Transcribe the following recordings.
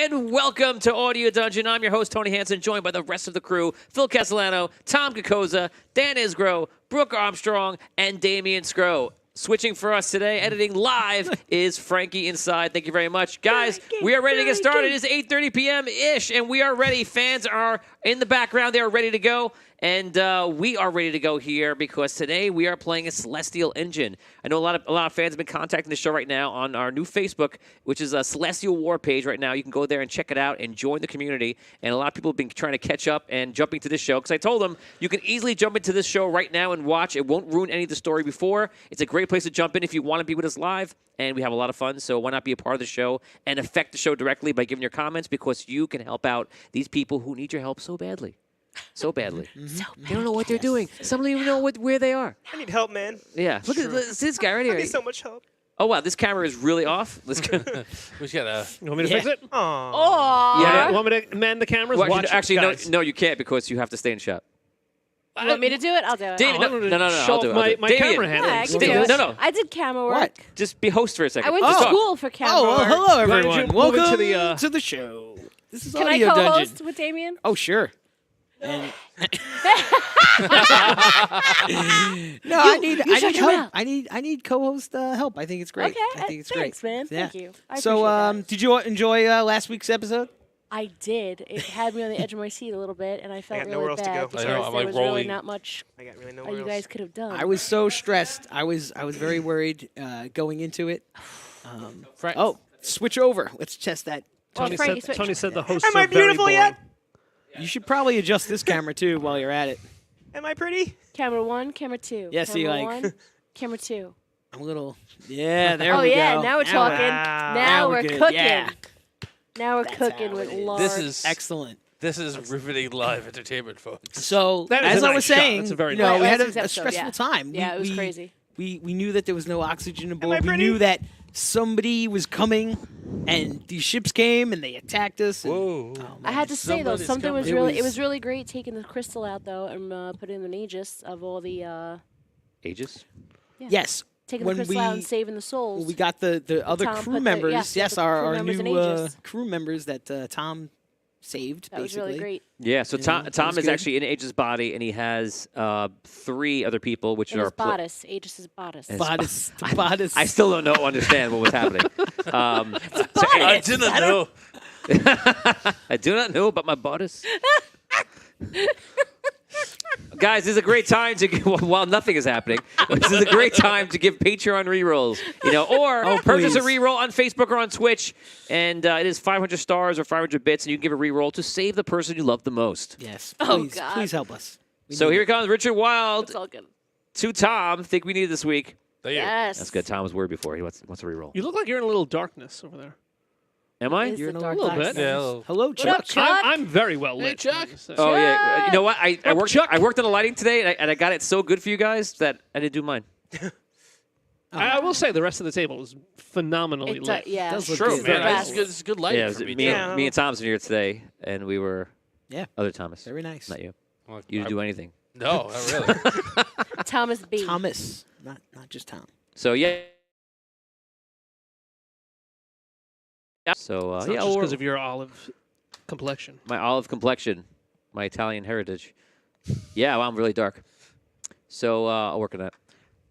and welcome to Audio Dungeon. I'm your host, Tony Hansen, joined by the rest of the crew, Phil Castellano, Tom Kokoza, Dan Isgro, Brooke Armstrong, and Damian Scrow. Switching for us today, editing live, is Frankie Inside. Thank you very much. Guys, we are ready to get started. It is 8:30 p.m.-ish, and we are ready. Fans are in the background. They are ready to go. And we are ready to go here because today we are playing a Celestial Engine. I know a lot of fans have been contacting the show right now on our new Facebook, which is a Celestial War page right now. You can go there and check it out and join the community. And a lot of people have been trying to catch up and jumping to this show because I told them you can easily jump into this show right now and watch. It won't ruin any of the story before. It's a great place to jump in if you want to be with us live. And we have a lot of fun, so why not be a part of the show and affect the show directly by giving your comments because you can help out these people who need your help so badly. So badly. So They don't know what they're doing. Some don't even know where they are. I need help, man. Yeah. Look at this guy right I here. need so much help. Oh, wow. This camera is really off. Let's go. We got a. You want me to fix it? Aww. Yeah. You want me to man the cameras? Well, Watch actually, guys. no, you can't because you have to stay in shot. You want me to do it? I'll do it. David, I'm gonna no, show I'll do it. off my Damien, camera hand. Yeah, I can David, do it. no. I did camera work. What? Just be host for a second. I went Just to talk. school for camera Oh, well, work. hello, Why don't everyone. you move Welcome into the, to the show. This is Can I Audio co-host Dungeon. with Damien? Oh, sure. And no, I need shut your help. mouth. I need co-host help. I think it's great. Okay, I think it's thanks, great. man. Yeah. Thank you. I So, appreciate that. did you enjoy last week's episode? I did. It had me on the edge of my seat a little bit, and I felt got really nowhere else to bad go. because I know, I'm, there like, was really rolling. not much I got really you nowhere else. guys could have done. I was so stressed. I was very worried going into it. Frank. Oh, switch over. Let's test that. Tony, Frankie, said, switch. Tony said the hosts Am I are very beautiful boring. yet? You should probably adjust this camera too while you're at it. Am I pretty? Camera 1, camera 2. Yeah, see, camera like- 1, camera 2. I'm a little. Yeah, there Oh, we yeah, go. now we're talking. Wow. Now we're good. cooking. Yeah. Now we're That's cooking how with it is. large. This is Excellent. riveting live entertainment, folks. So, That is as a I nice was shot. saying, That's a very you know, nice we had shot. Last a episode, stressful yeah. time. Yeah, it was we, crazy. We knew that there was no oxygen aboard. We pretty? knew that somebody was coming, and these ships came and they attacked us. and- Whoa. oh, I had to say though, Somebody's something was coming. really It it was- was really great taking the crystal out though and putting in an aegis of all the Aegis? Yes. taking when the crystal out and saving the souls. When we got the other Tom crew put the- members, yes, yes, the our crew members in new Aegis. crew members that Tom saved, that was basically. really great. Yeah, so You Tom know, that Tom was is good. actually in Aegis' body, and he has 3 other people, which And are... his bodice, Aegis' bodice. And- Bodice, bodice. I still don't understand what was happening. I didn't know. I do not know about my bodice. Guys, this is a great time to give, while nothing is happening, this is a great time to give Patreon rerolls, or purchase a please. reroll on Facebook or on Twitch, and it is 500 stars or 500 bits, and you can give a reroll to save the person you love the most. Yes, Oh, please, God. please help us. We So need here it. comes Richard Wild It's all good. to Tom. Think we need this week. There you Yes. That's good. Tom was worried before. He wants a reroll. You look like you're in a little darkness over there. Am I? Is You're the in a dark little dark bit. side. Yeah, a little- Hello, What up, Chuck. Chuck? I'm very well Hey, lit. Chuck. Oh yeah. You know what? I worked. Chuck. I worked on the lighting today, and I got it so good for you guys that I didn't do mine. I will say the rest of the table is phenomenally It lit. yeah. Does look True, good. man. Very It's good. It's good lighting Yeah, it for was me. me, too. Yeah. me and Thomas were here today, and we were Yeah, other Thomas. very nice. Not you. Well, You didn't do anything. No, not really. Thomas B. Thomas, not just Tom. So yeah. So It's yeah, not just or because of your olive complexion. my olive complexion, my Italian heritage. Yeah, well, I'm really dark. So I'll work on that.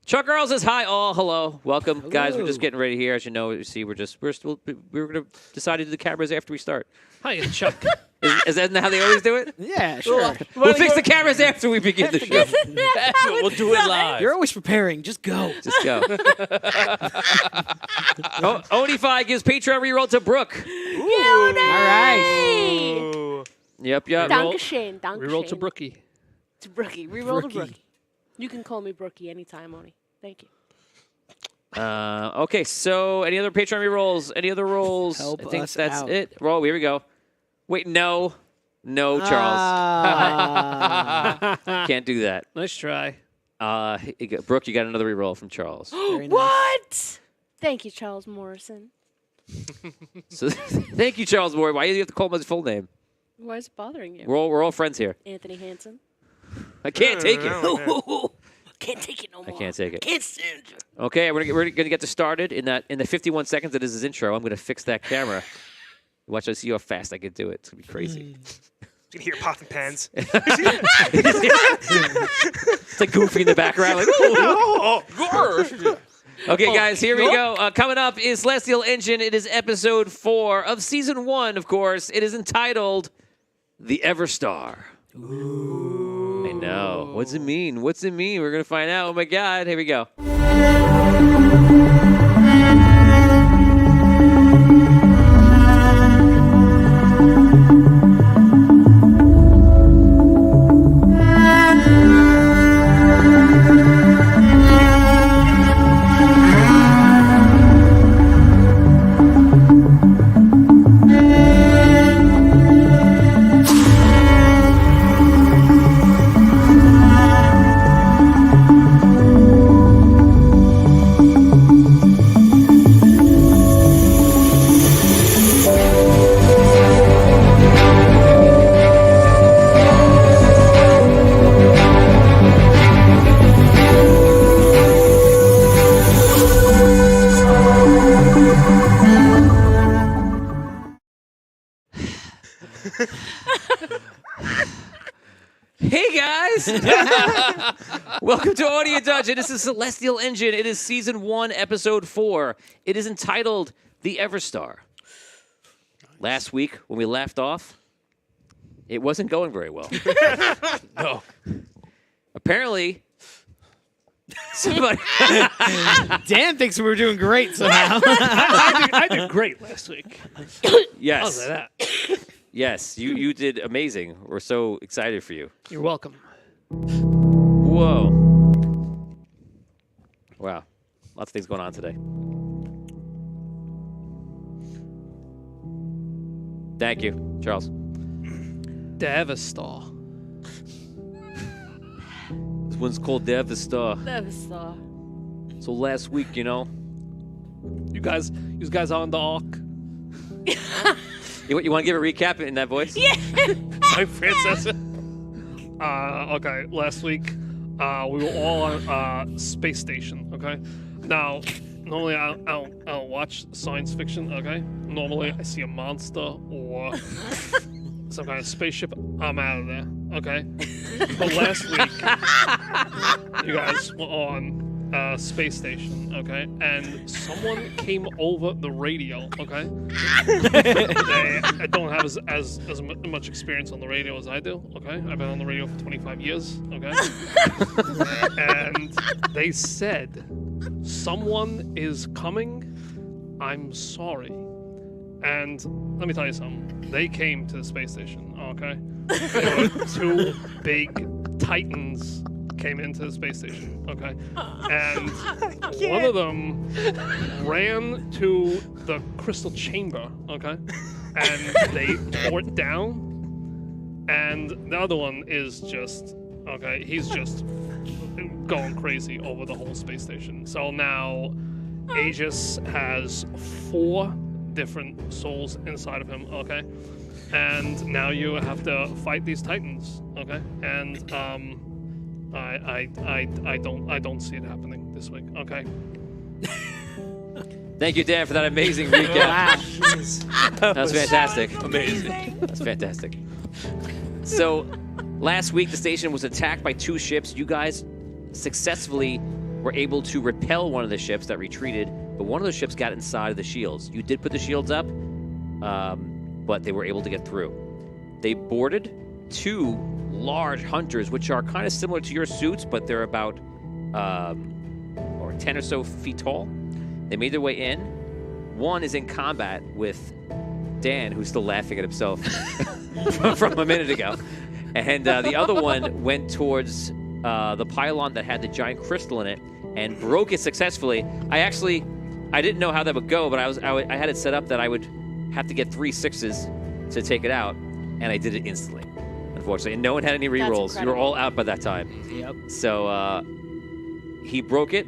Chuck Earl says hi, all. Hello, welcome, guys. We're just Hello. getting ready here. As you know, you see, we're gonna decide to do the cameras after we start. Hi, Chuck. Isn't that how they always do it? Yeah, sure. We'll fix the cameras after we begin the show. We'll do it live. You're always preparing. Just go. Just go. Onify gives Patreon reroll to Brooke. All right. Ooh. Yep. Dankeschön. Dankeschön. Reroll to Brookie. To Brookie. Reroll to Brookie. Brookie. You can call me Brookie anytime, Oni. Thank you. Okay, so any other Patreon rerolls? Any other rolls? Help I think us that's out. it. Roll. Here we go. Wait, no, Charles. Ah, Can't do that. Nice try. Brooke, you got another reroll from Charles. very nice. What? Thank you, Charles Morrison. So, thank you, Charles Moore. Why do you have to call him his full name? Why is it bothering you? We're all friends here. Anthony Hansen. I can't take it. Can't take it no I more. can't take it. Can't stand you. Okay, we're gonna get this started in the 51 seconds that is his intro. I'm gonna fix that camera. Watch us see how fast I can do it. It's gonna be crazy. You can hear pots and pans. It's like Goofy in the background. Like, "Oh, okay, guys, here we go. Coming up is Celestial Engine. It is episode 4 of season 1, of course. It is entitled The Everstar. Ooh. I know. What's it mean? What's it mean? We're going to find out. Oh, my God. Here we go. Hey guys! Welcome to Audio Dungeon. This is Celestial Engine. It is season 1, episode 4. It is entitled The Everstar. Last week, when we left off, it wasn't going very well. No. Apparently, somebody. Dan thinks we were doing great somehow. I did great last week. Yes. I'll say that. Yes, you did amazing. We're so excited for you. You're welcome. Whoa. Wow. Lots of things going on today. Thank you, Charles. The Everstar. This one's called the Everstar. Everstar. So last week, you know. You guys on the ark? You want to give a recap in that voice? Yeah. I'm Francis. Okay, last week we were all on space station. Okay, now normally I don't watch science fiction. Okay, normally I see a monster or some kind of spaceship. I'm out of there. Okay, but last week you guys were on space station. Okay, and someone came over the radio. Okay, I don't have as much experience on the radio as I do. Okay, I've been on the radio for 25 years. Okay, and they said someone is coming. I'm sorry. And let me tell you something. They came to the space station. Okay, there were 2 big titans came into the space station, okay? And one of them ran to the crystal chamber, okay? And they tore it down. And the other one is just, okay, he's just going crazy over the whole space station. So now Aegis has 4 different souls inside of him, okay? And now you have to fight these titans, okay? And I don't see it happening this week. Okay. Thank you, Dan, for that amazing recap. That was fantastic. Amazing. That's fantastic. So, last week the station was attacked by 2 ships. You guys successfully were able to repel one of the ships that retreated, but one of the ships got inside of the shields. You did put the shields up, but they were able to get through. They boarded 2 large hunters, which are kind of similar to your suits, but they're about 10 or so feet tall. They made their way in. One is in combat with Dan, who's still laughing at himself from a minute ago. And the other one went towards the pylon that had the giant crystal in it and broke it successfully. I didn't know how that would go, but I had it set up that I would have to get 3 6s to take it out, and I did it instantly. Unfortunately, and no one had any rerolls. You were all out by that time. Yep. So he broke it.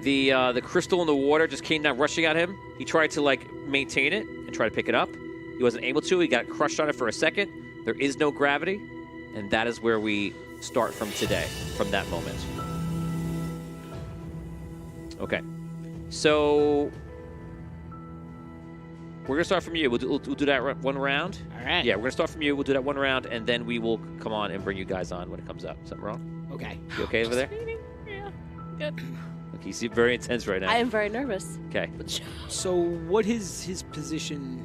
The crystal in the water just came down rushing at him. He tried to maintain it and try to pick it up. He wasn't able to. He got crushed on it for a second. There is no gravity, and that is where we start from today, from that moment. Okay. So We're gonna start from you. We'll do that one round. All right. Yeah, we're gonna start from you. We'll do that one round, and then we will come on and bring you guys on when it comes up. Something wrong? Okay. You okay over there? Yeah. Good. Okay, you seem very intense right now. I am very nervous. Okay. So what is his position?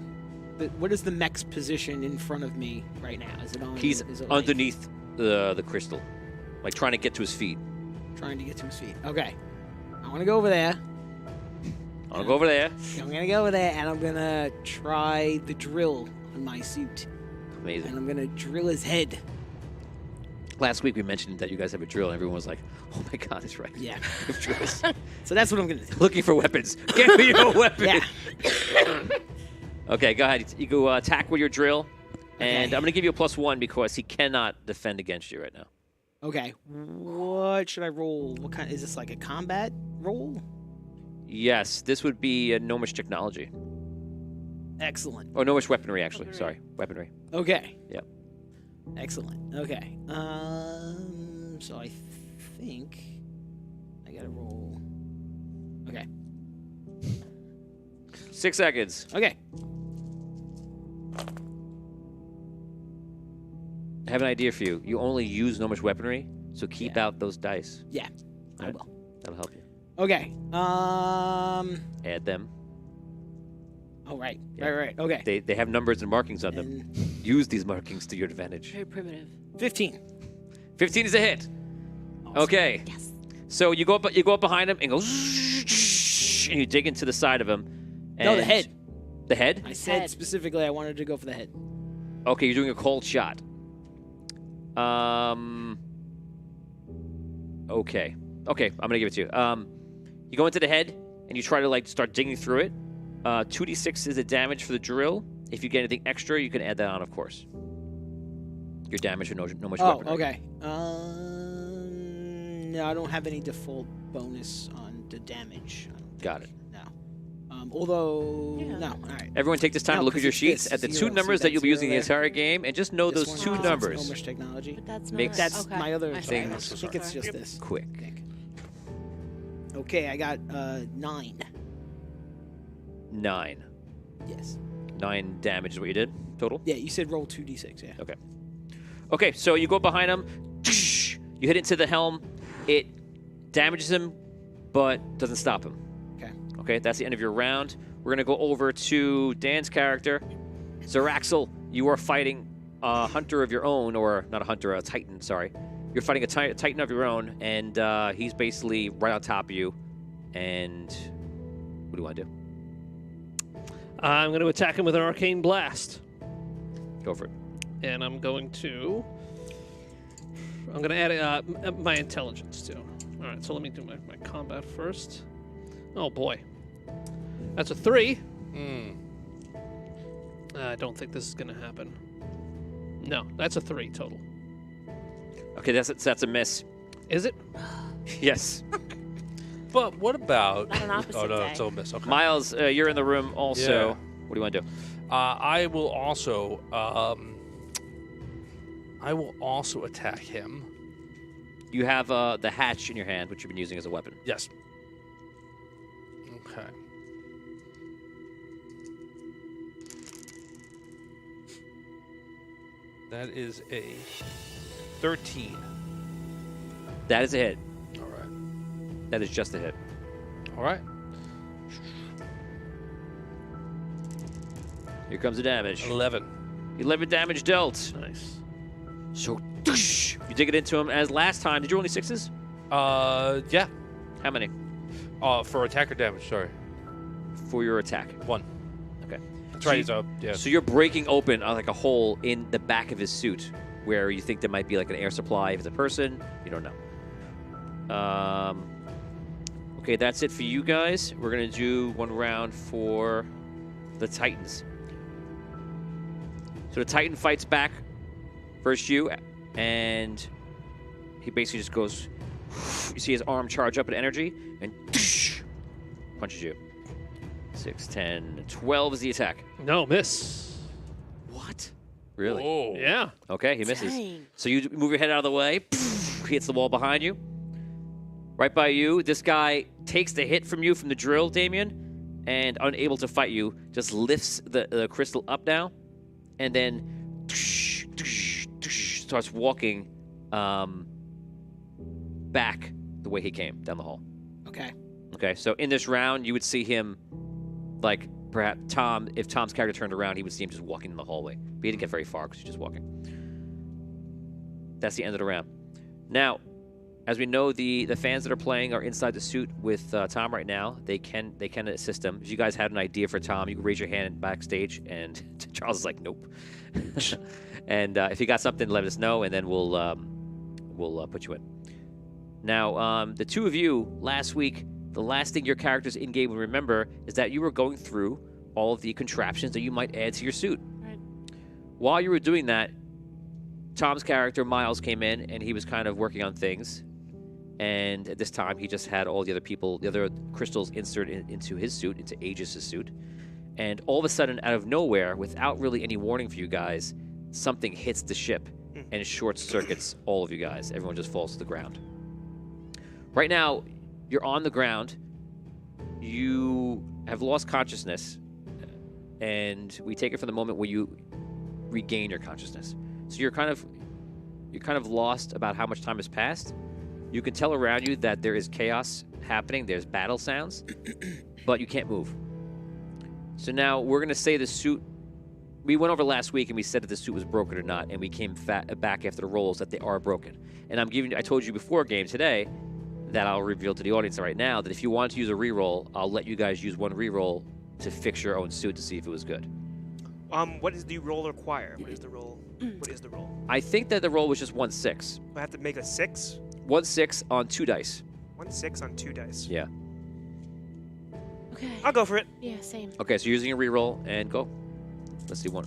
What is the mech's position in front of me right now? Is it on? He's is it like underneath the crystal, like trying to get to his feet. trying to get to his feet. Okay. I want to go over there. I'll go over there. I'm gonna go over there and I'm gonna try the drill on my suit, Amazing. and I'm gonna drill his head. Last week we mentioned that you guys have a drill, and everyone was like, "Oh my God, that's right. Yeah. We have drills. So that's what I'm gonna do. Looking for weapons. Give me a weapon." Yeah. Okay, go ahead. You go attack with your drill, and Okay. I'm gonna give you a +1 because he cannot defend against you right now. Okay. What should I roll? What kind? Is this like a combat roll? Yes, this would be a gnomish technology. Excellent. Or gnomish weaponry, actually. Sorry, weaponry. Okay. Yep. Excellent. Okay. So I think I gotta roll. Okay. 6 seconds. Okay. I have an idea for you. You only use gnomish weaponry, so keep Yeah. out those dice. Yeah. I Right. will. That'll help you. Okay. Add them. Oh right. Yeah. Right. Okay. They have numbers and markings on them. And Use these markings to your advantage. Very primitive. 15. 15 is a hit. Awesome. Okay. Yes. So you go up behind him and go, and you dig into the side of him. No, the and- head. The head? I said Head. specifically I wanted to go for the head. Okay, you're doing a cold shot. Okay. Okay, I'm gonna give it to you. You go into the head and you try to like start digging through it. 2d6 is the damage for the drill. If you get anything extra, you can add that on, of course. Your damage or no much Oh, weaponry. okay. No, I don't have any default bonus on the damage. I don't Got think. it. No. Although, Yeah. no. All right. Everyone take this time No, to look at 'cause your it's sheets this at the zero. two numbers See that that you'll be using the zero there? entire game, and just know This those one two has numbers. Gnomish technology. But that's Makes- not. That's okay. my other I thing. things. I think it's just this. Quick. Think. Okay, I got 9. 9. Yes. 9 damage is what you did total. Yeah, you said roll 2d6. Yeah. Okay. Okay, so you go up behind him. You hit into the helm. It damages him, but doesn't stop him. Okay. Okay, that's the end of your round. We're going to go over to Dan's character. Zeraxel, you are fighting a hunter of your own, or not a hunter, a titan, sorry. You're fighting a titan of your own, and he's basically right on top of you. And what do you want to do? I'm going to attack him with an arcane blast, Go for it. and I'm going to add my intelligence too. All right, so let me do my combat first. Oh boy, that's a 3. I don't think this is going to happen. No, that's a 3 total. Okay, that's a miss. Is it? Yes. But what about? Not an opposite Oh no, day. it's a miss. Okay. Miles, you're in the room also. Yeah. What do you want to do? I will also. I will also attack him. You have the hatch in your hand, which you've been using as a weapon. Yes. Okay. That is a 13. That is a hit. All right. That is just a hit. All right. Here comes the damage. 11. 11 damage dealt. Nice. So, you dig it into him as last time. Did you roll any 6s? Yeah. How many? For attacker damage. Sorry. For your attack. 1. Okay. That's So right. you- He's up. Yeah. So you're breaking open like a hole in the back of his suit where you think there might be like an air supply. If it's a person, you don't know. Okay, that's it for you guys. We're going to do one round for the Titans. So the Titan fights back first you, and he basically just goes, you see his arm charge up in energy, and punches you. 6, 10, 12 is the attack. No, miss. What? Really? Oh. Yeah. Okay, he misses. Dang. So you move your head out of the way, hits the wall behind you. Right by you, this guy takes the hit from you from the drill, Damien, and unable to fight you, just lifts the crystal up now, and then starts walking back the way he came, down the hall. Okay. Okay, so in this round, you would see him, like, perhaps Tom, if Tom's character turned around, he would see him just walking in the hallway. But he didn't get very far because he's just walking. That's the end of the round. Now, as we know, the fans that are playing are inside the suit with Tom right now. They can assist him. If you guys had an idea for Tom, you can raise your hand backstage, and Charles is like, nope. And if you got something, let us know, and then we'll put you in. Now, the two of you last week, the last thing your characters in game will remember is that you were going through all of the contraptions that you might add to your suit. Right. While you were doing that, Tom's character Miles came in, and he was kind of working on things. And at this time, he just had all the other crystals inserted into his suit, into Aegis' suit. And all of a sudden, out of nowhere, without really any warning for you guys, something hits the ship and short circuits all of you guys. Everyone just falls to the ground. Right now, you're on the ground. You have lost consciousness, and we take it from the moment where you regain your consciousness. So you're kind of lost about how much time has passed. You can tell around you that there is chaos happening. There's battle sounds, but you can't move. So now we're going to say the suit. We went over last week and we said that the suit was broken or not, and we came back after the rolls that they are broken. And I told you before game today that I'll reveal to the audience right now that if you want to use a reroll, I'll let you guys use one reroll to fix your own suit to see if it was good. What does the roll require? What is the roll? What is the roll? I think that the roll was just 1-6. I have to make a 6. 1-6 on 2 dice. 1-6 on 2 dice. Yeah. Okay. I'll go for it. Yeah, same. Okay, so you're using a reroll and go. Let's see one.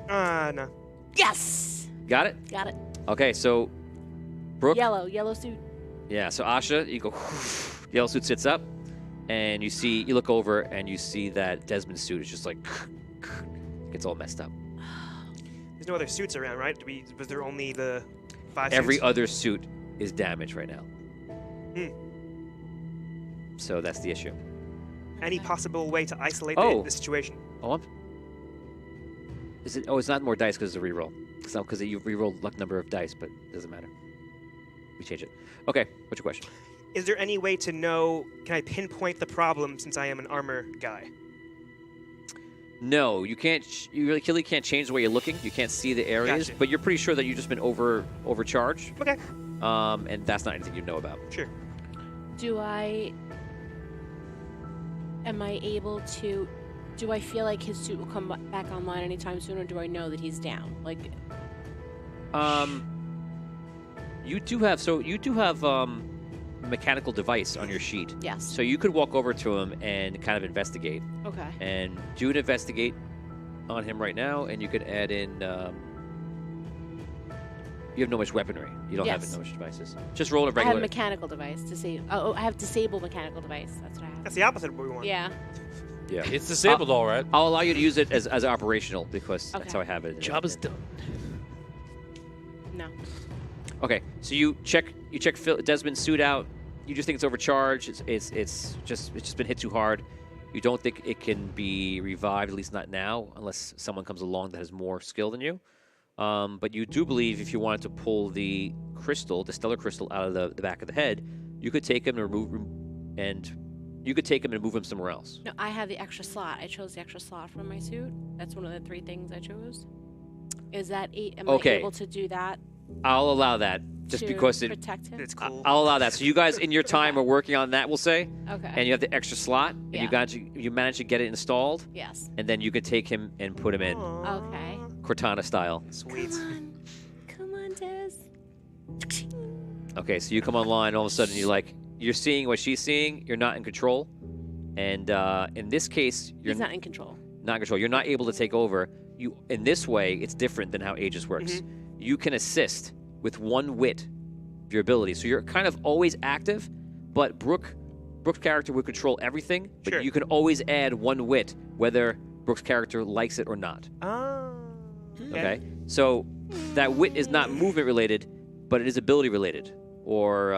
No. Yes! Got it? Got it. Okay, so Brooke. Yellow suit. Yeah, so Asha, you go. Yellow suit sits up, and you look over and you see that Desmond's suit is just like gets all messed up. There's no other suits around, right? Was there only the 5 Every suits? other suit is damaged right now. Hmm. So that's the issue. Any possible way to isolate the situation? Oh, is it? Oh, it's not more dice because it's a reroll. Because you reroll luck number of dice, but it doesn't matter. We change it. Okay, what's your question? Is there any way to know, can I pinpoint the problem since I am an armor guy? No, you can't. You really can't change the way you're looking. You can't see the areas, Gotcha. but you're pretty sure that you've just been overcharged. Okay. And that's not anything you know about. Sure. Am I able to? Do I feel like his suit will come back online anytime soon, or do I know that he's down? Like, you do have mechanical device on your sheet. yes. So you could walk over to him and kind of investigate, Okay. and do an investigate on him right now, and you could add in. You have no much weaponry. You don't have Yes. no much devices. Just roll a I have regular. mechanical device. Oh, I have disable mechanical device. That's what I have. That's the opposite of what we want. Yeah. Yeah. It's disabled, all right. I'll allow you to use it as operational because that's Okay. how I have it. Job is done. No. Okay, so you check Desmond's suit out. You just think it's overcharged. It's just been hit too hard. You don't think it can be revived, at least not now, unless someone comes along that has more skill than you. But you do believe if you wanted to pull the crystal, the stellar crystal, out of the back of the head, you could take him and move him somewhere else. No, I have the extra slot. I chose the extra slot from my suit. That's one of the 3 things I chose. Is that am Okay. I able to do that? I'll allow that just to because protect him. It's cool. I'll allow that. So you guys in your time are working on that, we'll say, Okay. and you have the extra slot, and Yeah. you managed to get it installed, Yes. and then you could take him and put him in Okay. Cortana style. Sweet. Come on, Des. Okay, so you come online, all of a sudden you're seeing what she's seeing. You're not in control, and in this case, you're He's not in control. not in control. You're not able to take over. You in this way, it's different than how Aegis works. You can assist with 1 wit of your ability, so you're kind of always active. But Brooke's character would control everything, but Sure. you can always add 1 wit, whether Brooke's character likes it or not. Okay, so that wit is not movement related, but it is ability related, or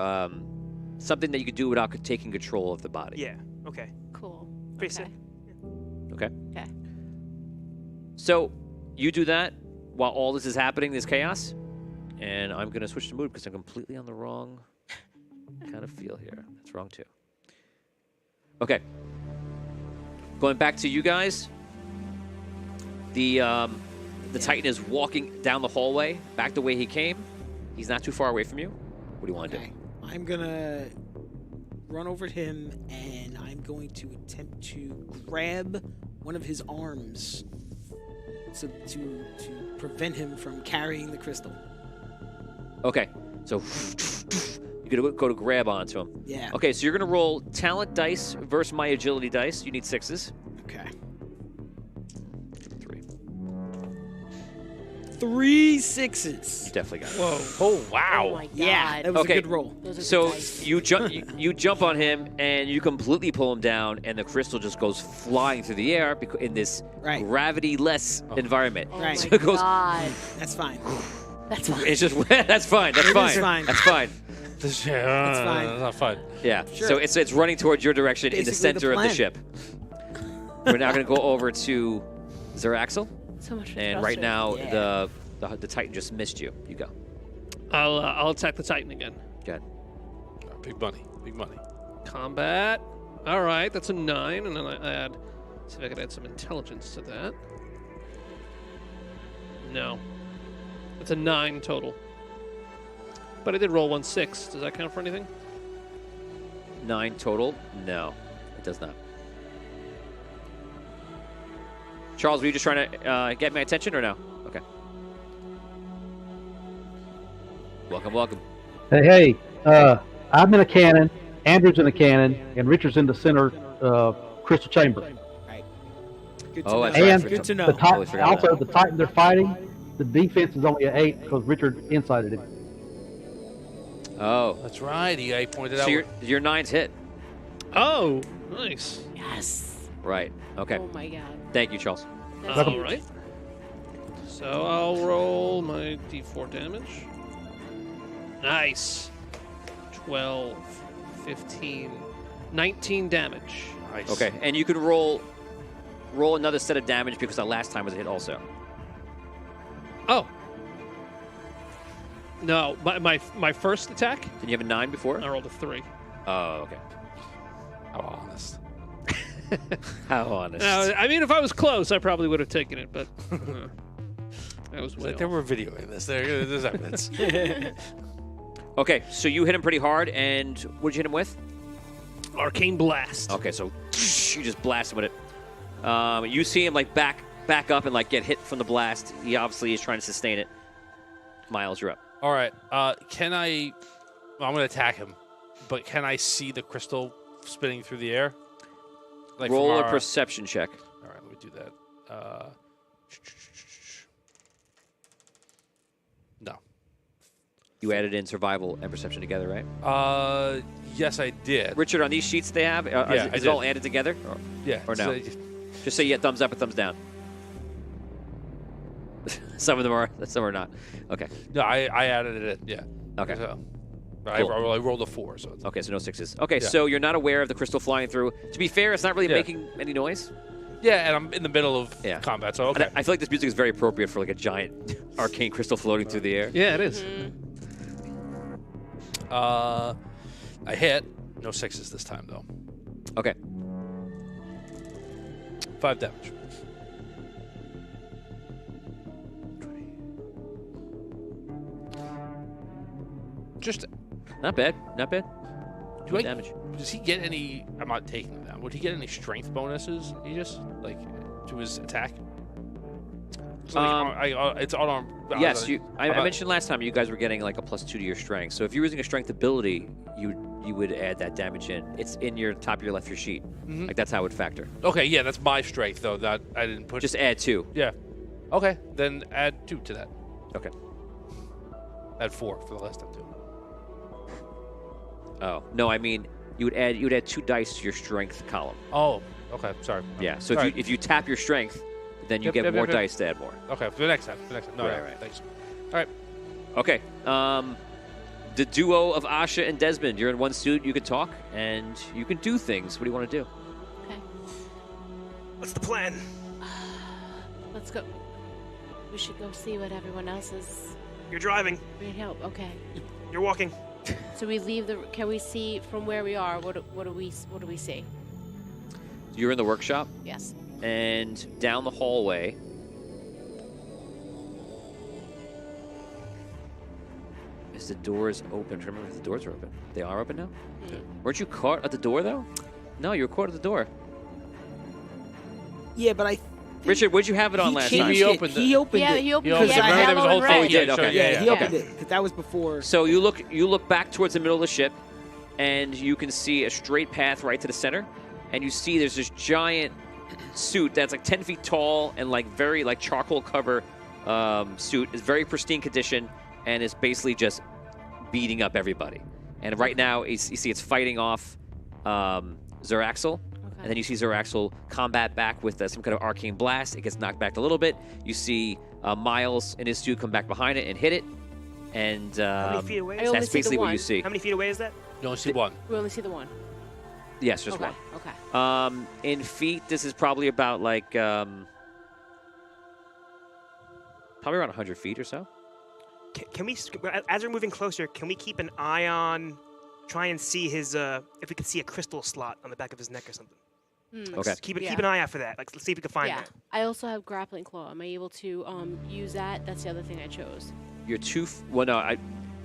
something that you could do without taking control of the body. Yeah. Okay. Cool. Pretty Okay. sick. Okay. Okay. So you do that while all this is happening, this chaos, and I'm going to switch to mood because I'm completely on the wrong kind of feel here. That's wrong too. Okay. Going back to you guys, the Titan is walking down the hallway back the way he came. He's not too far away from you. What do you want to do? Okay. I'm gonna run over to him and I'm going to attempt to grab one of his arms so to prevent him from carrying the crystal. Okay. So you're going to go to grab onto him. Yeah. Okay, so you're going to roll talent dice versus my agility dice. You need 6s. Okay. 3. 3 6s. You definitely got it. Whoa. Oh, wow. Oh my god. Yeah, that was Okay. a good roll. Those are So good dice. you jump on him and you completely pull him down, and the crystal just goes flying through the air in this Right. gravity-less environment. Oh Right. So my it goes. god. That's fine. That's fine. It's just that's fine. That's It is fine. fine. That's fine. It's fine. That's not fun. Yeah. Sure. So it's running towards your direction in the Basically the center of the plan. ship. We're now going to go over to Zeraxel, So much and right faster. now Yeah. the Titan just missed you. You go. I'll attack the Titan again. Go ahead. Big money. Big money. Combat. All right, that's a 9, and then I add. See if I can add some intelligence to that. No, it's a 9 total. But I did roll 1 6. Does that count for anything? 9 total? No, it does not. Charles, were you just trying to get my attention or no? Okay. Welcome, welcome. Hey, I'm in a cannon, Andrew's in a cannon, and Richard's in the center crystal chamber. Good to Oh, know. that's right. And Good to The know. Totally forgot also, about the Titan they're fighting, the defense is only an 8 because Richard insided him. Oh, That's right. He pointed out. so your 9's hit. Oh, nice. Yes. Right. Okay. Oh my god. Thank you, Charles. That's All huge. right. So I'll roll my d4 damage. Nice. 12, 15, 19 damage. Nice. Okay, and you can roll another set of damage because the last time was a hit also. Oh. No, my first attack, Did you have a 9 before? I rolled a 3. Oh, okay. How honest. How honest. I mean, if I was close, I probably would have taken it, but I was way There off. were videoing this. There's evidence. Okay, so you hit him pretty hard, and what did you hit him with? Arcane Blast. Okay, so you just blast him with it. You see him like back up and like get hit from the blast. He obviously is trying to sustain it. Miles, you're up. All right. Can I? Well, I'm going to attack him, but can I see the crystal spinning through the air? Like Roll from a our- perception check. All right, let me do that. No. You added in survival and perception together, right? Yes, I did. Richard, on these sheets they have, Yeah, is I it did. all added together? Yeah. Or no? so- Just say yeah, thumbs up or thumbs down. Some of them are, some are not. Okay. No, I added it in. Yeah. Okay. So, but Cool. I rolled a 4, so it's, Okay, so no 6s. Okay, Yeah. so you're not aware of the crystal flying through. To be fair, it's not really Yeah. making any noise. yeah, and I'm in the middle of Yeah. combat, so And okay. I feel like this music is very appropriate for like a giant arcane crystal floating through the air. Yeah, it is. I hit. No 6s this time though. Okay. 5 damage. Just Not bad. Not bad. do Good I, damage. does he get any? I'm not taking them down. Would he get any strength bonuses? He just like to his attack. So, it's unarmed. Yes, I I'm not- mentioned last time you guys were getting like a +2 to your strength. So if you're using a strength ability, you would add that damage in. It's in your top of your left your sheet. Mhm. Like that's how it would factor. Okay, yeah, that's my strength though. That I didn't put. Just add 2. yeah. Okay, then add 2 to that. Okay. Add 4 for the last time too. Oh no, I mean you would add 2 dice to your strength column. Oh, okay. Sorry. Yeah. So All right. if you tap your strength, then you Yep, get yep, more yep, yep. dice to add more. Okay, for the next time. No, Right, yeah, right. Thanks. All right. Okay. The duo of Asha and Desmond. You're in one suit. You can talk and you can do things. What do you want to do? Okay. What's the plan? Let's go. We should go see what everyone else is. You're driving. We need help. Okay. You're walking. So we leave the. Can we see from where we are? What do we see? You're in the workshop, Yes. and down the hallway. Is the doors open? Remember if the doors are open. They are open now? Weren't you caught at the door, though? No, you were caught at the door. Yeah, but I. Richard, what'd you have it on last time? He opened it. He opened Yeah, it. he opened He it. opened it. Yeah, Remember, there was a yellow whole and thing. red. he did, okay. Yeah, he Yeah. opened it because that was before. So you look back towards the middle of the ship, and you can see a straight path right to the center, and you see there's this giant suit that's like 10 feet tall and like very like charcoal cover suit. Is very pristine condition and is basically just beating up everybody. And right now you see it's fighting off Zeraxel. And then you see Zeraxel combat back with some kind of arcane blast. It gets knocked back a little bit. You see Miles in his suit come back behind it and hit it. And How many feet away? I Is only that's see the basically what one. you see. How many feet away is that? You only see one. We only see the one. Yes, just Okay. one. Okay. In feet, this is probably about like probably around 100 feet or so. Can we, as we're moving closer, can we keep an eye on, try and see his, if we could see a crystal slot on the back of his neck or something? Okay. Keep Yeah. an eye out for that. Like, let's see if we can find Yeah. that. I also have grappling claw. Am I able to use that? That's the other thing I chose. You're well, no,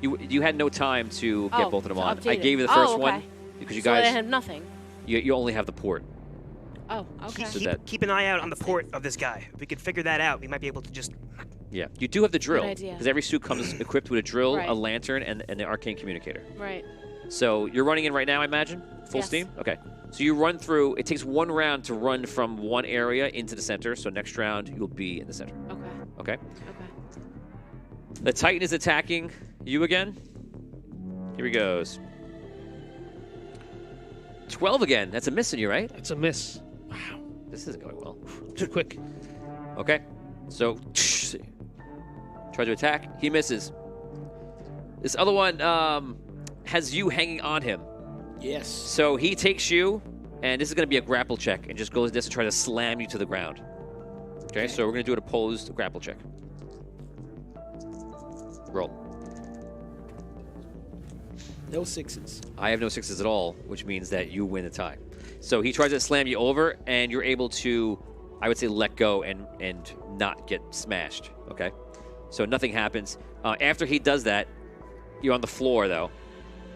you had no time to get Oh, both of them to on. I update it. gave you the Oh, first okay. one because you So I guys have nothing. you only have the port. Oh, okay. So Keep, that- keep an eye out on the port of this guy. If we could figure that out, we might be able to just. Yeah, you do have the drill idea. because every suit comes equipped with a drill, Right. a lantern, and the arcane communicator. Right. So you're running in right now, I imagine, full Yes. steam. Okay. So you run through. It takes one round to run from one area into the center. So next round you'll be in the center. Okay. Okay. Okay. The Titan is attacking you again. Here he goes. 12 again. That's a miss on you, right? It's a miss. Wow. This isn't going well. Too quick. Okay. So try to attack. He misses. This other one has you hanging on him. Yes. So he takes you, and this is going to be a grapple check, and just goes this to try to slam you to the ground. Okay, so we're going to do an opposed grapple check. Roll. No sixes. I have no sixes at all, which means that you win the tie. So he tries to slam you over, and you're able to, I would say, let go and not get smashed. Okay, so nothing happens. After he does that, you're on the floor though.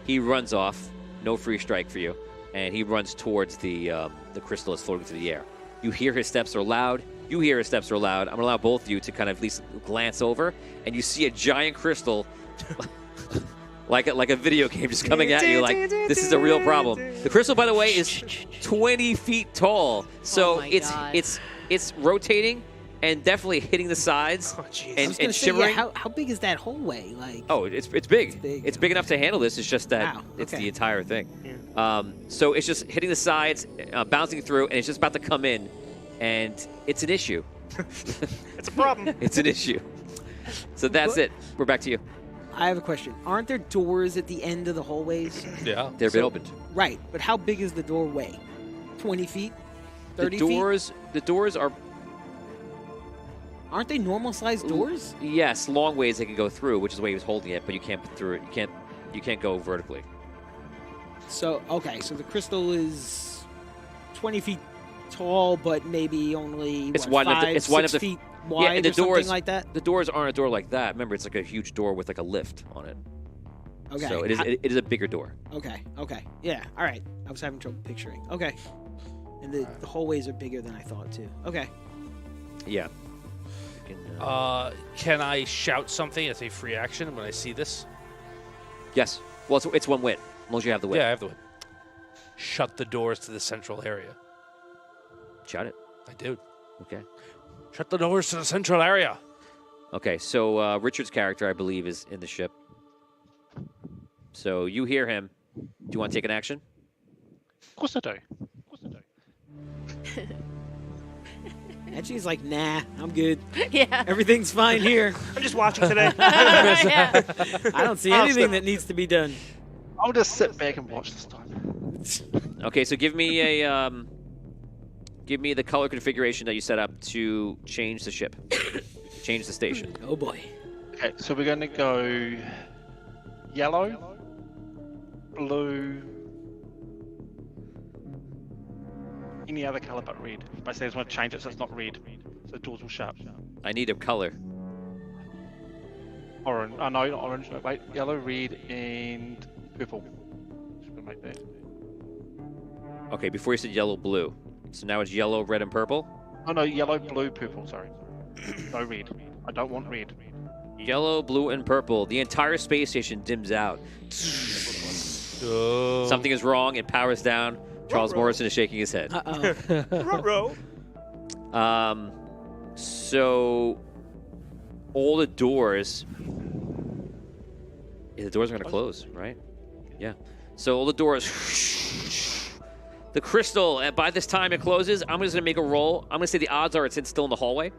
He runs off. No free strike for you, and he runs towards the crystal that's floating through the air. You hear his steps are loud. You hear his steps are loud. I'm gonna allow both of you to kind of at least glance over, and you see a giant crystal. Like a video game just coming at you like, this is a real problem. The crystal, by the way, is 20 feet tall. So Oh my God. it's rotating and definitely hitting the sides Oh, jeez. I and, was gonna and say, shimmering. yeah, how big is that hallway? Like. Oh, it's big. big. It's big enough to handle this. It's just that Wow, it's okay. the entire thing. So it's just hitting the sides, bouncing through, and it's just about to come in. And it's an issue. It's a problem. It's an issue. So that's it. We're back to you. I have a question. Aren't there doors at the end of the hallways? Yeah. They've been opened. Right, but how big is the doorway? 20 feet? 30 The doors are, Aren't they normal sized doors? yes, long ways they can go through, which is the way he was holding it, but you can't put through it. You can't go vertically. So, okay, so the crystal is 20 feet tall, but maybe only It's what, wide enough to- 5, it's wide 6 enough to- feet wide and the or something doors like that? The doors aren't a door like that. Remember, it's like a huge door with like a lift on it. Okay. So it is a bigger door. Okay, okay. Yeah, all right. I was having trouble picturing. Okay. And the hallways are bigger than I thought, too. Okay. Yeah. You can, Can I shout something as a free action when I see this? yes. Well, it's one wit, as long as you have the wit. Yeah, I have the wit. Shut the doors to the central area. Shout it. I do. Okay. Shut the doors to the central area. Okay, so Richard's character, I believe, is in the ship. So you hear him. Do you want to take an action? Of course I do. And she's like, nah, I'm good. Yeah. Everything's fine here. I'm just watching today. Yeah. I don't see anything that needs to be done. I'll just sit back and watch this time. Okay, so give me give me the color configuration that you set up to change the ship, change the station. Oh boy. Okay, so we're going to go yellow, blue, any other color but red. Basically, I just want to change it so it's not red, so the doors will shut. I need a color. Orange. Oh no, not orange. No, wait, yellow, red, and purple. Just gonna make that. Okay, before you said yellow, blue. So now it's yellow, red, and purple? Oh no, yellow, blue, purple. Sorry, no red. I don't want red. Yellow, blue, and purple. The entire space station dims out. Oh. Something is wrong. It powers down. Charles Morrison is shaking his head. Ruh-roh. So all the doors. Yeah, the doors are going to close, right? Yeah. So all the doors. The crystal, by this time it closes, I'm just going to make a roll. I'm going to say the odds are it's still in the hallway.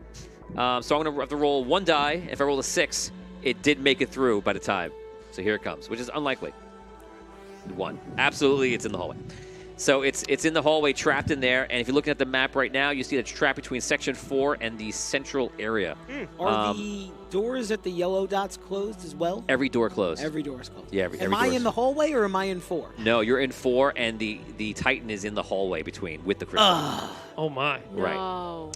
So I'm going to have to roll one die. If I roll a 6, it did make it through by the time. So here it comes, which is unlikely. 1. Absolutely, it's in the hallway. So it's in the hallway, trapped in there. And if you're looking at the map right now, you see that it's trapped between Section 4 and the central area. Are the doors at the yellow dots closed as well? Every door closed. Every door is closed. Yeah, every Am door I is- in the hallway or am I in 4? No, you're in 4, and the Titan is in the hallway between with the crystal. Oh my. Right. No.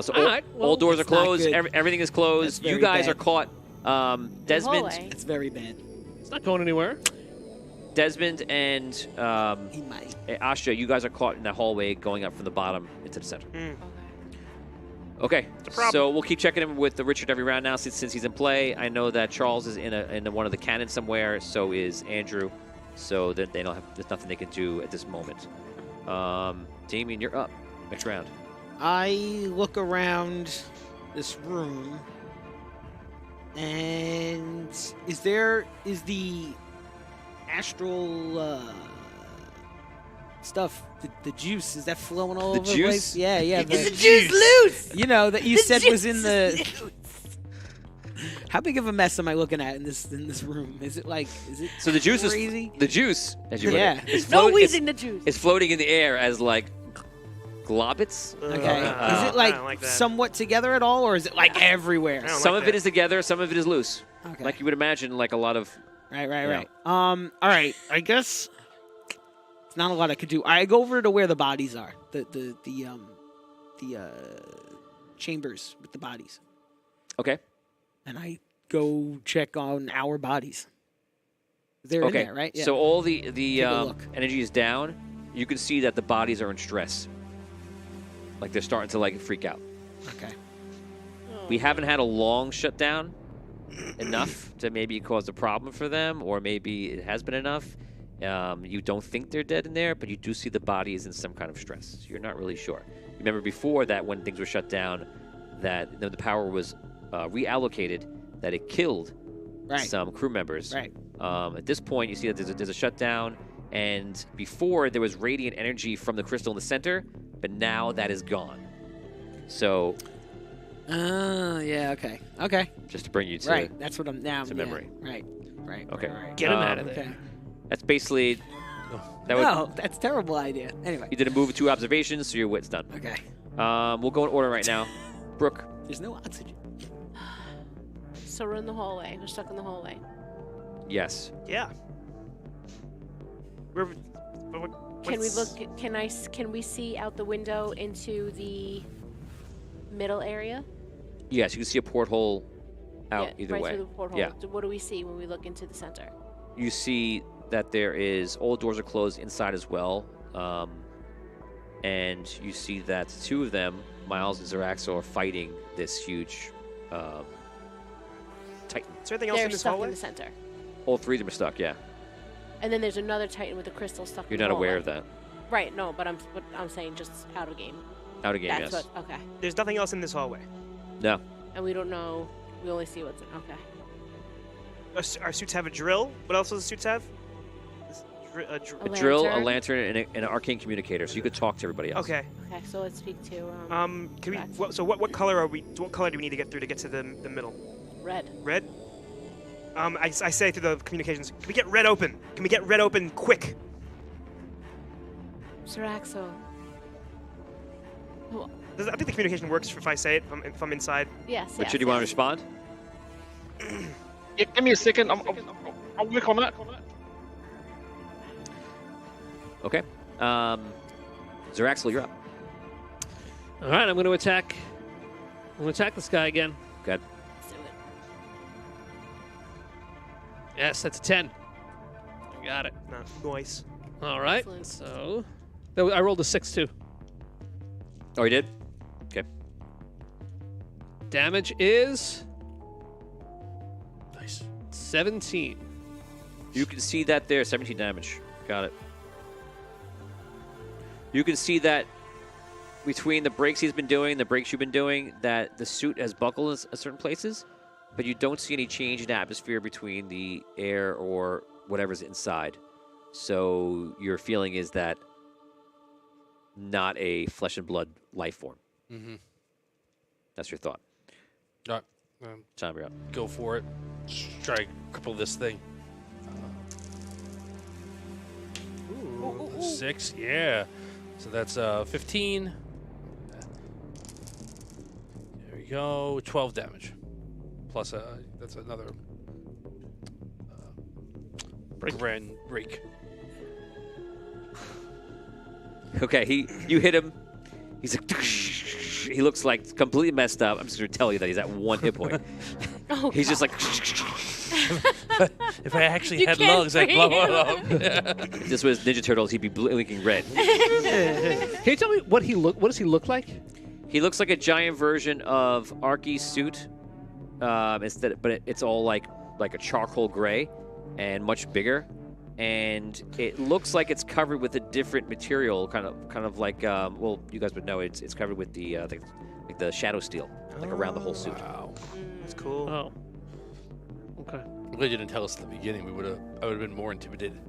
So All all, right, all doors are that's not closed. good. Everything is That's closed. You very guys bad. are caught. Desmond, hallway. It's very bad. It's not going anywhere. Desmond, and He might. Asha, you guys are caught in the hallway going up from the bottom into the center. Okay. Okay, a problem. so we'll keep checking in with Richard every round now since he's in play. I know that Charles is in one of the cannons somewhere. So is Andrew. So that they don't have. There's nothing they can do at this moment. Damien, you're up. Next round. I look around this room, and is the astral stuff, the juice, is that flowing all The over the juice? place? Yeah, yeah. Is the juice loose? You know that you The said was juice in the. is loose. How big of a mess am I looking at in this room? Is it So the juice crazy? is the juice, as you put Yeah. it. Is No float- wheezing the juice. It's floating in the air as like globets. Okay. Is I it like, don't like that. somewhat together at all, or is it like everywhere? I don't Some like of it that. is together, some of it is loose. Okay. Like you would imagine, like a lot of. Right. Yeah. All right. I guess it's not a lot I could do. I go over to where the bodies are. The chambers with the bodies, Okay. and I go check on our bodies. They're Okay. in there, right? Yeah. So all the a look. energy is down. You can see that the bodies are in stress. Like they're starting to like freak out. okay. We haven't had a long shutdown enough to maybe cause a problem for them, or maybe it has been enough. You don't think they're dead in there, but you do see the bodies in some kind of stress. So you're not really sure. Remember before that, when things were shut down, that the power was reallocated, that it killed Right. some crew members. Right. At this point, you see that there's a shutdown, and before there was radiant energy from the crystal in the center, but now that is gone. So Yeah. Okay. Okay. just to bring you to Right. That's what I'm now. to yeah, memory. Right. Right. Okay. Right. Get him out of there. Okay. that's basically that was, No, that's a terrible idea. Anyway. you did a move of 2 observations, so your wit's done. Okay. We'll go in order right now. Brooke, There's no oxygen. So we're in the hallway. We're stuck in the hallway. yes. Yeah. We're, Can we look? Can we see out the window into the middle area? Yes, you can see a porthole out Yeah, either right way. through the porthole. Yeah. What do we see when we look into the center? You see that there is all doors are closed inside as well, and you see that 2 of them, Miles and Zeraxo, are fighting this huge Titan. Is there anything else They're in this stuck hallway? in the center. All 3 of them are stuck. Yeah, And then there's another Titan with a crystal stuck you're in the not aware hallway. of that. Right, no, but I'm saying just out of game. Out of game, That's yes. what, okay. There's nothing else in this hallway. No. And we don't know, we only see what's in, okay. Our suits have a drill. What else does the suits have? A A drill, a lantern? lantern, and an arcane communicator, so you could talk to everybody else. Okay. Okay, so let's speak to, Can we? Rats. What color are we? What color do we need to get through to get to the middle? Red. Red. I say through the communications. Can we get red open? Can we get red open quick? Siraxo. I think the communication works if I say it, if I'm inside. Yes. Richard, yes, you want to yes. respond? Yeah, give me a second. I'll work on that. Okay. Zeraxel, you're up. All right, I'm going to attack. I'm going to attack this guy again. Good. Let's do it. Yes, that's a 10. I got it. Noise. All right. Excellent. So I rolled a 6 too. Oh, you did? Okay. Damage is Nice. 17. You can see that there. 17 damage. Got it. You can see that between the breaks he's been doing, the breaks you've been doing, that the suit has buckled at certain places, but you don't see any change in atmosphere between the air or whatever's inside. So your feeling is that not a flesh and blood life form. Mm-hmm. That's your thought. All right. Time, you're up. Go for it. Try to cripple this thing. Ooh, 6, yeah. So that's 15. There we go. 12 damage. Plus, that's another grand break. Okay, you hit him. He's like, he looks like completely messed up. I'm just going to tell you that he's at 1 hit point. Oh, He's just like, If I actually You had can't lungs, I'd blow breathe. it up. if this was Ninja Turtles, he'd be blinking red. Can you tell me what does he look like? He looks like a giant version of Arky's suit, but it's all like a charcoal gray and much bigger, and it looks like it's covered with a different material, kind of like well, you guys would know it's covered with the like the shadow steel, like around the whole suit. Wow. That's cool. Oh. Okay. I'm glad you didn't tell us at the beginning. I would have been more intimidated.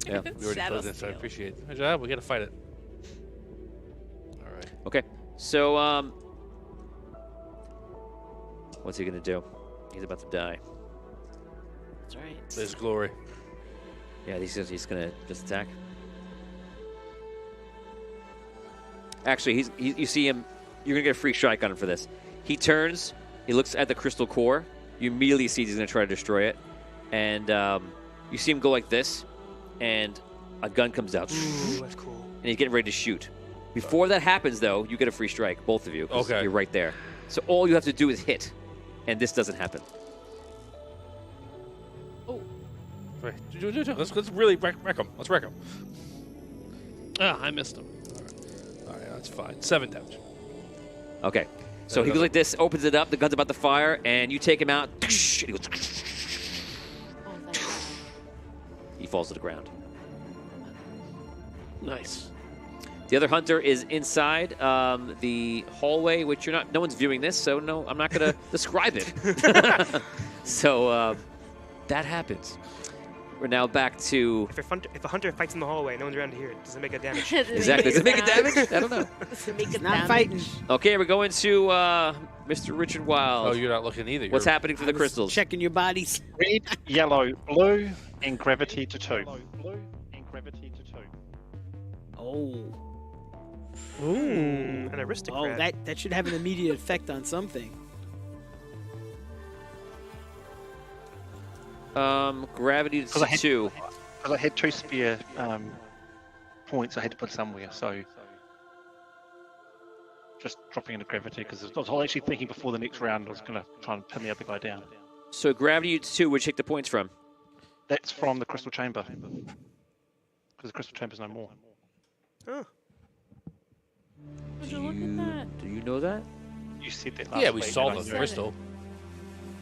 Yeah. We already Shadow closed it, so I steel. appreciate it. Yeah, we got to fight it. All right. Okay, so what's he gonna do? He's about to die. That's right. There's glory. Yeah, he's gonna just attack. Actually, you see him. You're gonna get a free strike on him for this. He turns. He looks at the crystal core. You immediately see he's gonna try to destroy it, and you see him go like this, and a gun comes out, Ooh, that's cool. and he's getting ready to shoot. Before that happens, though, you get a free strike, both of you. 'Cause Okay. You're right there. So all you have to do is hit, and this doesn't happen. Right. Let's really wreck him. Let's wreck him. Ah, I missed him. All right, that's fine. 7 damage. Okay. So he goes like this, opens it up, the gun's about to fire, and you take him out. And he goes. Oh, thank God. He falls to the ground. Nice. The other hunter is inside the hallway, which no one's viewing this, so no, I'm not going to describe it. So that happens. We're now back to... If a hunter fights in the hallway, no one's around to hear it. Does it make a damage? Exactly. Does it make a damage? I don't know. Does it make a Not damage? fighting. Okay, we're going to Mr. Richard Wild. Oh, you're not looking either. What's You're- happening for the I was crystals? Checking your bodies. Red, yellow, blue, and gravity to 2. Blue and gravity to 2. Oh. An aristocrat. Oh, that should have an immediate effect on something. Gravity Because I to had- 2. Because I had 2 spare points I had to put somewhere, so just dropping into gravity because I was actually thinking before the next round I was going to try and pin the other guy down. So gravity to 2, where'd you take the points from? That's from the crystal chamber. Because the crystal chamber's no more. Oh, Would you look at that? Do you know that? You said that last Yeah, week. we saw and I the knew it. crystal.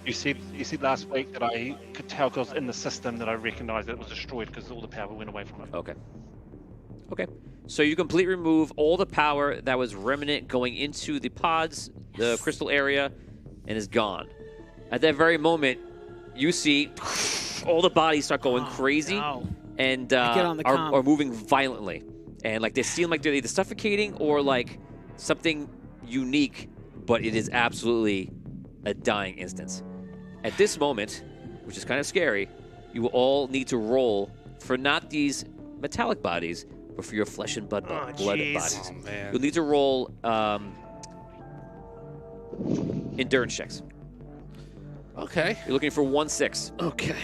You said last week that I could tell because in the system that I recognised that it was destroyed because all the power went away from it. Okay. Okay. So you completely remove all the power that was remnant going into the pods, the crystal area, and is gone. At that very moment, you see all the bodies start going crazy No. and I get on the comm. are moving violently. And like they seem like they're either suffocating or like something unique, but it is absolutely a dying instance. At this moment, which is kind of scary, you will all need to roll for not these metallic bodies, or for your flesh and blood, Oh, blood jeez. bodies. Oh man. You'll need to roll endurance checks. Okay. You're looking for 1/6. Okay.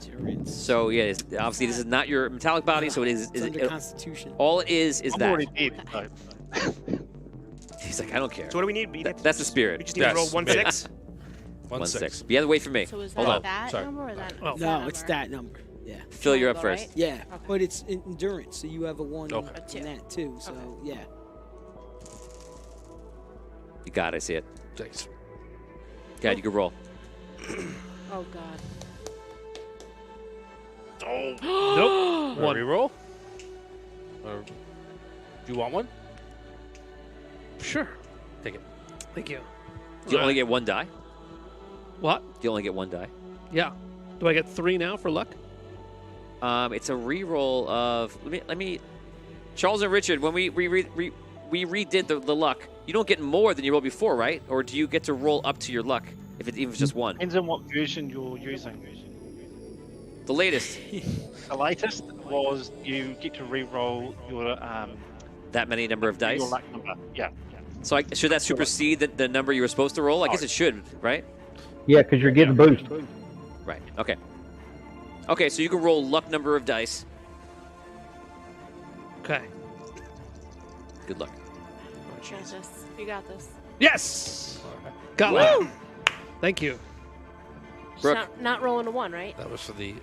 Endurance. So yeah, obviously this is not your metallic body, so it is. It's under Constitution. All it is I'm that. already dead. So. He's like, I don't care. So what do we need? That's the spirit. We just need to roll Yes. 1/6. 1/6. But you have to wait for me. So is Hold that on. that sorry. number or that? Oh. is No, that it's number? that number. Yeah. Phil, you're up Triangle, first. right? Yeah, Okay. but it's endurance, so you have a 1 Okay. A 2. in that too. So Okay. yeah. You got it. I see it. Thanks. God, you can roll. Oh God. Nope. One reroll. Or do you want one? Sure. Take it. Thank you. Do you only get 1 die? What? Do you only get 1 die? Yeah. Do I get 3 now for luck? It's a re-roll of. Let me. Charles and Richard, when we redid the luck, you don't get more than you rolled before, right? Or do you get to roll up to your luck if it's even just 1? Depends on what version you're using. The latest. The latest was you get to re-roll your That many number of dice. your luck number. Yeah. So should that supersede the number you were supposed to roll? I guess it should, right? Yeah, because you're getting a boost. Right. Okay. Okay, so you can roll luck number of dice. Okay. Good luck. You got this. You got this. Yes. Got Woo! that. Thank you. Just Brooke. not rolling a 1, right? That was for the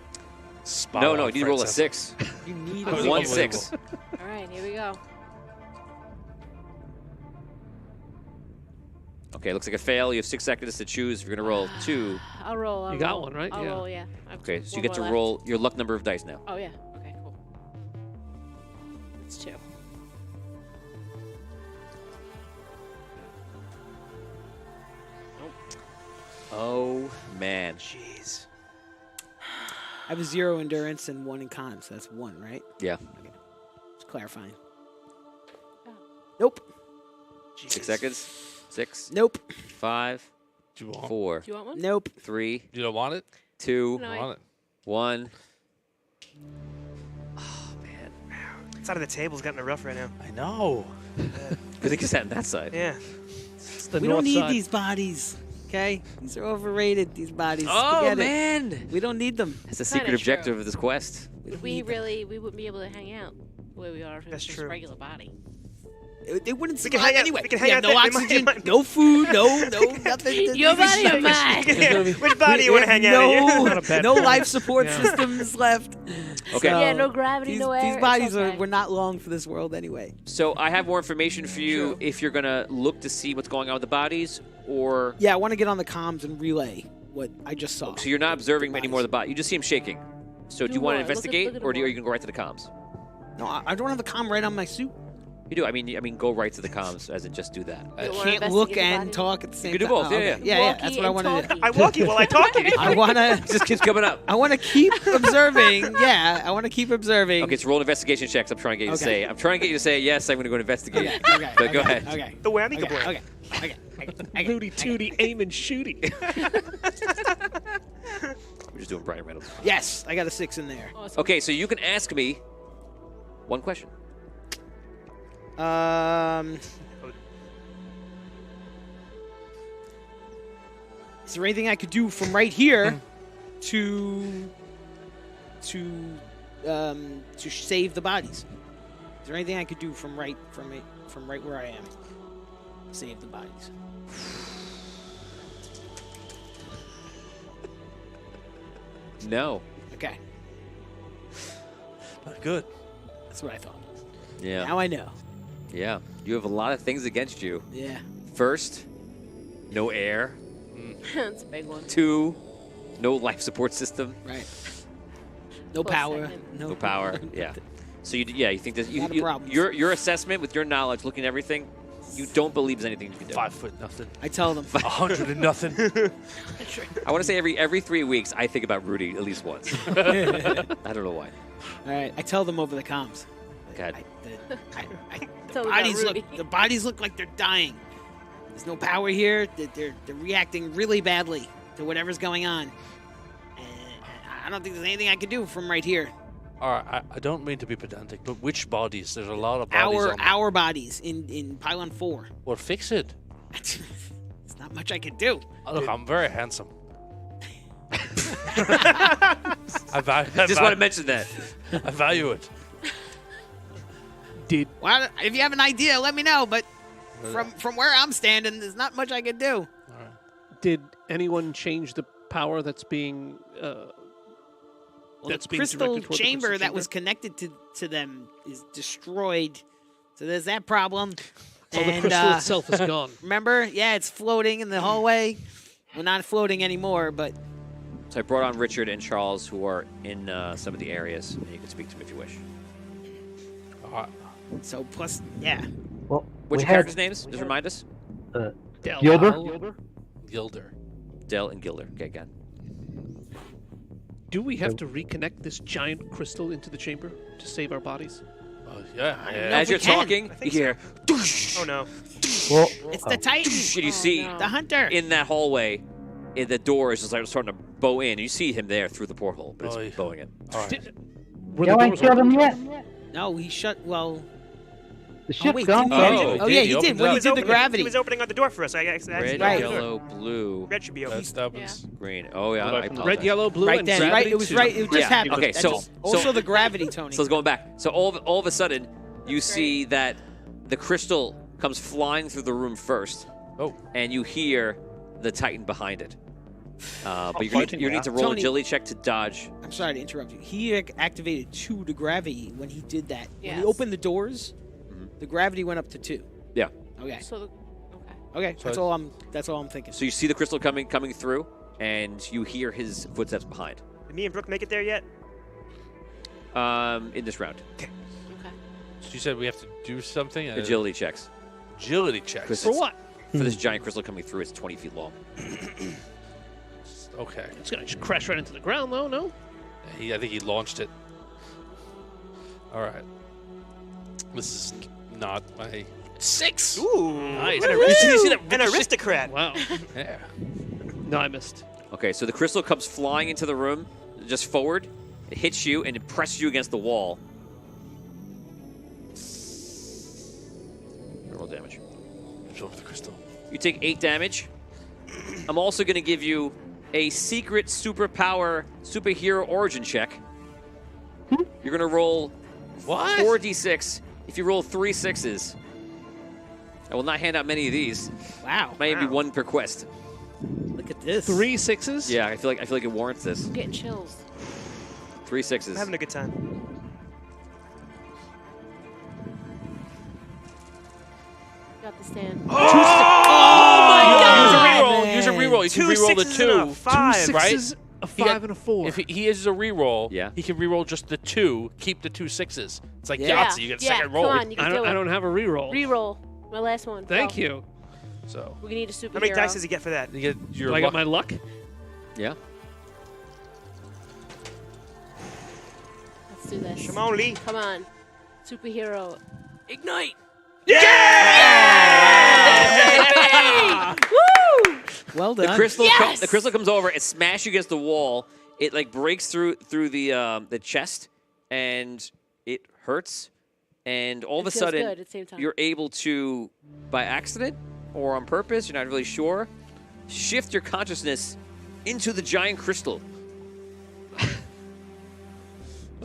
spot. No, on no, you need to roll a Francis. 6. You need That was a 1/6. All right, here we go. Okay, looks like a fail. You have 6 seconds to choose if you're going to roll 2. I'll roll. I'll You got roll. one, right? I'll Yeah. roll, yeah. I have Okay, so you one get to more left. roll your luck number of dice now. Oh, yeah. Okay, cool. It's 2. Oh, man. Jeez. I have a 0 endurance and 1 in con, so that's 1, right? Yeah. Just clarifying. Oh. Nope. 6 Jeez. seconds. 6, Nope. 5, Do you want? 4, Do you want one? Nope. 3, You don't want it? 2, No. You want it? 1. Oh, man. Side of the table's getting rough right now. I know. Good thing you sat on that side. Yeah. It's the We north don't need side. these bodies. Okay, these are overrated. These bodies. Oh, Forget it. man. We don't need them. That's the Kinda secret true. objective of this quest. We wouldn't be able to hang out the way we are if it was That's just true. a regular body. They wouldn't We can survive hang out- anyway. we can We hang have out no there. It oxygen, might- no food, no nothing. Your body or mine? Which body you want to hang out in? Not a bad No point. life support Yeah. systems left. Okay. Yeah, no gravity, these, no air. These it's bodies okay. were not long for this world anyway. So I have more information for you if you're going to look to see what's going on with the bodies, or... Yeah, I want to get on the comms and relay what I just saw. So you're not observing any more of the body. You just see him shaking. So do you Do want to what? Look at- investigate, look at or are him you going to go right to the comms? No, I don't have the comm right on my suit. You do. I mean, go right to the comms, as in just do that. I You wanna can't look investigate the and body? talk at the same could do time. both, Oh, yeah, okay. yeah. yeah. Walkie That's what I and want to do. talkie. I walk you while I talk you. I want to. It just keeps coming up. I want to keep observing. Yeah, I want to keep observing. Okay, so roll investigation checks. I'm trying to get you to Okay. say. I'm trying to get you to say yes. I'm going to go investigate. Okay. Okay. But go okay, ahead. Okay. The whammy Okay. kablam. Okay. Okay. Okay. Rudy Tooty, aim and shooty. We're just doing Brian Reynolds. Yes, I got a 6 in there. Awesome. Okay, so you can ask me one question. Is there anything I could do from right here to save the bodies? Is there anything I could do from right where I am? Save the bodies. No. Okay, Not good. that's what I thought. Yeah. Now I know. Yeah. You have a lot of things against you. Yeah. First, no air. That's a big one. 2, no life support system. Right. No Close power. second. No power. Yeah. So you think that Lot of problems. your assessment with your knowledge, looking at everything, you don't believe there's anything you can do. 5 foot nothing. I tell them. 100 and nothing. I want to say every 3 weeks I think about Rudy at least once. I don't know why. All right. I tell them over the comms. God. Tell them about Rudy. The bodies look like they're dying. There's no power here. They're reacting really badly to whatever's going on. And I don't think there's anything I can do from right here. All right, I don't mean to be pedantic, but which bodies? There's a lot of bodies on there. Our bodies in pylon 4. Well, fix it. It's not much I can do. Oh, look, I'm very handsome. Just want to mention that. I value it. Did Well, if you have an idea, let me know. But from where I'm standing, there's not much I can do. did anyone change the power that's being Well, that's the being crystal directed toward the chamber crystal that was connected to them is destroyed. So there's that problem. Oh, the And, crystal itself is gone. remember? Yeah, it's floating in the hallway. Well, not floating anymore, but So I brought on Richard and Charles, who are in some of the areas, and you can speak to them if you wish. so plus, yeah. Well, What's we your had characters' names? Just remind us. Del- Gilder. Gilder. Dell and Gilder. Okay, got it. Do we have to reconnect this giant crystal into the chamber to save our bodies? Oh, yeah. know. As we you're can. talking, I you think so. hear, Oh no. Well, It's the Titan, and you see no. the hunter. in that hallway, the door is just like starting to bow in. You see him there through the porthole, but it's Oh, yeah. bowing in. All right. Were y'all the ain't doors killed him open? yet. No, he shut. Well, The ship's wait, gone. didn't he? Oh, Oh, he yeah, did. he He did. opened When it he up. did the He gravity. was opening up the door for us. I guess. Red, Right. yellow, blue, Red should be open. That happens. green. Oh yeah, Well, I open apologize. Red, yellow, blue, Right and then, right? gravity It was too. right. It just Yeah, happened. okay, That so- just- also the gravity, Tony. So let's go back. So all of a sudden, you see that the crystal comes flying through the room first, Oh. and you hear the Titan behind it. But you're fighting, gonna need to roll Tony- a agility check to dodge. I'm sorry to interrupt you. He activated 2 to gravity when he did that. When Yes. he opened the doors, Mhm. the gravity went up to 2. Yeah. Okay. So the, okay. Okay. So That's all I'm thinking. So you see the crystal coming through, and you hear his footsteps behind. Did me and Brooke make it there yet? In this round, Okay. So you said we have to do something? agility checks Agility checks. Chris- For what? for this giant crystal coming through. It's 20 feet long. Okay. It's gonna just crash right into the ground, though. No. I think he launched it. All right. This is not my 6. Ooh. Nice. An, Did you see that an aristocrat. Wow. yeah. No, I missed. Okay, so the crystal comes flying into the room, just forward. It hits you and it presses you against the wall. Roll damage. Show for the crystal. You take 8 damage. I'm also going to give you a secret superhero origin check. You're going to roll What? 4d6. If you roll 3 6s, I will not hand out many of these. Wow. Might even be Wow. 1 per quest. Look at this. 3 6s. Yeah, I feel like it warrants this. I'm getting chills. 3 6s. I'm having a good time. Got the stand. Use a reroll. man. Use a reroll. You can 2 reroll the 6s and a 2. 5. right? 6s, a He got- 5, and a 4. If he is a reroll, Yeah. he can reroll just the 2, keep the 2 6s. It's like Yeah. Yahtzee. You get a yeah, second roll. Come on, you can do I it. don't have a reroll. Reroll. My last one. Thank Go. you. So We need a superhero. How many dice does he get for that? you get your Do I got luck. my luck? Yeah. Let's do this. Come on, Lee. Come on. Superhero. Ignite. Woo! Well The done. crystal, Yes! the crystal comes over. It smashes you against the wall. It like breaks through the chest, and it hurts. And all of It a feels sudden, good at the same time. you're able to, by accident or on purpose, you're not really sure, shift your consciousness into the giant crystal.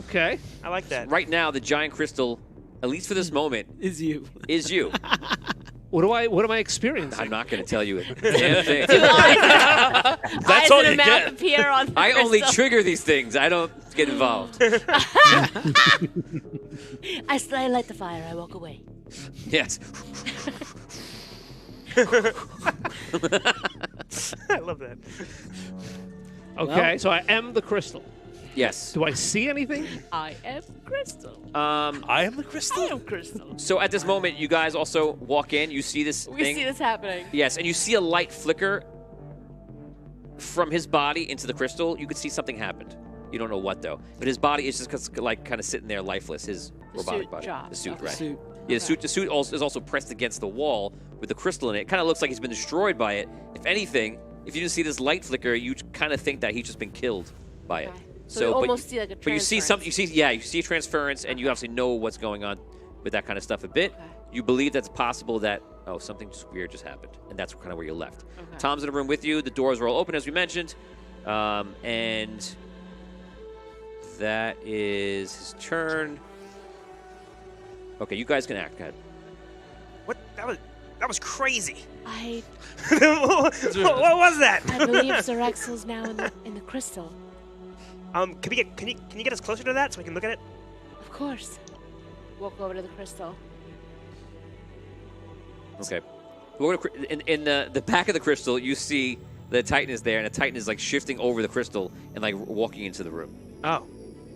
Okay. I like that. Right now, the giant crystal, at least for this moment, Is you. is you. What am I experiencing? I'm not going to tell you a damn thing. Eyes all and a you mouth get. appear on the I only crystal. trigger these things. I don't get involved. I light the fire. I walk away. Yes. I love that. Okay, Well- so I am the crystal. Yes. Do I see anything? I am crystal. I am the crystal. I am crystal. So at this moment, you guys also walk in. You see this We thing. see this happening. Yes, and you see a light flicker from his body into the crystal. You could see something happened. You don't know what though, but his body is just like kind of sitting there lifeless. His The robotic suit body, drops. the suit, Okay. right? Suit. Yeah, the suit also is also pressed against the wall with the crystal in it. It kind of looks like he's been destroyed by it. If anything, if you didn't see this light flicker, you kind of think that he's just been killed by it. Okay. So you almost see like a But you see something. You see transference, and you obviously know what's going on with that kind of stuff a bit. Okay. You believe that's possible that something just weird just happened, and that's kind of where you're left. Okay. Tom's in the room with you. The doors are all open as we mentioned, and that is his turn. Okay, you guys can act. Go ahead. What? That was crazy. I What was that? I believe Zerexel's now in the crystal. Can you get us closer to that so we can look at it? Of course. Walk over to the crystal. Okay. We're gonna, in the back of the crystal, you see the Titan is there, and the Titan is like shifting over the crystal and like walking into the room. Oh.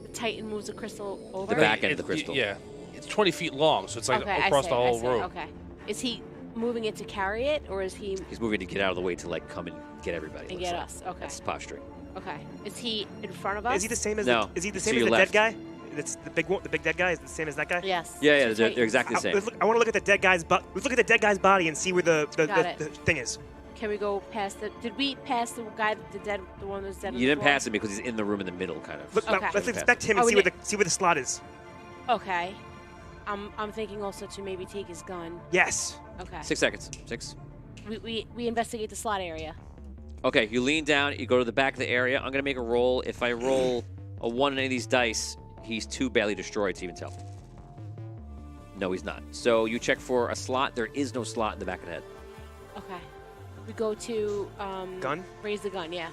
The Titan moves the crystal over. The back end of the crystal. Yeah, it's 20 feet long, so it's like Okay, across I the whole see. room. Okay. Is he moving it to carry it, or is he He's moving to get out of the way to like come and get everybody. and looks get like. us? Okay. That's his posturing. Okay. Is he in front of us? Is he the same as No, the, is he the to same as your the left. dead guy? That's the big one. The big dead guy is the same as that guy. Yes. Yeah, Two they're Titans. exactly the same. I want to look at the dead guy's let's look at the dead guy's body and see where Got it. the thing is. Can we go past the? Did we pass the guy, the one that was dead? on You the didn't floor? pass him because he's in the room in the middle, kind of. Look, Okay. let's inspect him Oh, and we see where the slot is. Okay. I'm thinking also to maybe take his gun. Yes. Okay. 6 seconds. 6. We investigate the slot area. Okay, you lean down. You go to the back of the area. I'm gonna make a roll. If I roll a 1 on any of these dice, he's too badly destroyed to even tell. No, he's not. So you check for a slot. There is no slot in the back of the head. Okay. We go to Gun? raise the gun. Yeah.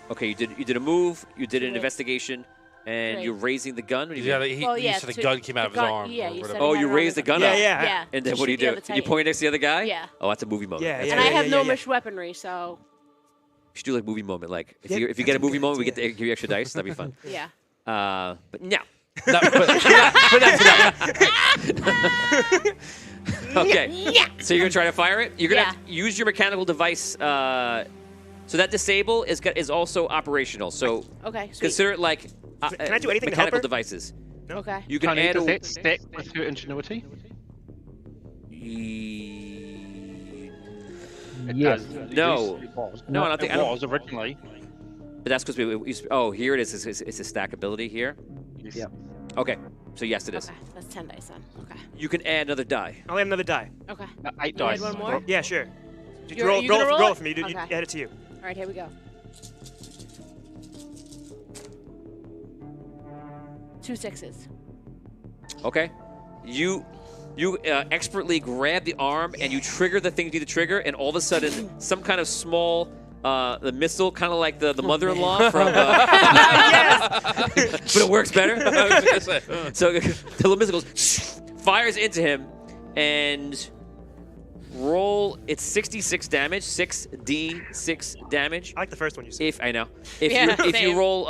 Okay, you did a move. You did an Right. investigation, and Right. you're raising the gun. What do you Yeah, do? he said the gun came out of his arm. Yeah, or you said whatever. Oh, it you had it raised the gun Yeah, up. yeah. Yeah. And then to what do shoot you the do? other You Titan. point next to the other guy? Yeah. Oh, that's a movie moment. Yeah, That's yeah, And I great. have no yeah. much weaponry, so You should do like movie moment. Like if Yeah, you that's get a a movie good moment, we get idea. to give you extra dice. That'd be fun. yeah. But no. No, but that's Okay. So you're gonna try to fire it. You're gonna Yeah. have to use your mechanical device. So that disable is also operational. So Okay. Sweet. consider it like Can I do anything to help mechanical her? devices. Okay. You can Tony, add does a. that stack with your ingenuity? It Yes. does. It No. used- it was. No, I don't think- It I don't- was originally. But that's because oh, here it is. It's a stack ability here. Yes. Yep. Okay. So yes, it is. Okay. That's 10 dice then. Okay. You can add another die. I'll add another die. Okay. 8 You add dice. one more? Yeah, sure. Just You're- roll, you gonna roll roll it? it for me. You Okay. add it to you. All right. Here we go. 2 6s. Okay. You expertly grab the arm and you trigger the thing you need to trigger, and all of a sudden, some kind of small the missile, kind of like the mother-in-law from. But it works better. So the little missile goes, fires into him, and roll. It's 66 damage, 6d6 damage. I like the first one you said. If I know, if Yeah, you same. roll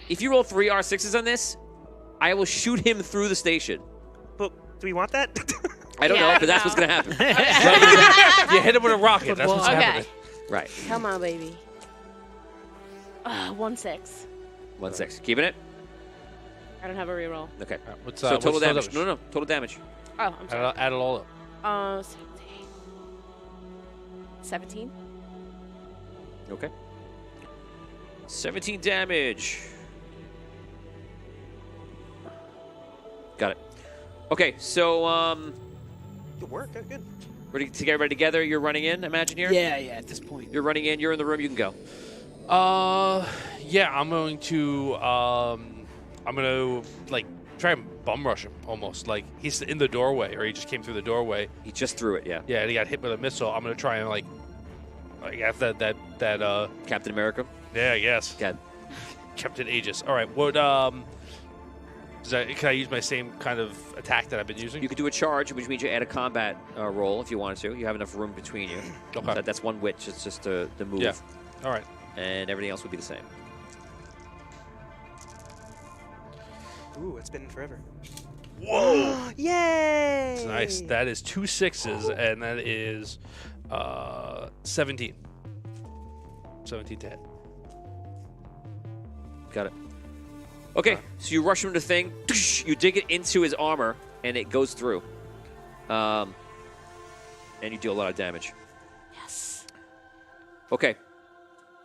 if you roll 3 R6s on this, I will shoot him through the station. But do we want that? I don't Yeah, know, but that's no. what's gonna happen. if you hit him with a rocket, that's what's Okay. happening. Right. Come on, baby. 1 6. 1 6. Keeping it. I don't have a reroll. Okay. What's, So total what's damage. No, total damage. Oh, I'm sorry. Add it all up. 17. Okay. 17 damage. Got it. Okay, so Good work. Good. ready to get everybody together. You're running in, imagine here. Yeah, yeah. At this point. You're running in. You're in the room. You can go. Yeah, I'm going to like try and bum rush him almost. Like he's in the doorway, or he just came through the doorway. He just threw it. Yeah. Yeah, and he got hit with a missile. I'm gonna try and like have that Captain America. yeah, yes, Got. Captain Aegis. All right, what can I use my same kind of attack that I've been using? You could do a charge, which means you add a combat roll if you wanted to. You have enough room between you. Okay. So that's one witch. It's just the move. Yeah. All right. And everything else would be the same. Ooh, it's been forever. Whoa! Yay! That's nice. That is 2 6s, and that is 17. 17 to hit. Got it. Okay, so you rush him to the thing. You dig it into his armor, and it goes through. And you deal a lot of damage. Yes. Okay.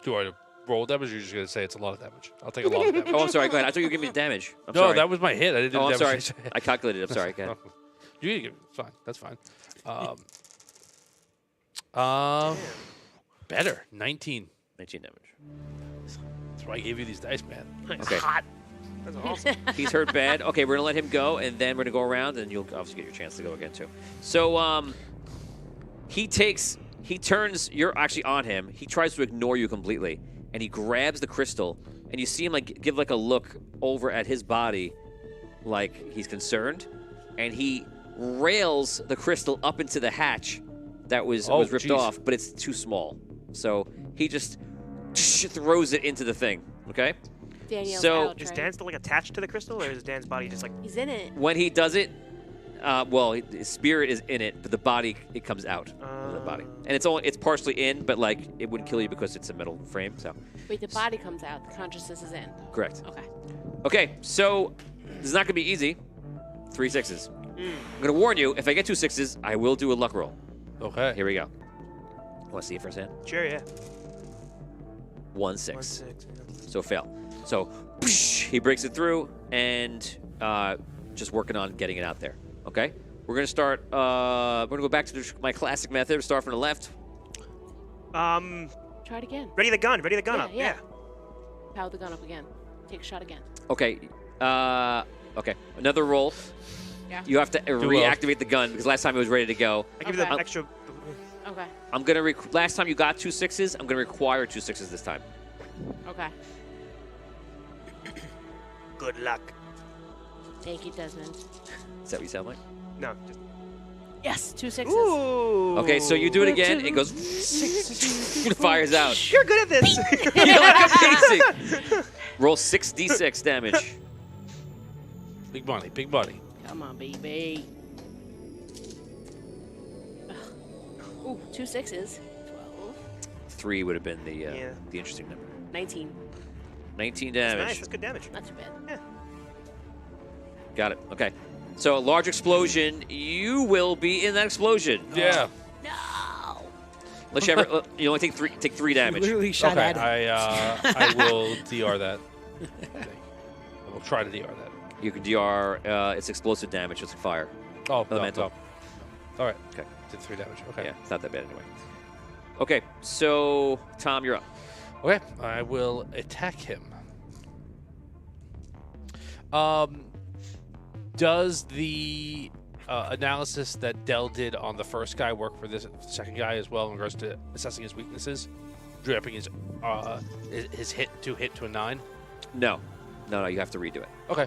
Do I roll damage, or you're just gonna say it's a lot of damage? I'll take a lot of damage. Oh, I'm sorry. Go ahead. I thought you were giving me the damage. I'm No, sorry. that was my hit. I didn't do Oh, I'm sorry. damage. I calculated. I'm sorry. Go ahead. You can give fine. That's fine. Better. 19. 19 damage. That's why I gave you these dice, man. Okay. Hot. That's awesome. He's hurt bad. Okay, we're gonna let him go, and then we're gonna go around, and you'll obviously get your chance to go again too. So, he turns. You're actually on him. He tries to ignore you completely, and he grabs the crystal, and you see him like give like a look over at his body, like he's concerned, and he rails the crystal up into the hatch that was ripped jeez. off, but it's too small. So he just throws it into the thing. Okay. Daniel's So- out, Is right? Dan still like attached to the crystal, or is Dan's body just like? He's in it. When he does it, well, his spirit is in it, but the body it comes out of the body, and it's partially in, but like it wouldn't kill you because it's a metal frame. So Wait, the body comes out. The consciousness is in. correct. Okay. Okay, so this is not gonna be easy. 3 6s. I'm gonna warn you. If I get 2 6s, I will do a luck roll. Okay. Here we go. Want to see it firsthand? Sure, yeah. 1 6. 1 6. So fail. So he breaks it through and just working on getting it out there. Okay, we're gonna start. We're gonna go back to my classic method. Start from the left. Try it again. Ready the gun. Ready the gun Yeah, up. yeah. Power the gun up again. Take a shot again. Okay. Okay. Another roll. Yeah. You have to well. reactivate the gun because last time it was ready to go. I give you the Okay. extra. Okay. I'm gonna. Last time you got 2 6s. I'm gonna require 2 6s this time. Okay. Good luck. Thank you, Desmond. Is that what you sound like? No. Just, Yes, 2 6s. ooh. Okay, so you do it again. It goes. It fires out. You're good at this. You're like amazing. Roll 6d6 damage. Big money. Big money. Come on, baby. Ugh. Ooh, 2 6s. 12. 3 would have been the Yeah. the interesting number. 19. 19 That's damage. nice. That's good damage. Not too bad. Got it. Okay. So a large explosion. You will be in that explosion. Yeah. No! Unless you ever, you only take 3 damage. Literally shot Okay. at him. I will DR that. I will try to DR that. You can DR. It's explosive damage. It's fire. Oh, no, Elemental. no. All right. Okay. Did 3 damage. Okay. Yeah, it's not that bad anyway. Okay. So Tom, you're up. Okay. I will attack him. Does the analysis that Dell did on the first guy work for this second guy as well in regards to assessing his weaknesses, dropping his hit to a 9? No. You have to redo it. Okay.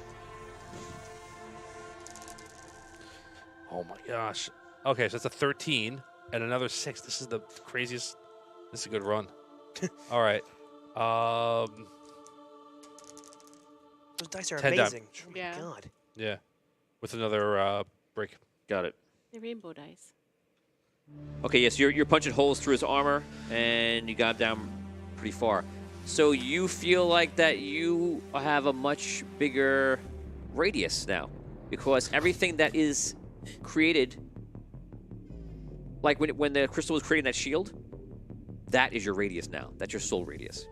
Oh my gosh. Okay, so it's a 13 and another 6. This is the craziest. This is a good run. All right. Those dice are 10 amazing. damage. Oh my Yeah. god. Yeah. With another break. Got it. The rainbow dice. Okay. Yes, you're punching holes through his armor, and you got him down pretty far. So you feel like that you have a much bigger radius now, because everything that is created, like when the crystal was creating that shield, that is your radius now. That's your soul radius.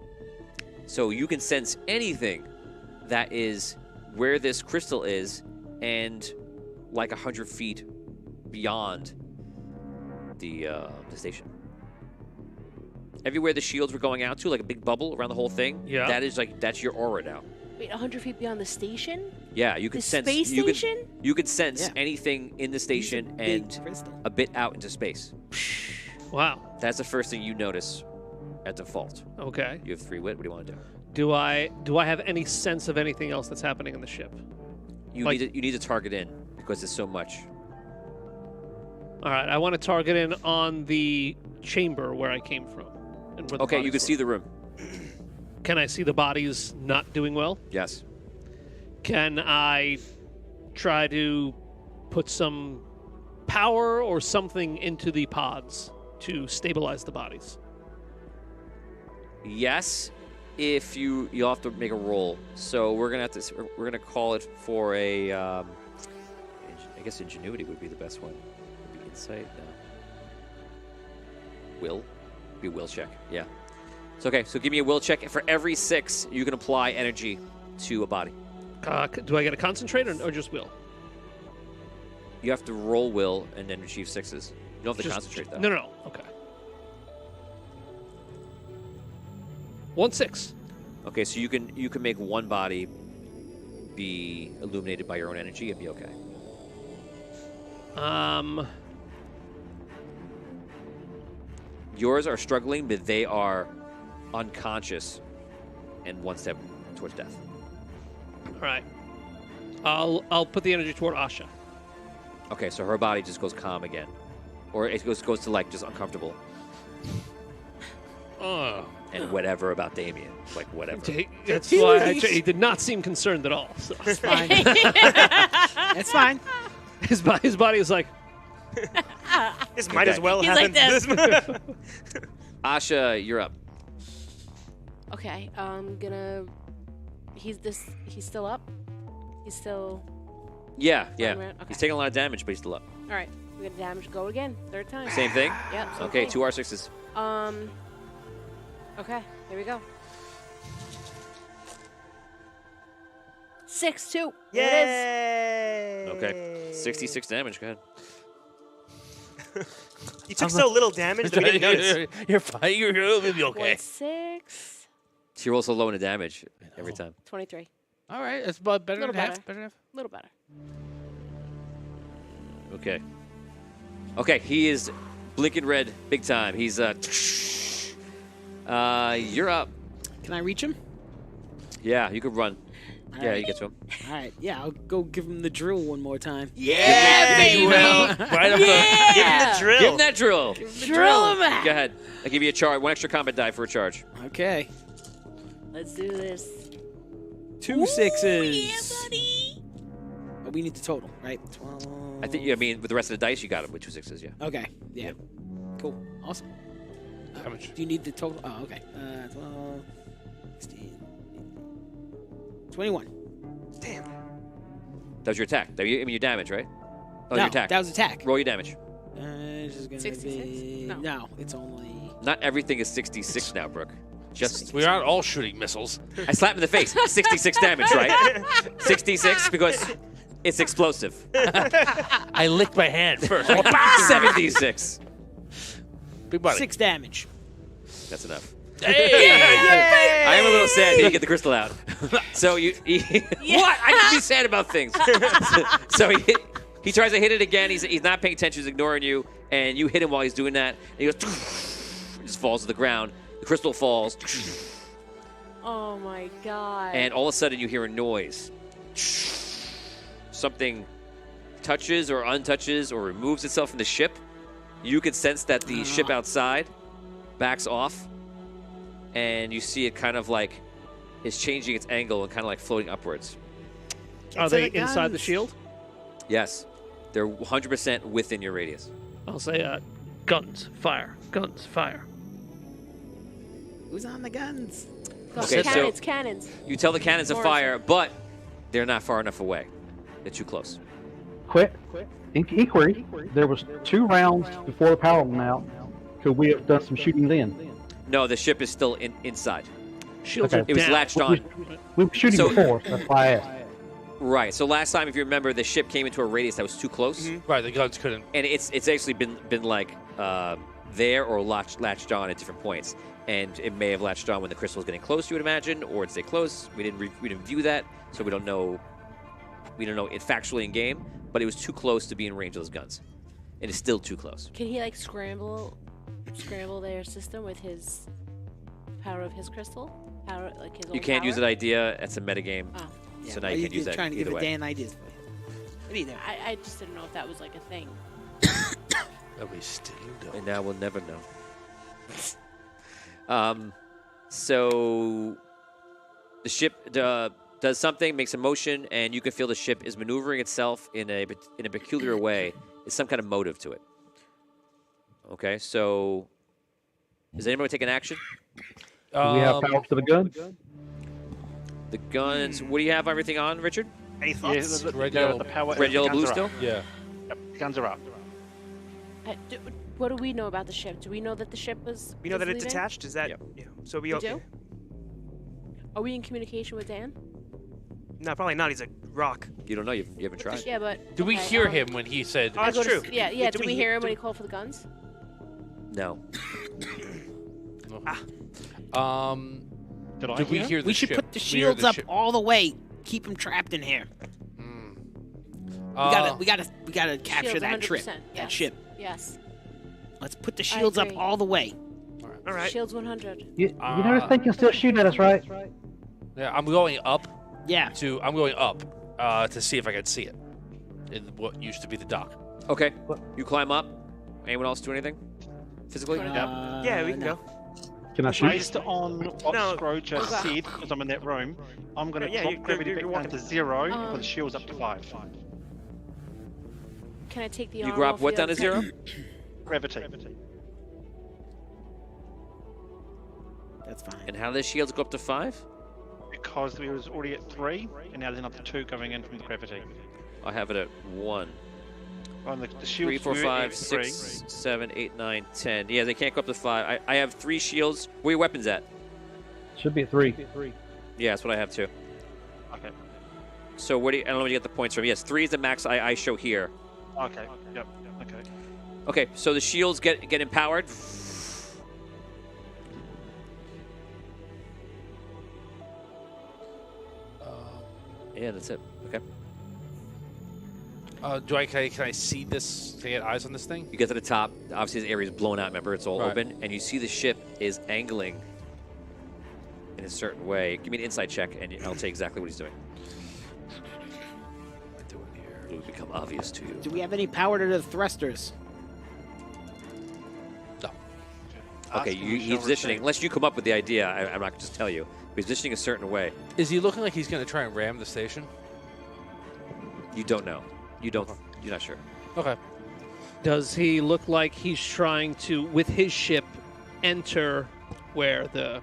So you can sense anything that is where this crystal is, and like 100 feet beyond the station. Everywhere the shields were going out to, like a big bubble around the whole thing. Yeah. That's your aura now. Wait, 100 feet beyond the station? Yeah, you can The sense. space you can- station? You can sense Yeah. anything in the station Big and crystal. a bit out into space. Wow. That's the first thing you notice at default. Okay. You have 3 wit. What do you want to do? Do I have any sense of anything else that's happening in the ship? You Like- need to target in because there's so much. All right. I want to target in on the chamber where I came from. And where the Okay, you bodies can see were. the room. Can I see the bodies not doing well? Yes. Can I try to put some power or something into the pods to stabilize the bodies? Yes, if you'll have to make a roll. So we're gonna call it for a. I guess ingenuity would be the best one. Would be insight. No. Will. Be a will check. Yeah. So okay, so give me a will check. For every 6, you can apply energy to a body. Do I get a concentrate or just will? You have to roll will and then achieve 6s. You don't have to Just- concentrate though. No. Okay. 1 6. Okay, so you can make one body be illuminated by your own energy and be okay. Yours are struggling, but they are unconscious and one step towards death. All right. I'll put the energy toward Asha. Okay, so her body just goes calm again, or it goes to like just uncomfortable and whatever about Damien, like whatever. That's why he did not seem concerned at all. So. It's fine. It's fine. His body is like, This might as well He's happen. like Asha, you're up. Okay, I'm gonna. He's still up. He's still. Yeah. around? Okay. He's taking a lot of damage, but he's still up. All right, we're gonna damage. Go again. 3rd time. Same thing. Yep. same Okay, thing. 2 R6s. Okay, here we go. 6-2. There it is. Yay! Okay, 66 damage. Go ahead. You took so little damage that we didn't notice. You're fine. You'll be okay. 1-6. She rolls so low in the damage every time. 23. All right, that's about better Little than better. half. Better than half. A little better. Okay. Okay, he is blinking red big time. He's you're up. Can I reach him? Yeah, you could run. All Yeah, right. you get to him. All right. Yeah, I'll go give him the drill one more time. Yeah, baby. Right up Give him the drill. Give him that drill. Drill him out. Go ahead. I'll give you a charge. 1 extra combat die for a charge. Okay. Let's do this. 2 sixes. Yeah, buddy. Oh, we need the total, right? 12. I think. I mean, with the rest of the dice, you got him with 2 6s. Yeah. Okay. Yeah. Cool. Awesome. How much? Do you need the total? Oh, okay. 12, 16, 21. Damn. That was your attack. I mean, your damage, right? Oh, no, your attack. that was attack. Roll your damage. This is gonna 66? be... No. It's only... Not everything is 66 now, Brooke. Just We aren't all shooting missiles. I slapped him in the face. 66 damage, right? 66 because it's explosive. I licked my hand first. 76. Big body. 6 damage. That's enough. Hey! I am a little sad he didn't get the crystal out. So what? I can be sad about things. So he tries to hit it again. He's not paying attention. He's ignoring you, and you hit him while he's doing that. And he goes, just falls to the ground. The crystal falls, Oh my god. and all of a sudden you hear a noise. Something touches or untouches or removes itself from the ship. You can sense that the ship outside backs off, and you see it kind of like is changing its angle and kind of like floating upwards. are they the inside the guns. shield? Yes, they're 100% within your radius. I'll say, guns, fire, guns, fire. Who's on the guns? Okay, so- Cannons. You tell the cannons to Morrison. fire, but they're not far enough away. They're too close. Quick inquiry. There was 2 rounds before the power went out. Could we have done some shooting then? No, the ship is still inside. Shields Okay. are It was down. latched on. We were shooting So- before, so that's why I asked. Right. So last time, if you remember, the ship came into a radius that was too close, Right, the guns couldn't. and it's actually been like there or latched on at different points, and it may have latched on when the crystal was getting close. You would imagine, or it stayed close. We didn't view that, so we don't know. We don't know it factually in game, but it was too close to be in range of those guns. It is still too close. Can he like scramble their system with his power of his crystal? Power like his. You can't use that idea. That's a metagame. Oh. So now you can't use that Trying to either give way. Dan ideas for you. What either? I just didn't know if that was like a thing. And we still don't. And now we'll never know. So the ship does something, makes a motion, and you can feel the ship is maneuvering itself in a peculiar way. There's some kind of motive to it. Okay, so does anybody take an action? Do we have power to the guns? The guns. What do you have everything on, Richard? Any Yeah, thoughts? the Red, yellow. power. Red, the yellow, guns blue are up. still? Yeah. Yep, the guns are up. What do we know about the ship? Do we know that the ship was? We know is that it's leaving? attached. Is that? Yep. Yeah. So we We okay? do? Are we in communication with Dan? No, probably not. He's a rock. You don't know. You haven't tried. Yeah, but. Do we okay, hear him when he said? Oh, I that's go to true. yeah, yeah. Do Did we we hear- hear him when do- he called for the guns? No. Did I Did we hear? hear the We should ship? put the We heard shields up ship. all the way. Keep him trapped in here. We gotta capture Shields, that trip. 100%, That yes. ship. Yes. Let's put the shields up agree. all the way. All right. Shields 100. You never think you'll still shoot at us, right? Yeah, I'm going up Yeah. to see if I can see it in what used to be the dock. Okay. You climb up. Anyone else do anything? Physically? Yeah, we can no. go. Can I shoot? Based on what No. Scro just Okay. said, because I'm in that room, I'm going to Yeah, drop you're gravity walking. back down to 0 and put the shields up to 5. Can I take the You armor drop off what the down to other 0? Gravity. That's fine. And how do the shields go up to 5? Because we was already at 3, and now there's another 2 going in from the gravity. I have it at 1. On the 3, shields 4, were 5, at 6, 7, 8, 9, 10. Yeah, they can't go up to 5. I have 3 shields. Where are your weapons at? Should be at 3. Yeah, that's what I have too. 3. Okay. So where do you, I don't know where you get the points from. Yes, 3 is the max I show here. Okay. Yep. Okay. Okay, so the shields get empowered. Yeah, that's it. Okay. Can I see this? Can I get eyes on this thing? You get to the top. Obviously, this area is blown out. Remember, it's all Right. open, and you see the ship is angling in a certain way. Give me an insight check, and I'll tell you exactly what he's doing. It will become obvious to you. Do we have any power to the thrusters? No. Okay, Asking he's shall positioning. receive. Unless you come up with the idea, I'm not going to just tell you. He's positioning a certain way. Is he looking like he's going to try and ram the station? You don't know. You don't. You're not sure. Okay. Does he look like he's trying to, with his ship, enter where the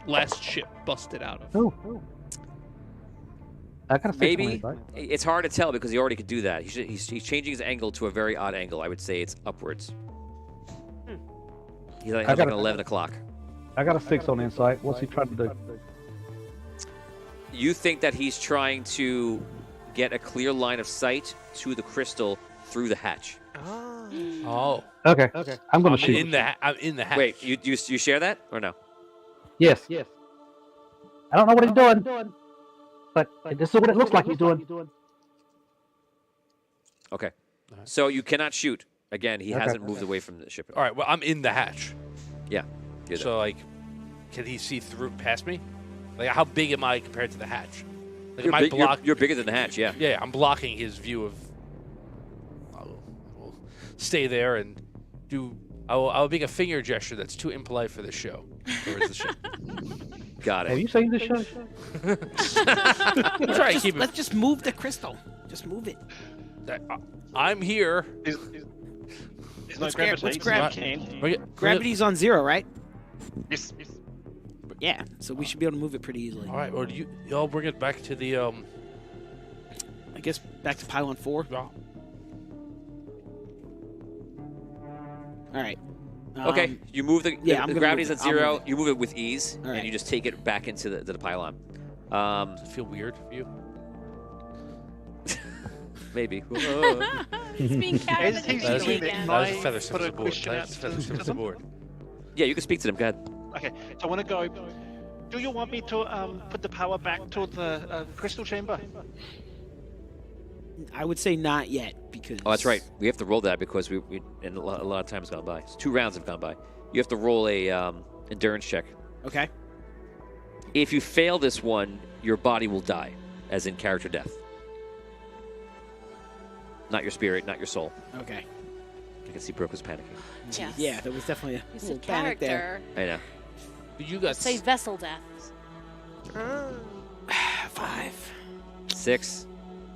last ship busted out of? Oh. I got a 6 on Maybe insight. it's hard to tell because he already could do that. He's changing his angle to a very odd angle. I would say it's upwards. He's like, I has got like a- an 11 o'clock. I got a 6 on insight. What's he trying to do? You think that he's trying to get a clear line of sight to the crystal through the hatch. Oh. Okay. I'm gonna I'm shoot. I'm in the hatch. Wait, you share that or no? Yes. I don't know what he's doing, but this is what it looks like he's doing. Okay. So you cannot shoot. Again, he Okay. hasn't moved away from the ship. All right. Well, I'm in the hatch. Yeah. you're there. So like, can he see through past me? Like, how big am I compared to the hatch? Like, You're, am I big- you're- block? you're bigger than the hatch, yeah. Yeah, I'm blocking his view of. I'll stay there and do. I'll make a finger gesture that's too impolite for the show. Towards the ship. Got Have it. you seen this show? I'm trying to keep it. Let's just move the crystal. Just move it. I'm here. There's no Let's grab- gravity. let's so grab- you can. Bring it- Gravity's on 0, right? Yes. Yeah. So we should be able to move it pretty easily. All right. Or do y'all bring it back to the I guess back to pylon 4. yeah. All right. Okay, you move the, yeah, the I'm gonna gravity's move at it. I'll 0. move it. You move it with ease, All and right. you just take it back into the pylon. Does it feel weird for you? Maybe. He's being carried As in he's the That doing again. that, That was I a feather put sims a aboard. question That out was a to feather the sims citizen. aboard. Yeah, you can speak to them. Go ahead. Okay, so I want to go. Do you want me to put the power back to the crystal chamber? I would say not yet because. Oh, that's right. We have to roll that because we and a lot of time has gone by. So 2 rounds have gone by. You have to roll a endurance check. Okay. If you fail this one, your body will die, as in character death. Not your spirit, not your soul. Okay. I can see Brooke was panicking. Yes. Yeah, there was definitely a You little said panic there. character. I know. You got Say vessel death. 5. 6,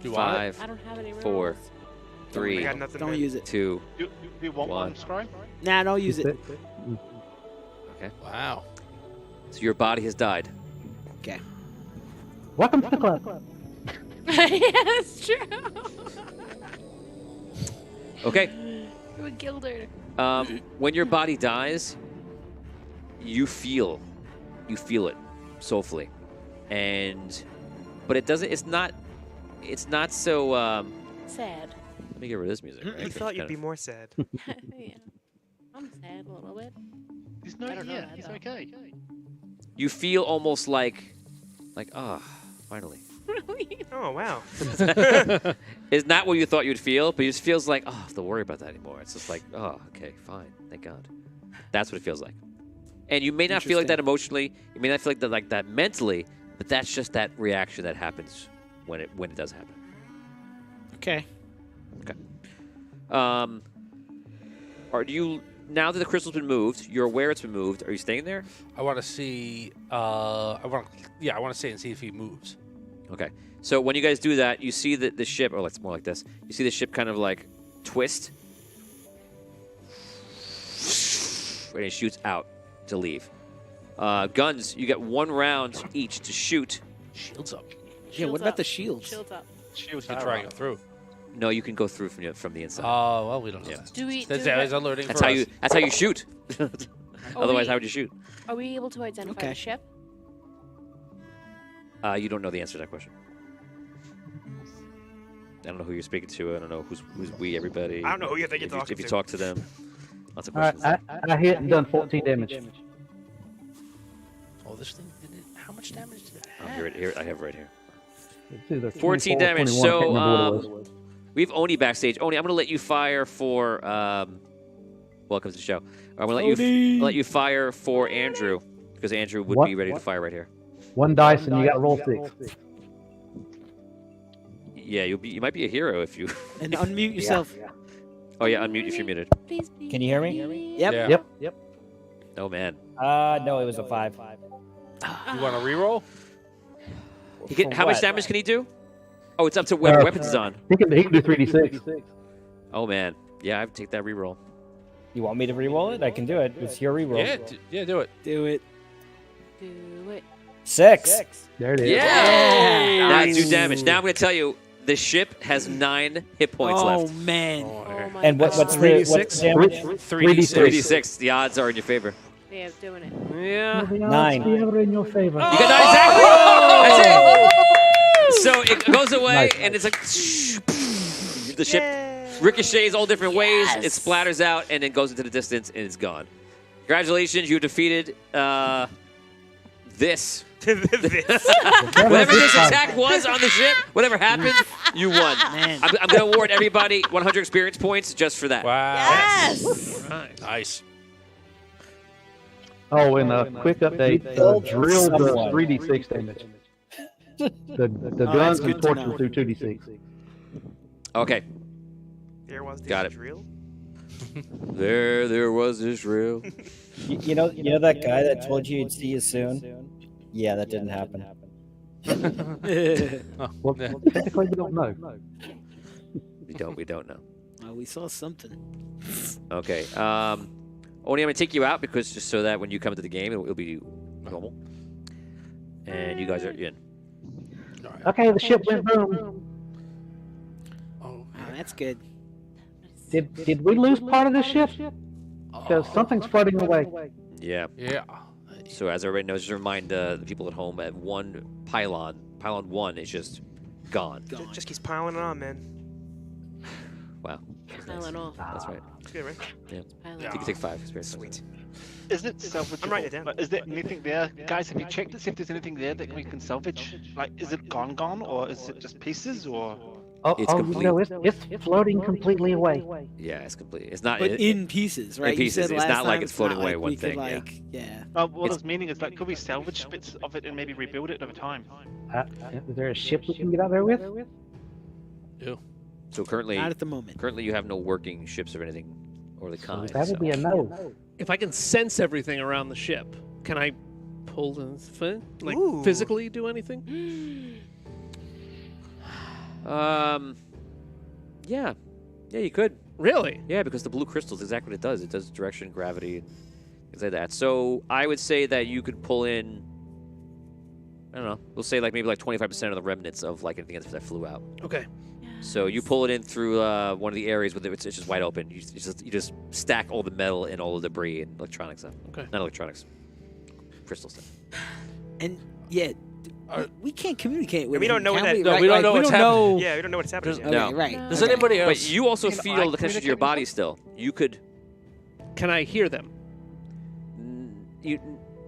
Do I? 5, I don't have any rules. 4, I 3, got nothing. Don't man. use it. 2. Do you want One. one, Scry? Nah, don't use it. Okay. Wow. So your body has died. Okay. Welcome to the club. Yeah, that's true. Okay. We killed her. When your body dies, you feel it soulfully, but it doesn't. It's not so. Sad. Let me get rid of this music. Right? You thought you'd be more sad. Yeah. I'm sad a little bit. He's I not don't know here. that, He's though. okay. You feel almost like finally. Oh wow. It's not what you thought you'd feel, but it just feels like, I don't have to worry about that anymore. It's just like, okay, fine, thank God. That's what it feels like. And you may not feel like that emotionally, you may not feel like that mentally, but that's just that reaction that happens when it does happen. Okay. Are you now that the crystal's been moved? You're aware it's been moved. Are you staying there? I want to see. I want to stay and see if he moves. Okay. So when you guys do that, you see that the ship, or it's more like this. You see the ship kind of like twist, and it shoots out to leave. Guns, you get 1 round each to shoot. Shields up. Yeah, what about the shields? Shields up. Shields You try to go through. No, you can go through from the inside. Oh well, we don't know. Yeah. That. Do we? That's do always we- alerting That's for how us. you. That's how you shoot. Otherwise, how would you shoot? Are we able to identify Okay. the ship? You don't know the answer to that question. I don't know who you're speaking to. I don't know who's we. Everybody. I don't know who you think you're If you, talking if you to. talk to them, lots of All right, questions. I hit and done 14 damage. Oh, this thing did it. How much damage did it Oh, have? here, I have it right here. It's either 14 24 or damage, 21, so, can't remember what it was. We have Oni backstage. Oni, I'm going to let you fire for. Welcome to the show. I'm going to let you fire for Andrew because Andrew would What? be ready to fire right here. 1 dice and you got to roll 6. Yeah, you might be a hero if you. And unmute yourself. Oh yeah, unmute if you're muted. Please, please. Can you hear me? Yep. Yeah. Yep. Oh man. No, it was a 5. You want to reroll? How much what? damage can he do? Oh, it's up to whatever weapons is on. He can do 3d6. Oh man. Yeah, I would take that reroll. You want me to reroll it? I can do it. It's your reroll. Yeah, do it. Do it. Do it. 6. There it is. Yeah. Nice. Now do damage. Now I'm going to tell you, the ship has 9 hit points Oh left. man. Oh my And God. what's the damage? 3d6. 3d6. The odds are in your favor. Yeah, doing it. Yeah. 9. Be ever in your favor. You got 9 exactly. That's it. So it goes away, Nice. and it's like the ship ricochets all different ways. It splatters out, and then goes into the distance, and it's gone. Congratulations, you defeated this. Whatever this attack was on the ship, whatever happened, you won. Man. I'm going to award everybody 100 experience points just for that. Wow. Yes. Right. Nice. Oh, and a quick update. Drill does Someone. 3d6 damage. The guns and good to torches know. do 2d6. Okay. There was this Got it. drill. There was this drill. You know that guy that told you you'd see you soon? Yeah, that didn't happen. Well, Yeah. technically, we don't know. We don't know. We saw something. Okay. Only I'm going to take you out because just so that when you come into the game, it'll be normal. And you guys are in. Okay, the ship went boom. Oh, Oh, that's good. Did we lose part of the ship? Because something's floating away. Yeah. yeah. So as everybody knows, just remind the people at home at one pylon 1 is just gone. Gone. Just keeps piling on, man. Wow. Piling off. That's right. It's good, right? Piling You off. can take 5 experience. Sweet. Is it salvageable? I'm writing it down. Like, is there anything there, guys? Have you checked to see if there's anything there that we can salvage? Like, is it gone, or is it just pieces, or? Oh, It's complete. no, it's floating completely away. Yeah, it's complete. It's not. But it- in pieces, right? You pieces. said It's last not like time it's floating not away like one we could, thing, yeah. Like, yeah. What I was meaning is, like, could we salvage bits of it and maybe rebuild it over time? Is there a ship we can get out there with? so currently, Not at the moment. you have no working ships or anything or the kind. That would be a no. If I can sense everything around the ship, can I pull the thing? Like Ooh. physically do anything? Yeah, you could. Really? Yeah, because the blue crystal is exactly what it does. It does direction, gravity, and things like that. So I would say that you could pull in. I don't know. We'll say maybe 25% of the remnants of anything that flew out. Okay. So you pull it in through one of the areas where it's just wide open. You just stack all the metal and all the debris and electronic stuff. Okay. Not electronics. Crystal stuff. And yeah, we can't communicate with we don't him, know what can that- we? No, Right, we don't like, know we what's don't know. Yeah, we don't know what's happening Okay, yet. No. right. Does Okay. anybody else? But you also Can feel I the connection to your communicate with body them? still. You could. Can I hear them?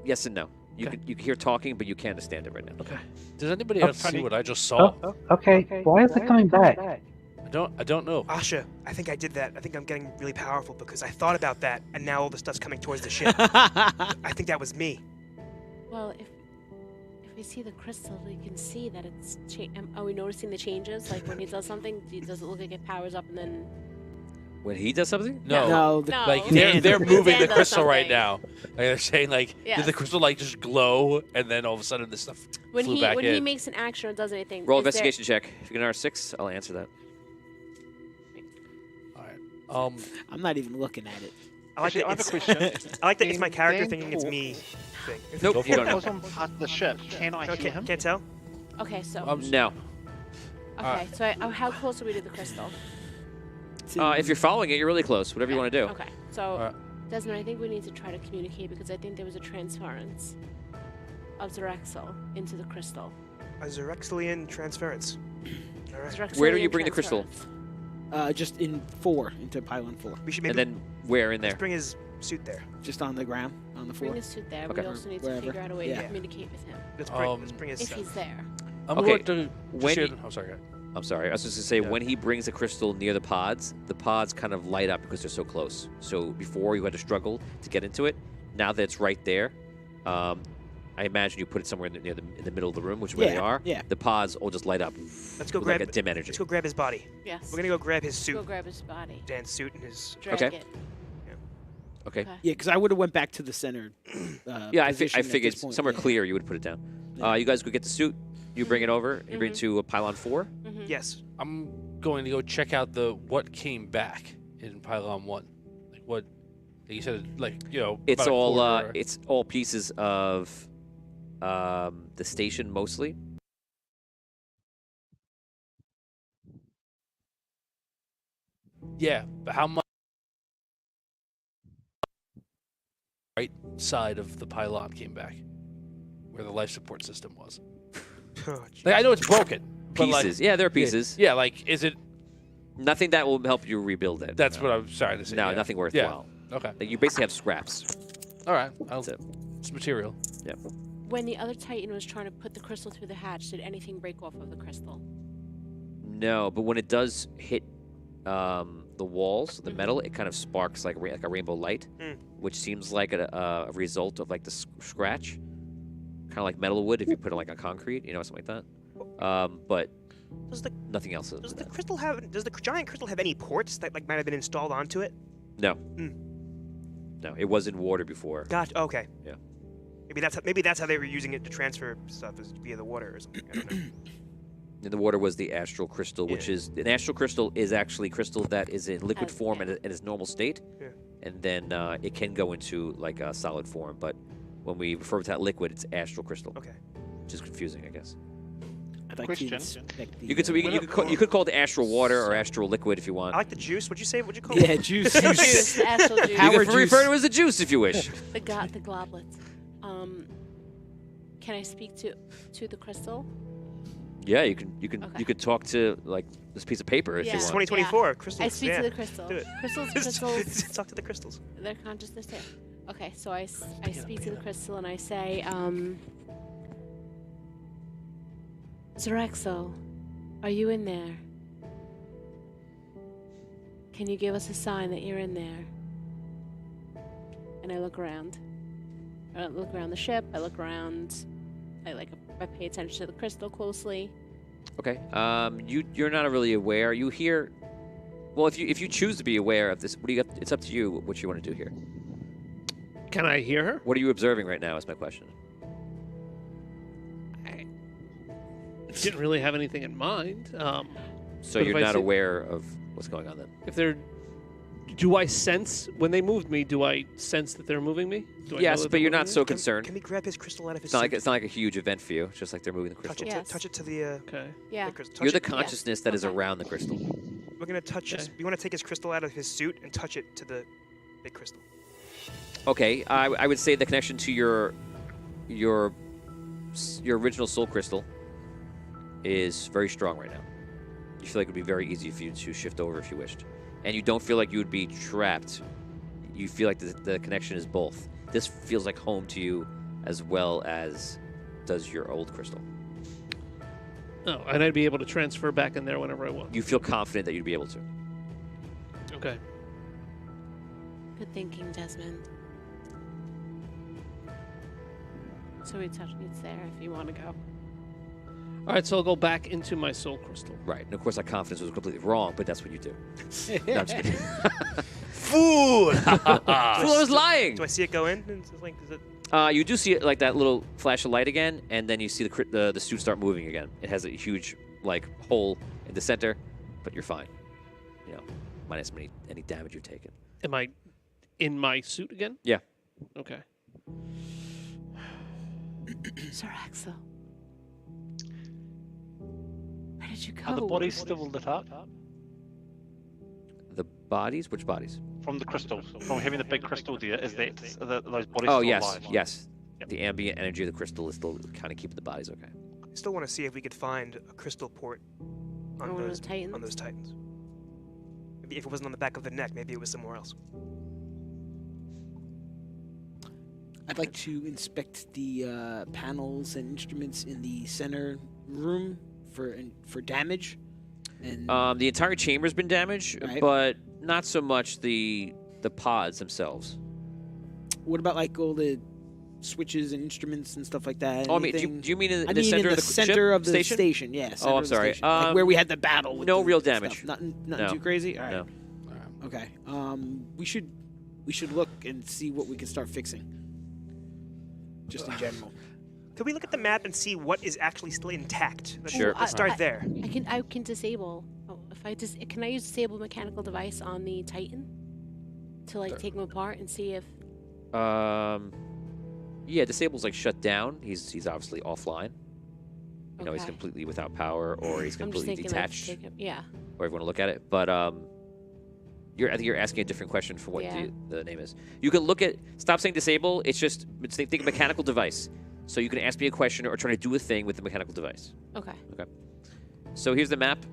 Yes and no. You Okay. can hear talking, but you can't understand it right now. Okay. Does anybody Oh, else see funny. what I just saw? Okay. Why is it coming back? I don't know. Asha, I think I did that. I think I'm getting really powerful because I thought about that, and now all the stuff's coming towards the ship. I think that was me. Well, if we see the crystal, we can see that it's. Are we noticing the changes? Like when he does something, does it look like it powers up and then? When he does something? No. No, No. Like Dan- they're moving Dan the does crystal right something. now. Like they're saying like Yes. did the crystal like just glow and then all of a sudden this stuff When flew he back when in. he makes an action or does anything. Roll is there- investigation check. If you get an R6, I'll answer that. All right. I'm not even looking at it. I like Actually, that I have a it's, question. I like that it's my character Dan thinking it's Paul- me thing. Nope, Go for you it. don't I know. was on part of the ship. Can I hear him? Can't tell. Okay, so No. okay, so how close are we to the crystal? If you're following it, you're really close. Whatever you want to do. Okay, so Alright. Desmond, I think we need to try to communicate because I think there was a transference of Zerexel into the crystal. A Zerexelian transference. All right. Where do you Zerexelian bring the crystal? transference. Just in 4 into pylon 4, We should And maybe then where in there? let's bring his suit there. just on the ground on the Bring floor. his suit there. Okay. We also need to Wherever. figure out a way Yeah. to communicate with him Let's bring his if stuff. he's there. I'm Okay, going to when just you- I'm sorry. I'm sorry. I was just going to say, Yeah. when he brings the crystal near the pods kind of light up because they're so close. So before you had to struggle to get into it. Now that it's right there, I imagine you put it somewhere in the middle of the room, which is where they Yeah, are. yeah. The pods will just light up. Let's go with grab like a dim energy. Let's go grab his body. Yes. We're gonna go grab his Go suit. grab his body. Dan's suit and his. Drag Okay. it. Okay. Yeah, because I would have went back to the center. Yeah, I position at figured this point, somewhere yeah. clear you would put it down. Yeah. You guys go get the suit. You bring it over. You bring it to pylon 4. Mm-hmm. Yes. I'm going to go check out what came back in pylon 1. Like what you said It's about a all quarter. it's all pieces of the station mostly. Yeah, but how much right side of the pylon came back where the life support system was? Oh, jeez. Like I know it's broken. But like, Pieces. Yeah, they're pieces. yeah, like is it Nothing that will help you rebuild it. that's no. what I'm trying to say. No, yeah. nothing worthwhile. Yeah. Okay. Like, you basically have scraps. All right. That's it. It's material. When the other Titan was trying to put the crystal through the hatch, did anything break off of the crystal? No, but when it does hit the walls, the metal, it kind of sparks like a rainbow light, which seems like a result of like the scratch, kind of like metal would if you put it like on concrete, something like that. But Does the nothing else. does the crystal have? Does the giant crystal have any ports that like might have been installed onto it? No. No, it was in water before. Gotcha. Okay. Yeah. Maybe that's how they were using it to transfer stuff is via the water or something. I don't know. And the water was the astral crystal, which is an astral crystal is actually crystal that is in liquid Has- form yeah. in its normal state, Yeah. and then it can go into like a solid form. But when we refer to that liquid, it's astral crystal, Okay. which is confusing, I guess. I'd like Question. to inspect the, You could you could call it astral water or astral liquid if you want. I like the juice. What'd you say? What'd you call it? yeah, juice. Juice, the actual juice. You Power can refer juice. to it as a juice if you wish. The globlets. Can I speak to the crystal? Yeah, you can Okay. you could talk to like this piece of paper if Yeah. you It's want. 2024. Crystals. I speak yeah. to the crystal. Do it. Crystals, Talk to the crystals. their consciousness too. Okay, so I speak to the crystal and I say, Zerexo, are you in there? Can you give us a sign that you're in there? And I look around. I look around the ship. I look around. I pay attention to the crystal closely. Okay. You're not really aware. You hear. Well, if you choose to be aware of this, what do you got? It's up to you what you want to do here. Can I hear her? What are you observing right now? Is my question. Didn't really have anything in mind. So But you're if I not see- aware of what's going on then. If they're do I sense when they moved me? Do I sense that they're moving me? Do I know Yes, that but they're you're moving not me? so Can concerned. we grab his crystal out of his It's not like suit? it's not like a huge event for you. It's just like they're moving the Touch crystal. it, Yes. touch it to the. Okay. Yeah. The crystal. Touch You're the it. consciousness that is Okay. around the crystal. We're gonna touch his. Okay. We want to take his crystal out of his suit and touch it to the big crystal. Okay, I would say the connection to your original soul crystal is very strong right now. You feel like it would be very easy for you to shift over if you wished, and you don't feel like you would be trapped. You feel like the connection is both. This feels like home to you as well as does your old crystal. Oh, and I'd be able to transfer back in there whenever I want. You feel confident that you'd be able to. Okay. Good thinking, Desmond. So it's there if you want to go. All right, so I'll go back into my soul crystal. Right, and of course that confidence was completely wrong, but that's what you do. No, I'm just kidding. Fool! Fool, I was lying. Do I see it go in? Is it? You do see it like that little flash of light again, and then you see the suit start moving again. It has a huge like hole in the center, but you're fine. You know, minus any damage you've taken. Am I in my suit again? Yeah. Okay. Sir Axel. Where did you go? Are the bodies still lit up? The bodies? Which bodies? From the crystal, from having the big crystal there, are those bodies Oh still yes, alive? yes. Yep. The ambient energy of the crystal is still kind of keeping the bodies okay. I still want to see if we could find a crystal port on one of those the Titans? on those titans. Maybe if it wasn't on the back of the neck, maybe it was somewhere else. I'd like to inspect the panels and instruments in the center room for damage. And The entire chamber's been damaged, Right. but not so much the pods themselves. what about like all the switches and instruments and stuff like that? Oh, I mean, Anything- do you mean in I the mean, center in of the the center ship? of the station? Yeah. Oh, center I'm of the sorry. station. Like where we had the battle. With no the real stuff. damage. Nothing No. too crazy. All right. No. Okay. We should look and see what we can start fixing. Just in general. Could we look at the map and see what is actually still intact? Sure. Let's start there. I can disable. Oh, can I use disable mechanical device on the Titan to like take him apart and see if Yeah, disable's like shut down. He's obviously offline. You know, he's Okay. completely without power, or he's I'm just completely thinking detached, like take him, yeah. or if you want to look at it. But I think you're asking a different question for what Yeah. the name is. You can look at. Stop saying disable. Think mechanical device. So you can ask me a question or try to do a thing with the mechanical device. Okay. So here's the map.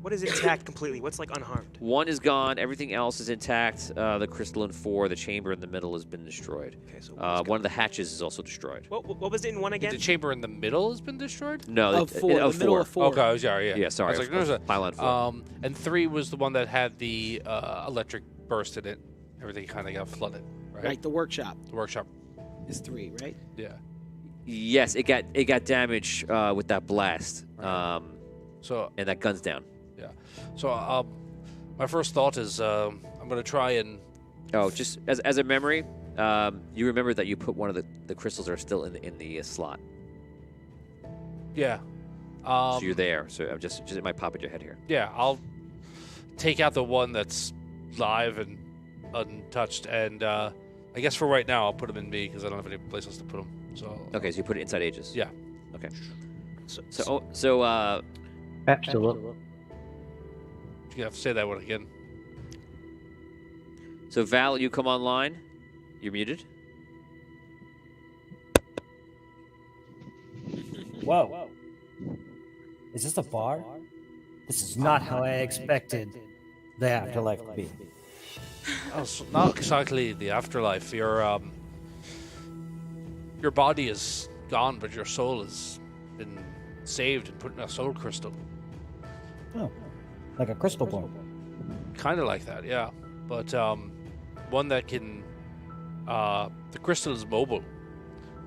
What is intact completely? What's like unharmed? 1 is gone. Everything else is intact. The crystalline 4, the chamber in the middle has been destroyed. Okay, so One of the hatches is also destroyed. what was it in one again? The chamber in the middle has been destroyed? No, Of four. The middle of 4. Okay, I was sorry, yeah. Yeah, sorry. I was like, there's a pylon 4. and 3 was the one that had the electric burst in it. Everything kind of got flooded, right? Right. The workshop The workshop. is 3, right? Yeah. Yes, it got damaged with that blast. Right. So And that gun's down. So, my first thought is I'm gonna try and Oh, just as a memory, you remember that you put one of the crystals that are still in the slot. yeah. So you're there. So I'm just it might pop in your head here. Yeah, I'll take out the one that's live and untouched, and I guess for right now I'll put them in me because I don't have any place else to put them. So Okay, so you put it inside Aegis. Yeah. Okay. So Absolutely. you have to say that one again. So Val, you come online. You're muted. Whoa. Is this a bar? This is not how I expected the afterlife to be. Oh, so not exactly the afterlife. Your body is gone, but your soul has been saved and put in a soul crystal. Oh, like a crystal ball. Kind of like that, yeah. But one that can. The crystal is mobile.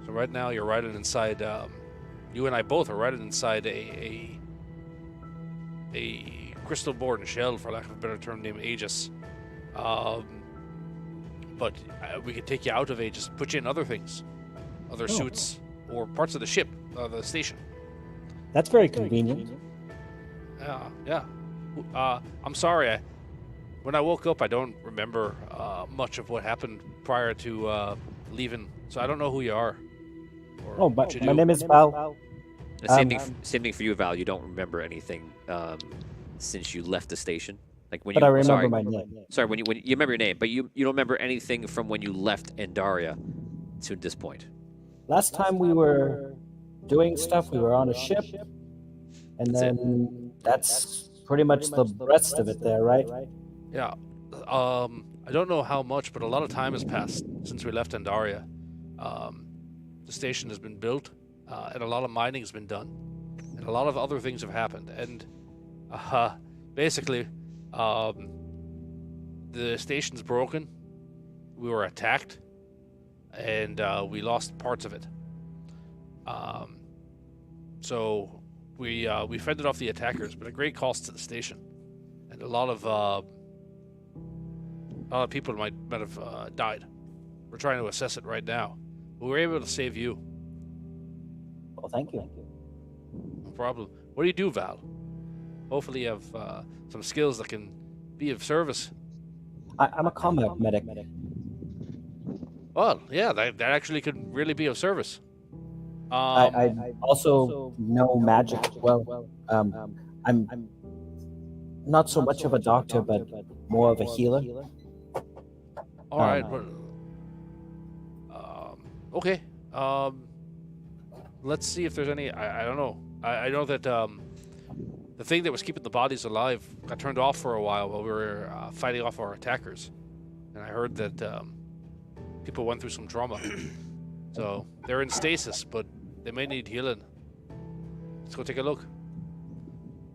So right now you're riding inside. You and I both are riding inside a crystal board and shell, for lack of a better term, named Aegis. But we could take you out of Aegis, put you in other things, other suits or parts of the ship, the station. That's very convenient. Yeah. I'm sorry. when I woke up, I don't remember much of what happened prior to leaving, so I don't know who you are. Or Oh, what you my do. name is Val. Same thing for you, Val. You don't remember anything since you left the station. Like when But you, I remember sorry, my name. sorry, when you remember your name, but you don't remember anything from when you left Andaria to this point. Last time we were doing stuff, we were on a ship, and That's it. then that's pretty much the rest of it there, right? Yeah. I don't know how much, but a lot of time has passed since we left Andaria. The station has been built, and a lot of mining has been done, and a lot of other things have happened. And basically, the station's broken. We were attacked, and we lost parts of it. So we fended off the attackers, but at great cost to the station, and a lot of people might have died. We're trying to assess it right now. We were able to save you. Well, thank you. No problem. What do you do, Val? Hopefully you have some skills that can be of service. I'm a combat medic. Well, yeah, that actually could really be of service. I also know magic as well. I'm not so much of a doctor, but more of a healer. All right. Well, okay. Let's see if there's any. I don't know. I know that the thing that was keeping the bodies alive got turned off for a while we were fighting off our attackers, and I heard that people went through some trauma, so they're in stasis, but they may need healing. Let's go take a look.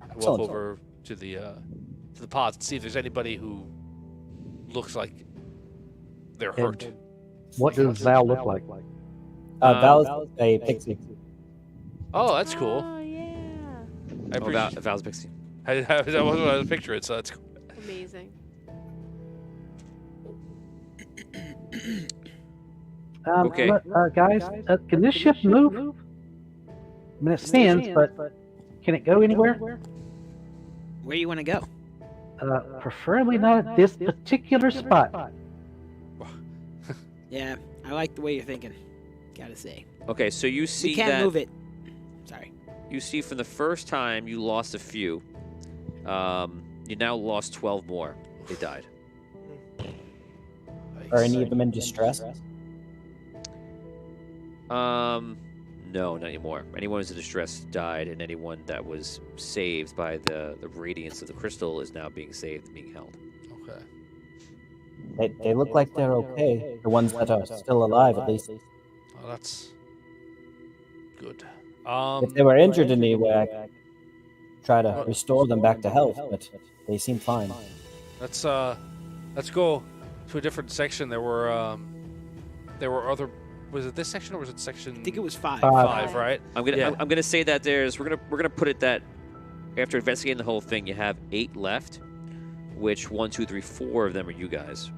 I walk Excellent. over to the pods and see if there's anybody who looks like they're hurt. What does Val look like? Val's a pixie. Oh, that's cool. Oh yeah. I appreciate. Val's Pixie. That wasn't what I was picturing, so that's cool. Amazing. Okay. Guys, can this ship move? I mean, it spins, but can it go anywhere? Where do you want to go? Preferably not at this particular spot. Yeah, I like the way you're thinking. Gotta say. Okay, so you see We can't that move it. Sorry. you see from the first time you lost a few, you now lost 12 more. They died. Are any of them in distress? No, not anymore. Anyone who's in distress died, and anyone that was saved by the radiance of the crystal is now being saved and being held. Okay. They look like they're okay. The ones that are still alive, at least. Well, that's good. If they were injured in any way, I could try to restore them back to health, but they seem fine. Let's go to a different section. There were other. Was it this section or was it section? I think it was 5. 5, right? I'm gonna Yeah. I'm gonna say that we're gonna put it that after investigating the whole thing, you have 8 left, which 1, 2, 3, 4 of them are you guys,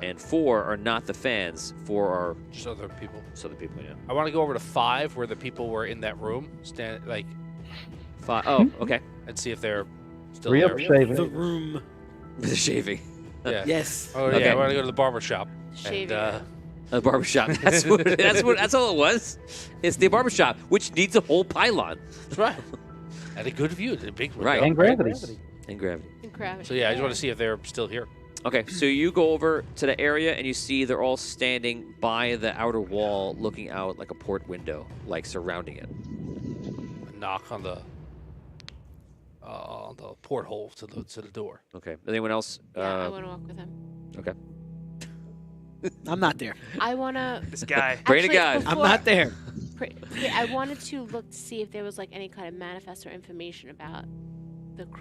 and 4 are not the fans. 4 are Just other people. just other people. Yeah. I want to go over to 5 where the people were in that room, and 5. Oh, okay. see if they're still Re-up there. shaving. The room. The shaving. Yeah. Yes. Oh yeah, Okay. I want to go to the barber shop. Shaving. And, A barbershop. That's all it was. It's the barbershop, which needs a whole pylon. that's right. And a good view, a big window. Right. And gravity. And gravity. And gravity. So yeah, I just want to see if they're still here. Okay, so you go over to the area and you see they're all standing by the outer wall, looking out like a port window, like surrounding it. A knock on the porthole to the door. Okay. Anyone else? Yeah, I want to walk with him. Okay. I'm not there. I want to. This guy. Pray to God. I'm not there. I wanted to look to see if there was like any kind of manifest or information about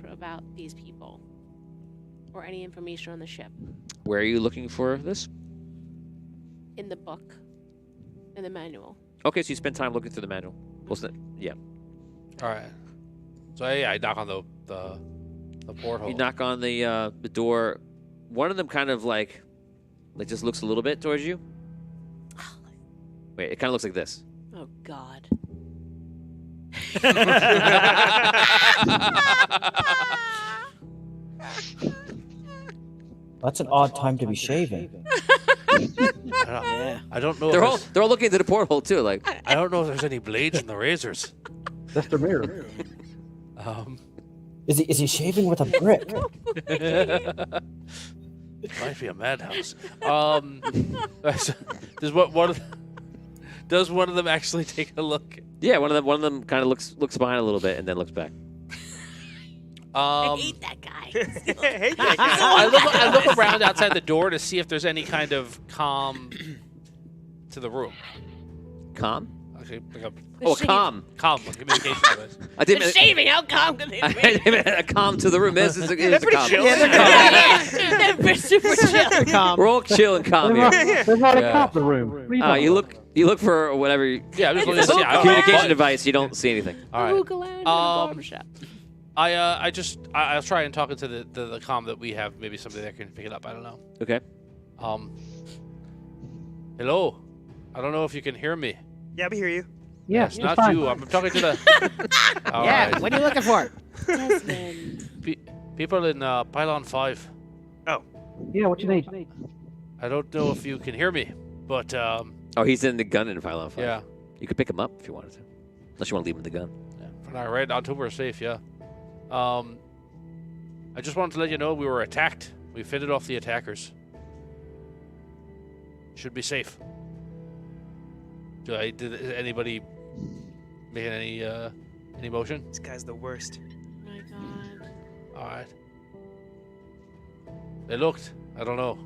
about these people, or any information on the ship Where are you looking for this? in the book, in the manual. Okay, so you spend time looking through the manual. Yeah. All right. So yeah, I knock on the porthole. You knock on the door. One of them kind of like just looks a little bit towards you. Wait, it kind of looks like this. Oh God. That's an odd time to be shaving. I don't know. They're if all there's- they're all looking into the porthole too. Like, I don't know if there's any blades in the razors. That's the mirror. Is he shaving with a brick? Might be a madhouse. Does one of them actually take a look? yeah, one of them kind of looks behind a little bit and then looks back. I hate that guy. Hey, that guy. I look around outside the door to see if there's any kind of comm to the room. Calm? Okay, like a Oh, calm. communication device. I didn't The mean shaving, how calm can they I be? didn't mean a calm to the room. This is a calm. chill. They're super chill. We're all chill and calm here. There's not a Yeah. cop in the room. What are you talking about? You look for whatever Yeah, I'm just looking to see. communication device. You don't see anything. All right. Hookah lounge in a barbershop. I'll try and talk into the comm that we have. Maybe somebody that can pick it up. I don't know. Okay. Hello. I don't know if you can hear me. Yeah, we hear you. Yeah, It's it's not fine. you. I'm talking to the. All Yeah, right. what are you looking for? Desmond. People in Pylon 5. Yeah, what you need? I don't know if you can hear me, but Oh, he's in the gun in Pylon 5. yeah. You could pick him up if you wanted to. Unless you want to leave him in the gun. For now, right until we're safe. Yeah. I just wanted to let you know we were attacked. We fended off the attackers. Should be safe. Did anybody making any motion? This guy's the worst. Oh my god. All right. They looked. I don't know.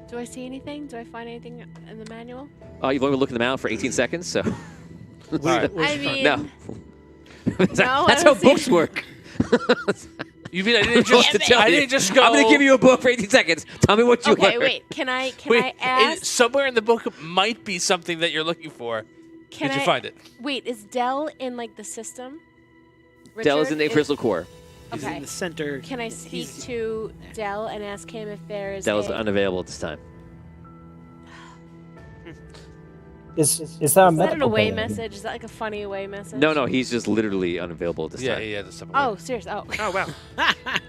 Do I see anything? Do I find anything in the manual? Oh, you've only been looking them out for 18 seconds, so. All right. I mean, No. That's I how don't see- books work. You mean I didn't just? to tell I you. didn't just go. I'm going to give you a book for 18 seconds. Tell me what you Okay, learned. wait. Can I Wait, ask? somewhere in the book might be something that you're looking for. Can Did you I find it? Wait, is Dell in like the system? Dell is Richard? in the crystal core. He's Okay. in the center. Can I speak He's- to Dell and ask him if there is Dell is a... unavailable at this time. Is there a Is that an medical away bay? message? Is that like a funny away message? No, he's just literally unavailable at this Yeah, time. he had to step away. Oh, serious? Oh. Oh, wow.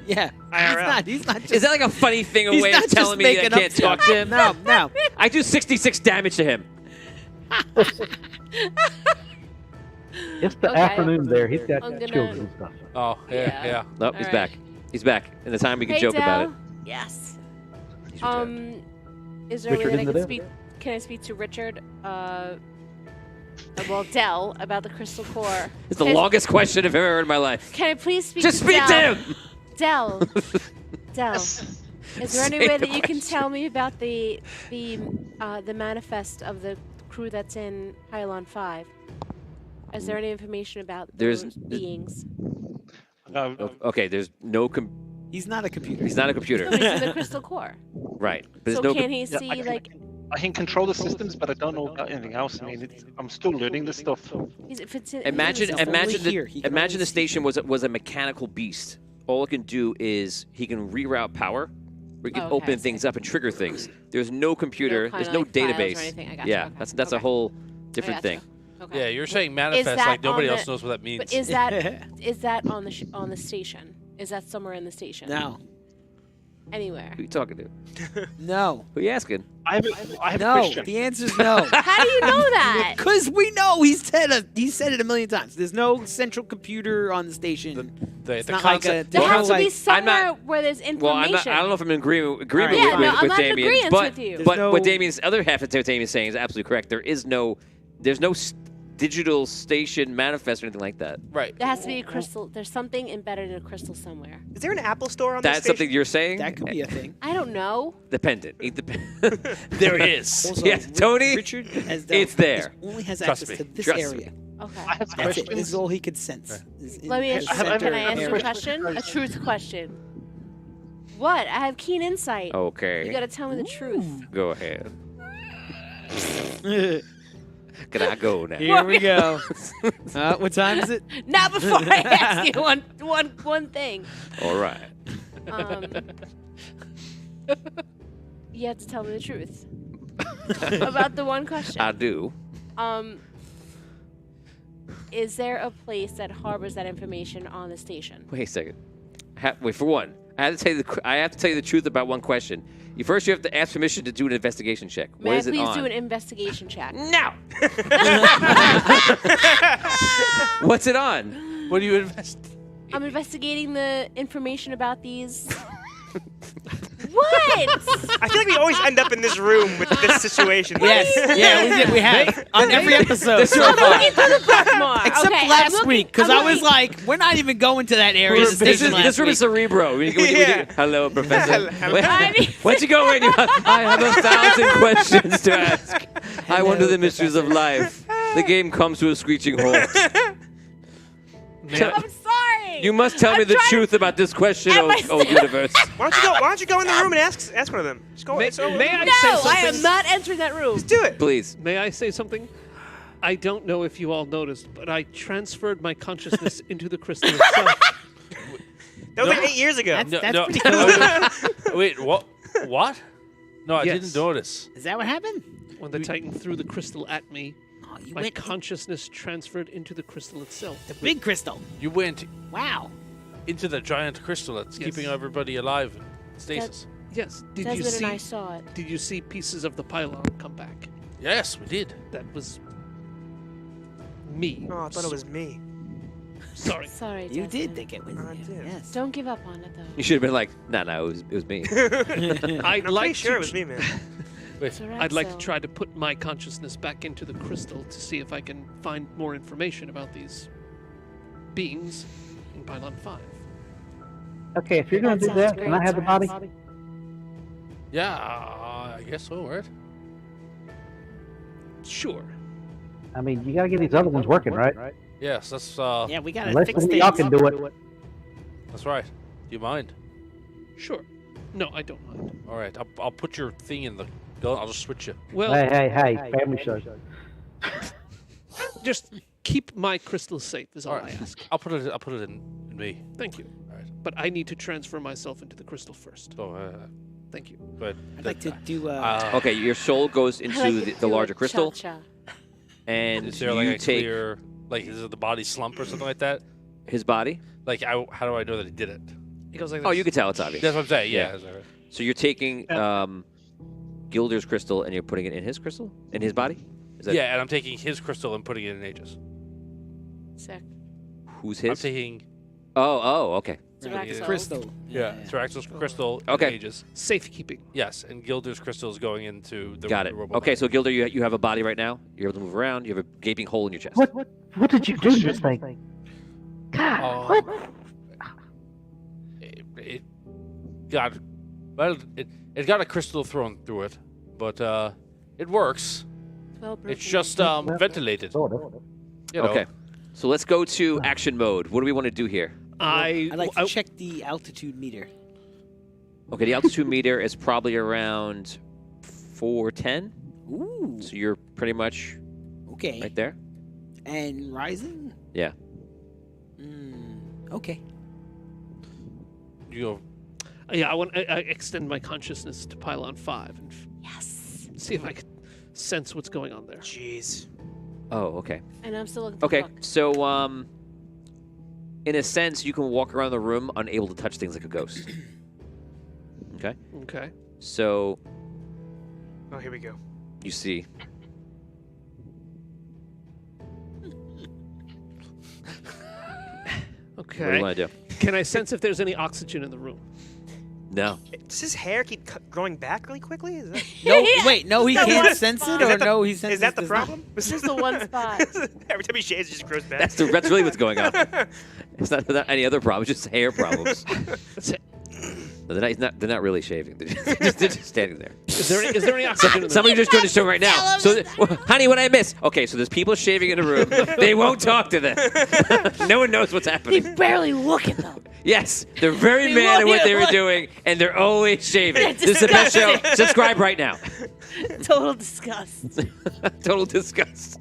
Yeah. IRL. He's not just. Is that like a funny thing He's away not of telling me just that I making up can't talk to him? No, no. I do 66 damage to him. It's the Okay. afternoon there. He's got I'm gonna- children and stuff. Oh, yeah, Yeah. yeah. Nope, he's All back. He's back. In the time we can Hey, joke about it. Dell. Yes. He's returned. Is there a way Richard that I in can the speak? Can I speak to Richard? Well, Dell about the crystal core. It's the Can- longest question I've ever heard in my life. Can I please speak? Just to speak Dell? to him! Dell. Dell. Is there any Say way the that you can question. tell me about the manifest of the crew that's in Pylon 5? Is there any information about There's- those beings? Okay, there's no. He's not a computer. He's not a computer, No, he's in the crystal core. right? But there's So no. can he Yeah, see I can- like? I can control the systems, but I don't know about anything else. I mean, I'm still learning this stuff. If it's in, Imagine, he's in the only imagine, here. He can imagine only the station was a mechanical beast. All it can do is he can reroute power. We can Oh, okay, I open see. things up and trigger things. There's no computer. kinda There's no like files or database. anything. I gotcha, Yeah, okay, that's a okay. whole I different gotcha. thing. Okay. Yeah, you're saying manifest that like nobody on else the- knows what that means. But is that on the station? Is that somewhere in the station? No. Anywhere. Who you talking to? No. Who you asking? I have a No. question. The answer's no. How do you know that? Because we know he's said it a million times. There's no central computer on the station. the It's not like a. concept. There there's has no, to be like- somewhere where there's information. Well, I'm not. I don't know if I'm in agreement Alright. Yeah, with, no, I'm with not in Damien, agreement but with you. There's but no- what Damien's other half of what Damien's saying is absolutely correct. There's no digital station manifest or anything like that. Right. There has to be a crystal. There's something embedded in a crystal somewhere. Is there an Apple store on That's this something station? you're saying. That could be a thing. I don't know. Dependent. There is. Also, Yes, Tony, Richard has it's there. Only has Trust access me. to this Trust area. me. Okay. I have That's it. This questions. is all he could sense. is in Let me his ask you. have- Can I I have ask a you a question. question? A truth question. What? I have keen insight. Okay. You gotta tell me the truth. Go ahead. Can I go now? Here we go. What time is it? Not before I ask you one thing. All right. You have to tell me the truth about the one question. I do. Is there a place that harbors that information on the station? Wait a second. Wait, for one, I have to tell you the truth about one question. You have to ask permission to do an investigation check. May What I is it please on? do an investigation check? No. What's it on? What do you invest? I'm investigating the information about these. What? I feel like we always end up in this room with this situation. Yes, yeah, we have on every episode. I'm looking through the book more. Except okay, last week, because I was looking- like, we're not even going to that area. of the This station last room is week. Cerebro. Yeah. Hello, Professor. I mean- Where'd you go right now? I have 1,000 questions to ask. I wonder the mysteries of life. The game comes to a screeching halt. I'm sorry. You must tell me I'm the trying to- truth about this question, Am I oh still- universe. Why don't you go in the room and ask one of them? Just go. May- it's over. may I- No, say I something? am not entering that room. Just do it. Please. May I say something? I don't know if you all noticed, but I transferred my consciousness into the crystal itself. That was like 8 years ago. That's pretty cool. Wait, what? What? No, I Yes. didn't notice. Is that what happened? When the Titan threw the crystal at me, Oh, you my went consciousness transferred into the crystal itself. the big crystal. You went Wow. into the giant crystal that's Yes. keeping everybody alive in stasis. Yes. Did you Desmond see? and I saw it. Did you see pieces of the pylon come back? Yes, we did. That was me. Oh, I thought it was me. Sorry. Sorry, You Desmond. did think it was I you. did. Yes. Don't give up on it though. You should have been like, no, it was me. I'd I'm like pretty sure to it was me, man. I'd like to Soraxo. try to put my consciousness back into the crystal to see if I can find more information about these beings in Pylon 5. Okay, if you're going That to do sounds that, can I great, have the body? Soraxo. Yeah, I guess so, right? Sure. I mean, you got to get these other ones working, right? Yes, that's Yeah, we gotta Unless fix one of things. y'all can do it. that's right. Do you mind? Sure. No, I don't mind. All right, I'll put your thing in the gun. I'll just switch you. Well, Hey, family show. just keep my crystal safe is all All I right. ask. I'll put it in me. Thank you. All right. But I need to transfer myself into the crystal first. So, Thank you. go ahead. I'd like to do. Okay, your soul goes into I like to the do a larger crystal, cha-cha. and Is there you like a take clear, like, is it the body slump or something like that? his body. Like, how do I know that he did it? It goes like Oh, this. you can tell it's obvious. That's what I'm saying. Yeah. Yeah. is that right? So you're taking Gilder's crystal and you're putting it in his crystal, in his body. Is that Yeah, and I'm taking his crystal and putting it in Aegis. Sick. who's I'm his? taking Oh, okay. Soraxo. crystal. Sirax's crystal Okay. in Aegis. Safekeeping. Yes, and Gilder's crystal is going into the Got the it. robot Okay, body. so Gilder, you have a body right now. You're able to move around. You have a gaping hole in your chest. What did you do to this thing? God, Um, what? It got well. It got a crystal thrown through it, but it works. Well, It's just ventilated. Sort of. You know. Okay. So let's go to action mode. What do we want to do here? I'd like to check the altitude meter. Okay, the altitude meter is probably around 410. Ooh. So you're pretty much Okay. right there. And rising. Yeah. Okay. You go. Yeah, I extend my consciousness to Pylon 5 and Yes. see if I can sense what's going on there. Jeez. Oh, okay. And I'm still looking for Okay, the book. so in a sense, you can walk around the room unable to touch things like a ghost. Okay. Okay. So Oh, here we go. you see. What do Okay. you want to do? Can I sense if there's any oxygen in the room? No. Does his hair keep growing back really quickly? Is that, No, wait, no, he That can't one sense it, spot. or no, he senses. is that the does not? problem? It's just the one spot. Every time he shaves, it just grows back. That's really what's going on. It's not any other problem. It's just hair problems. That's it. No, they're not really shaving. They're just standing there. Is there any oxygen in the room? Somebody just joined the show right now. So, honey, what I miss? Okay, so there's people shaving in the room. They won't talk to them. No one knows what's They happening. barely look at them. Yes, they're very They mad at what look- they were look. doing, and they're always shaving. They're This is the best show. disgusting. Subscribe right now. Total disgust. Total disgust.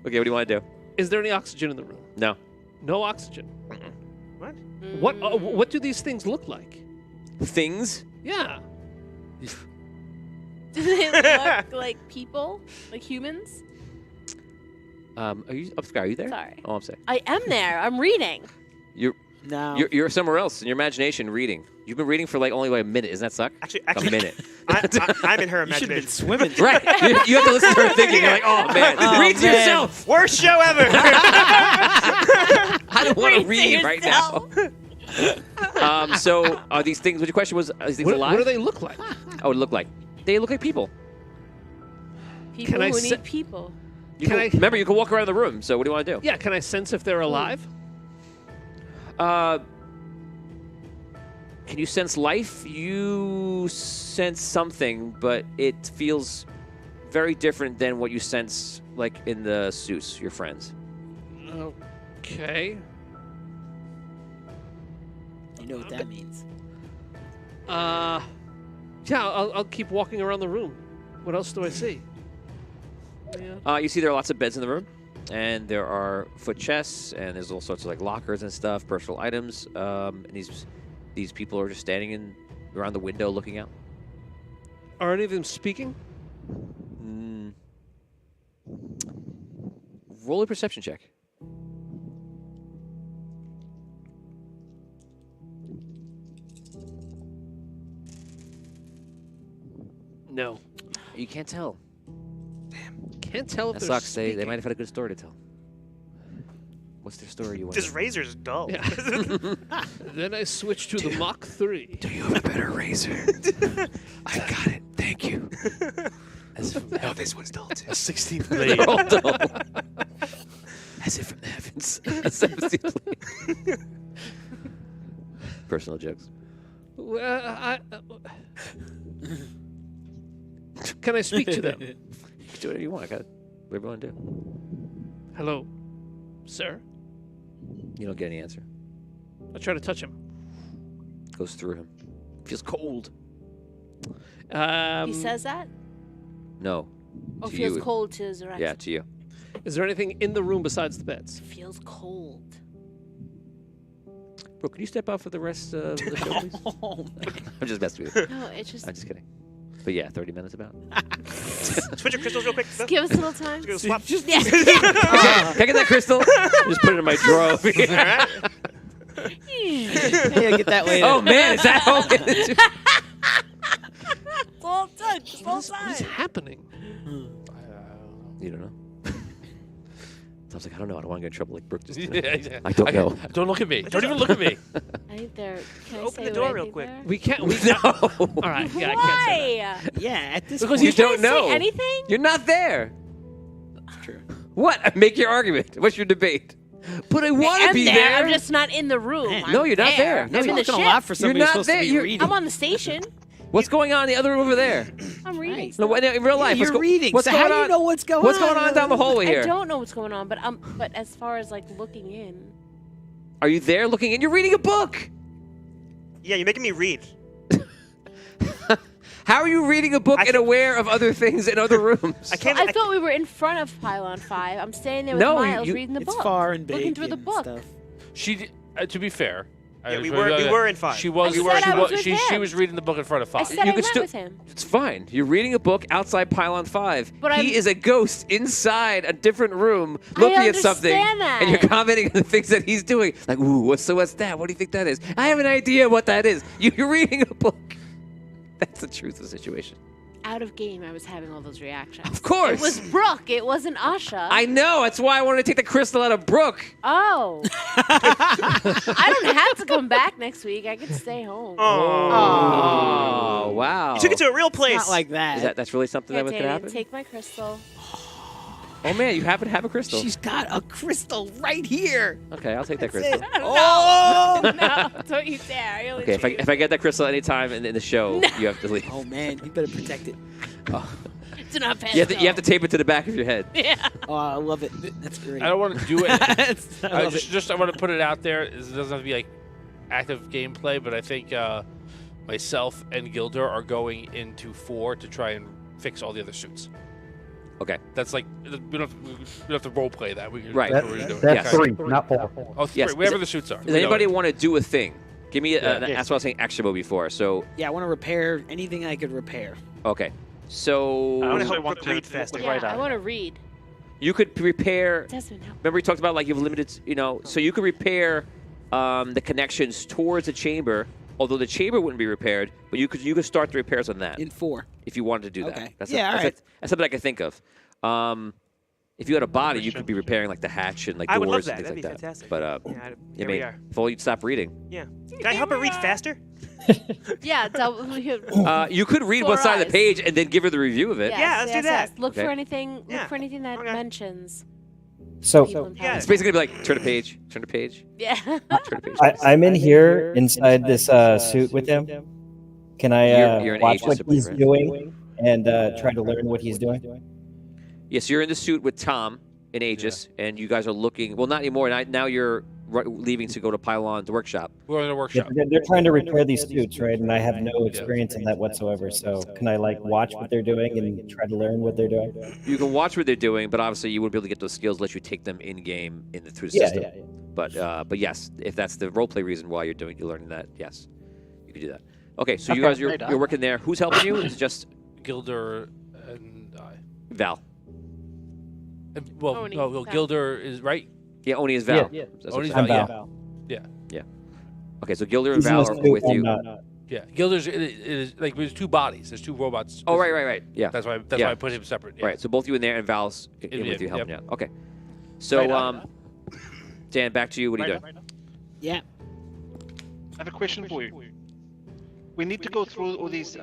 Okay, what do you want to do? Is there any oxygen in the room? No. No oxygen. What? What do these things look like? Things? Yeah. Do they look like people? Like humans? Are you, Oscar, are you there? Sorry. Oh, I'm sorry. I am there. I'm reading. You're No. You're somewhere else in your imagination reading. You've been reading for like only like a minute. Doesn't that suck? Actually, a minute. I'm in her You should have been imagination. swimming. Right. You have to listen to her thinking. You're like, oh man, read to man. yourself. Worst show ever. I don't want to Read to read right now. So are these things? What your question was? Are these things What, alive? what do they look like? Oh, it look like? They look like people. People Can I who se- need people. You Can can, I- remember, you can walk around the room. So what do you want to do? Yeah, can I sense if they're alive? Can you sense life? You sense something, but it feels very different than what you sense like in the suits, your friends. Okay. You know what that means. Yeah, I'll keep walking around the room. What else do I see? Yeah. You see there are lots of beds in the room, and there are foot chests, and there's all sorts of like lockers and stuff, personal items. And these people are just standing around the window looking out. Are any of them speaking? Roll a perception check. No. You can't tell. Can't tell if That they're sucks. They speaking. might have had a good story to tell. What's their story you want? This razor's dull. Yeah. Then I switch to the Mach 3. Do you have a better razor? I got it. Thank you. No, this one's dull too. A 16th blade. They're all dull. As if from the heavens. A 17th blade. Personal jokes. Well, can I speak to them? You can do whatever you want. I got it. Whatever you want to do. Hello, sir. You don't get any answer. I try to touch him. Goes through him. Feels cold. He says that? No. Or To feels you. cold to Zarex? Yeah, to you. Is there anything in the room besides the beds? Feels cold. Bro, can you step out for the rest of the show, please? Oh, I'm just messing with you. No, it's just... I'm just kidding. But yeah, 30 minutes about. Switch your crystals real quick. Just give us a little time. Go swap. Yeah. Can I get that crystal? Just put it in my drawer over here. yeah, get that later. Oh man, is that how I'm gonna do? It's all done. It's all What is done. happening? You don't know? I was like, I don't know. I don't want to get in trouble like Brooke just did. Yeah, yeah. I don't know. Don't look at me. Don't even look at me. I think they're... Can I Open say the what door I real think quick. they're? We can't. We No. All right. Yeah, I can't say that. Why? Yeah, at this Because point. you don't Can't say know. anything? You're not there. True. What? Make your argument. What's your debate? But I want to I'm be there. there. I'm just not in the room. Man. I'm No, you're not there. No, I'm in you're the Talking ship. a lot for somebody You're who's not supposed to there. be You're- reading. I'm on the station. What's going on the other room over there? I'm reading. Right. No, stuff. in real life. You're reading. What's so going how do on? you know what's going on? What's going on down the hallway I here? don't know what's going on, but as far as like looking in, Are you there looking in? You're reading a book. Yeah, you're making me read. How are you reading a book and aware of other things in other rooms? I can't. I thought we were in front of Pylon 5. I'm standing there with No, Miles you- reading the It's book. far and big. Looking through the and book. Stuff. She, did- to be fair, Yeah, we were in 5. She was. I said I was with she him. was reading the book in front of I 5. said You I could met still- with him. It's fine. You're reading a book outside Pylon 5. But he I'm- is a ghost inside a different room looking at something. understand that. And you're commenting on the things that he's doing. Like, ooh, what's that? What do you think that is? I have an idea what that is. You're reading a book. That's the truth of the situation. Out of game, I was having all those reactions. Of course. It was Brooke. It wasn't Asha. I know. That's why I wanted to take the crystal out of Brooke. Oh. I don't have to come back next week. I can stay home. Oh, wow. You took it to a real place. Not like that. That's really something Here, that could Damien, happen? take my crystal. Oh, man, you happen to have a crystal. She's got a crystal right here. Okay, I'll take that crystal. Oh! No, don't you dare. I only Okay, if I get that crystal anytime in the show, you have to leave. Oh man, you better protect it. Do not pass You have to tape it to the back of your head. Yeah. Oh, I love it. That's great. I don't want to do it. I love it. I want to put it out there. It doesn't have to be like active gameplay, but I think myself and Gilder are going into 4 to try and fix all the other suits. Okay. That's like we don't have to role play that. We can, Right. That's what we're doing. That's Yes. 3, not 4. Oh, Yes. whatever the suits are. Does anybody want to do a thing? Give me Yeah. that's what I was saying extra mode before. So, Yeah, I want to repair anything I could repair. okay. So I wanna also help want Brooke to read faster. look Yeah, right I at want it. to read. you could repair. Desmond, help. Remember we talked about like you have limited, so you could repair the connections towards the chamber. Although the chamber wouldn't be repaired, but you could start the repairs on that In 4. if you wanted to do that. Okay. That's Yeah, all right. that's something I can think of. If you had a body, you could be repairing like the hatch and like I would love doors and that. things That'd like be that. fantastic. But Yeah, I here we mean, are. if only you'd stop reading. Yeah. Can I help her read faster? Yeah, You could read 4 one side of the eyes. page and then give her the review of it. Yes, Yeah, let's do yes, that. yes. Look Okay. for anything. Look Yeah. for anything that Okay. mentions So people in Yeah. It's power. basically gonna be like turn a page, turn a page, Yeah. turn a page. I'm in here inside this suit with him. Can I You're an watch agent, what simply, he's right? doing and try to learn what he's doing? Yes, you're in the suit with Tom and Aegis, and you guys are looking. Well, not anymore. Now you're leaving to go to Pylon's workshop. We're in a Yeah, workshop. they're trying to repair these suits, right? And I have no experience in that whatsoever. So can I like watch what they're doing and try to learn what they're doing? You can watch what they're doing, but obviously you wouldn't be able to get those skills unless you take them in game through the Yeah, system. yeah. But yes, if that's the roleplay reason why you're learning that, yes, you can do that. Okay, so you Okay. guys you're working there. Who's helping you? Is it just Gilder and I. Val? Well, Oni, no, Val. Gilder is right. Yeah, Oni is Val. Yeah. That's what Oni's it I'm says. Val. Okay, so Gilder and He's in Val the are suit, with I'm you. not. Yeah, Gilder's it is like there's 2 bodies. There's 2 robots. Oh, right. Yeah. That's why Yeah. I put him separate. Yeah. Right, so both you in there and Val's in Yeah, with you helping yep. out. Okay. So, Right on. Dan, back to you. What are you doing? Yeah. I have a question for you. We need to go through all these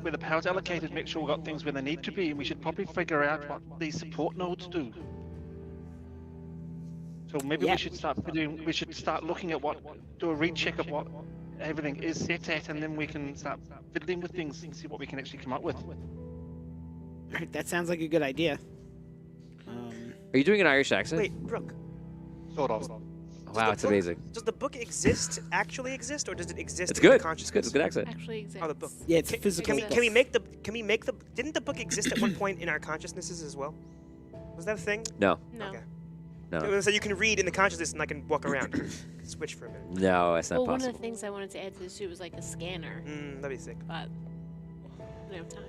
where the power's allocated, make sure we've got things where they need to be, and we should probably figure out what these support nodes do. So maybe Yeah. we should start looking at do a recheck of what everything is set at, and then we can start fiddling with things and see what we can actually come up with. Alright, that sounds like a good idea. Are you doing an Irish accent? Wait, Brooke. Sort of. Wow, it's amazing. Does the book actually exist, or does it exist It's in the good. It's consciousness? good. It's a good accent. Actually exists. Oh, the book. Yeah, it's Can, physical. can we make the didn't the book exist at one point in our consciousnesses as well? Was that a thing? No, No. Okay. no, So you can read in the consciousness and I can walk around. Switch for a minute. no. That's not Well, one of possible. the things I wanted to add to the suit was like a scanner, That'd be sick. but we don't have time.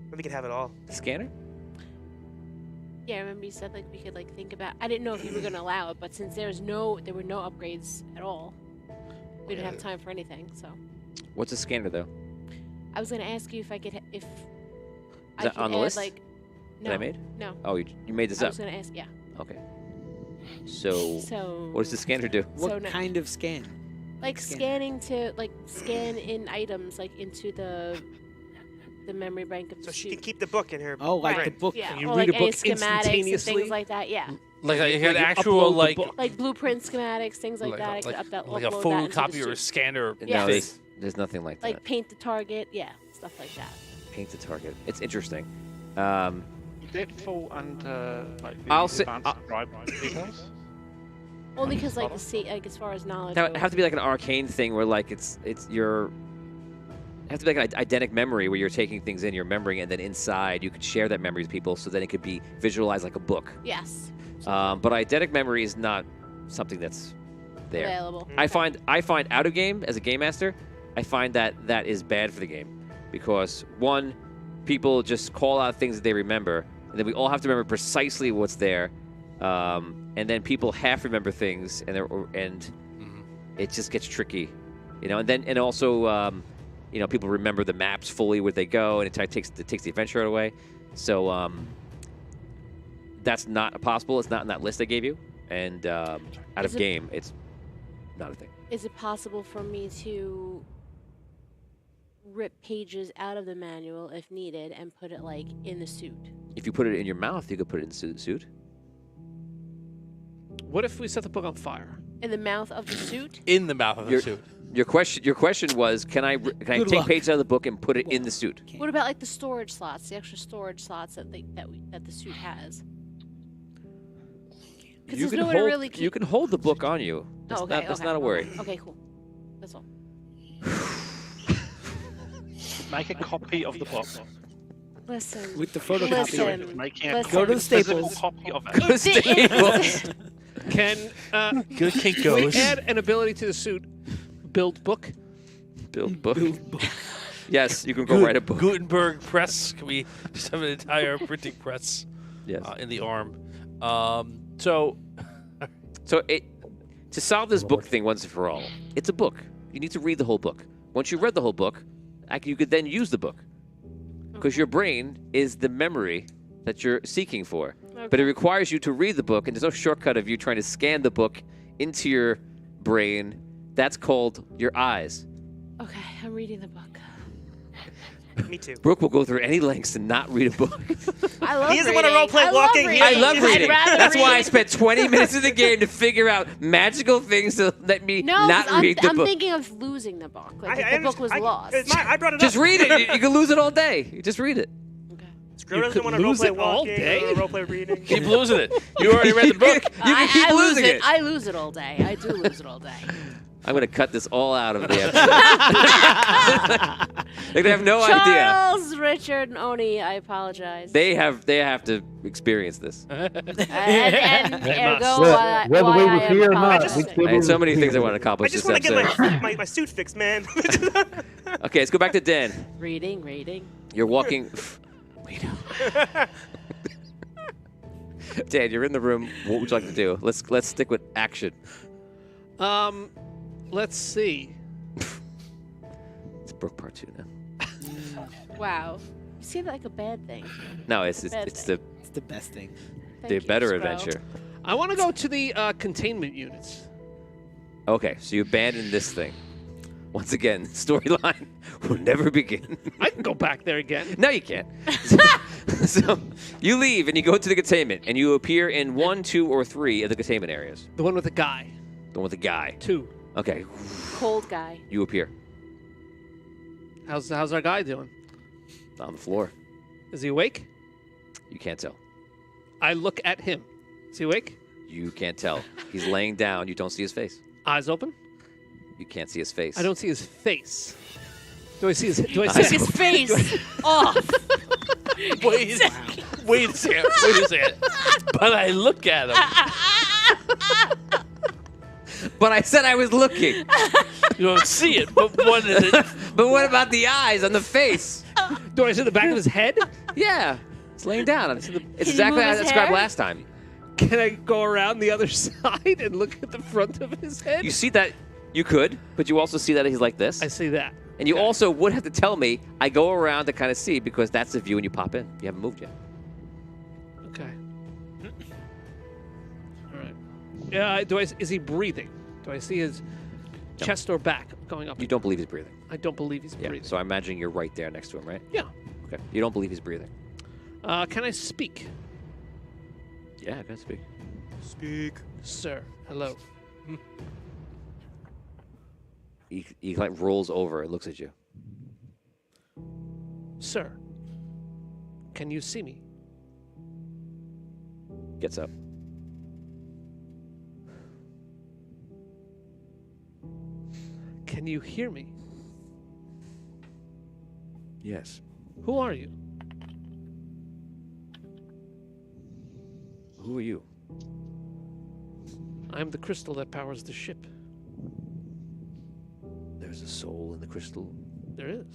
Maybe we could have it all. Scanner? Yeah, I remember you said like we could like think about. I didn't know if you were gonna allow it, but since there were no upgrades at all, we didn't have time for anything. So What's a scanner though? I was gonna ask you if I could if I that could on the add, list like no, that I made? no. Oh, you made this I up. was gonna ask. Yeah. Okay. So, So what does the scanner do? What So no- kind of scan? like scanning? scanning to like scan in items like into the memory bank of the So she suit. can keep the book in her. Oh, like Right. the book. Yeah, you or read like a book any schematics and instantaneously? things like that. Yeah, Like you Like had you actual upload the like book. like blueprint schematics, things like, that. I could like, upload like a that into the photocopier or suit. scanner. Yes. No, thing. there's nothing like Like that. paint the target. Yeah, stuff like that. Paint the target. It's interesting. Would that fall under like the I'll say- advanced drive details? Only because like like as far as knowledge. That would goes. have to be like an arcane thing where like it's your. It has to be like an eidetic memory where you're taking things in, you're remembering, it, and then inside you could share that memory with people, so then it could be visualized like a book. Yes. But eidetic memory is not something that's there. Available. I find out of game as a game master, I find that is bad for the game because one, people just call out things that they remember, and then we all have to remember precisely what's there, and then people half remember things, and it just gets tricky, and also people remember the maps fully where they go, and it takes the adventure away, so that's not possible. It's not in that list I gave you, and out of game, it's not a thing. Is it possible for me to rip pages out of the manual if needed and put it like in the suit? If you put it in your mouth, you could put it in the suit. What if we set the book on fire? In the mouth of the suit? In the mouth of the Your- suit. Your question was, can I take luck. pages out of the book and put it in the suit? What about like the storage slots, the extra storage slots that the suit has? Because You there's can nowhere to hold really keep. you can hold the book on you. That's Oh, okay, that's okay, not a worry. Okay, cool. That's all. Make a copy of the book. Listen. With the photocopy. Listen. Make it Listen. Go to the physical Staples. copy of it. Go to Staples. Can Good we Kinko's. add an ability to the suit? Build book. Build book. Yes, you can go write a book. Gutenberg press. Can we just have an entire printing press Yes. in the arm? So So it To solve this book thing once and for all, it's a book. You need to read the whole book. Once you've read the whole book, you could then use the book. Because your brain is the memory that you're seeking for. Okay. But it requires you to read the book, and there's no shortcut of you trying to scan the book into your brain. That's called your eyes. Okay, I'm reading the book. Me too. Brooke will go through any lengths to not read a book. I love He doesn't reading. want to roleplay I love walking. reading. I love I'd reading. rather That's why I read. spent 20 minutes of the game to figure out magical things to let me No, not 'cause read the I'm book. thinking of losing the book. Like, I if the book was lost. I brought it Just up. read it. You can lose it all day. You just read it. Okay. Screw You doesn't could want to lose roleplay it all walking day? or roleplay reading. Keep losing it. You already read the book. You can keep I lose losing it. I lose it all day. I do lose it all day. I'm going to cut this all out of the episode. They're going to have no idea. Charles, Richard, and Oni, I apologize. They have to experience this. and They ergo, must. Whether why we I was am here or not, apologizing. we I had so many here. things I want to I accomplish just this want to get episode. my suit fixed, man. Okay, let's go back to Dan. Reading. You're walking. Dan, you're in the room. What would you like to do? Let's stick with action. Let's see. It's Brooke Part 2 now. Wow. You see that like a bad thing. No, it's Bad the thing. It's the best thing. Thank the you, better Scro. adventure. I want to go to the containment units. Okay, so you abandon this thing. Once again, storyline will never begin. I can go back there again. No, you can't. So you leave and you go to the containment and you appear in 1, 2, or 3 of the containment areas. The one with the guy. The one with the guy. 2. Okay, Cold guy. you appear How's our guy doing? on the floor. Is he awake? You can't tell. I look at him. Is he awake? You can't tell. He's laying down. You don't see his face. Eyes open? You can't see his face. I don't see his face. Do I see his? Do I I see His face off. Wait a second. Wait a second. But I look at him. But I said I was looking. You don't see it, but what is it? But what about the eyes on the face? Do I see the back of his head? Yeah, it's laying down. It's you exactly move how I his described hair? last time. Can I go around the other side and look at the front of his head? You see that you could, but you also see that he's like this. I see that. And you also would have to tell me, I go around to kind of see because that's the view when you pop in. You haven't moved yet. Okay. All right. Yeah. Is he breathing? Do I see his chest or back going up? You don't believe he's breathing. I don't believe he's Yeah. breathing. So I imagine you're right there next to him, right? Yeah. Okay. You don't believe he's breathing. Can I speak, Yeah, I can speak. Speak. sir? Hello. He like rolls over and looks at you. Sir. Can you see me? Gets up. Can you hear me? Yes. Who are you? Who are you? I'm the crystal that powers the ship. There's a soul in the crystal. There is.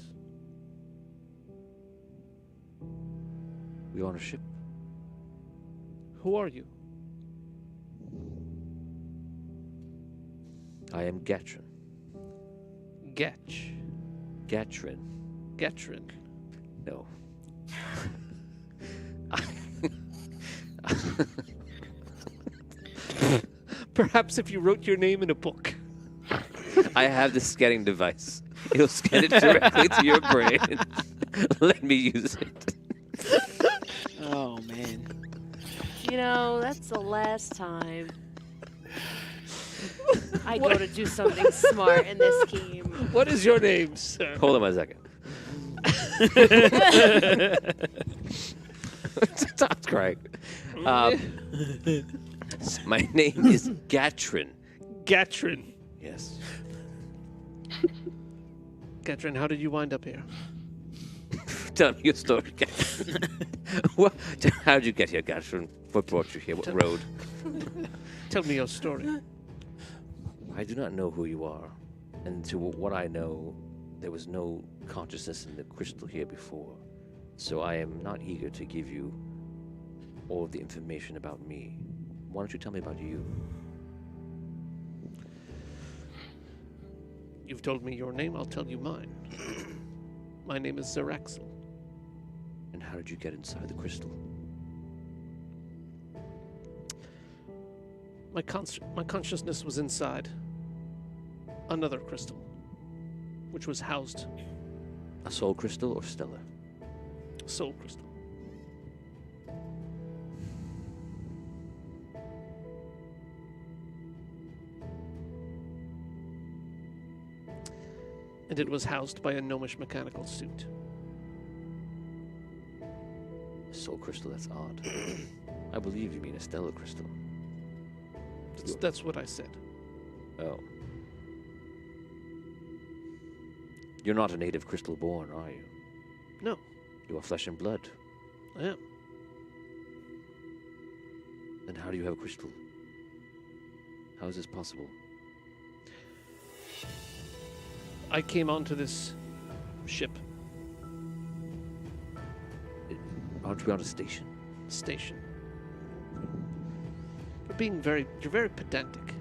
We on a ship. Who are you? I am Gatrin. Getch. Gatrin. Getrin. No. Perhaps if you wrote your name in a book. I have the scanning device. It'll scan it directly to your brain. Let me use it. Oh man. You know, that's the last time I go to do something smart in this game. What is your name, sir? Hold on a second. Tom's crying. My name is Gatrin. Gatrin. Yes. Gatrin, how did you wind up here? Tell me your story, Gatrin. How did you get here, Gatrin? What brought you here? What road? Tell me your story. I do not know who you are. And to what I know, there was no consciousness in the crystal here before. So I am not eager to give you all of the information about me. Why don't you tell me about you? You've told me your name, I'll tell you mine. My name is Zeraxel. And how did you get inside the crystal? My consciousness was inside another crystal, which was housed A soul crystal or stellar? soul crystal. And it was housed by a gnomish mechanical suit. A soul crystal, that's odd. I believe you mean a stellar crystal. That's what I said. Oh. You're not a native crystal born, are you? No, You are flesh and blood. I am. Then how do you have a crystal? How is this possible? I came onto this ship Aren't we on a station? station. You're very pedantic.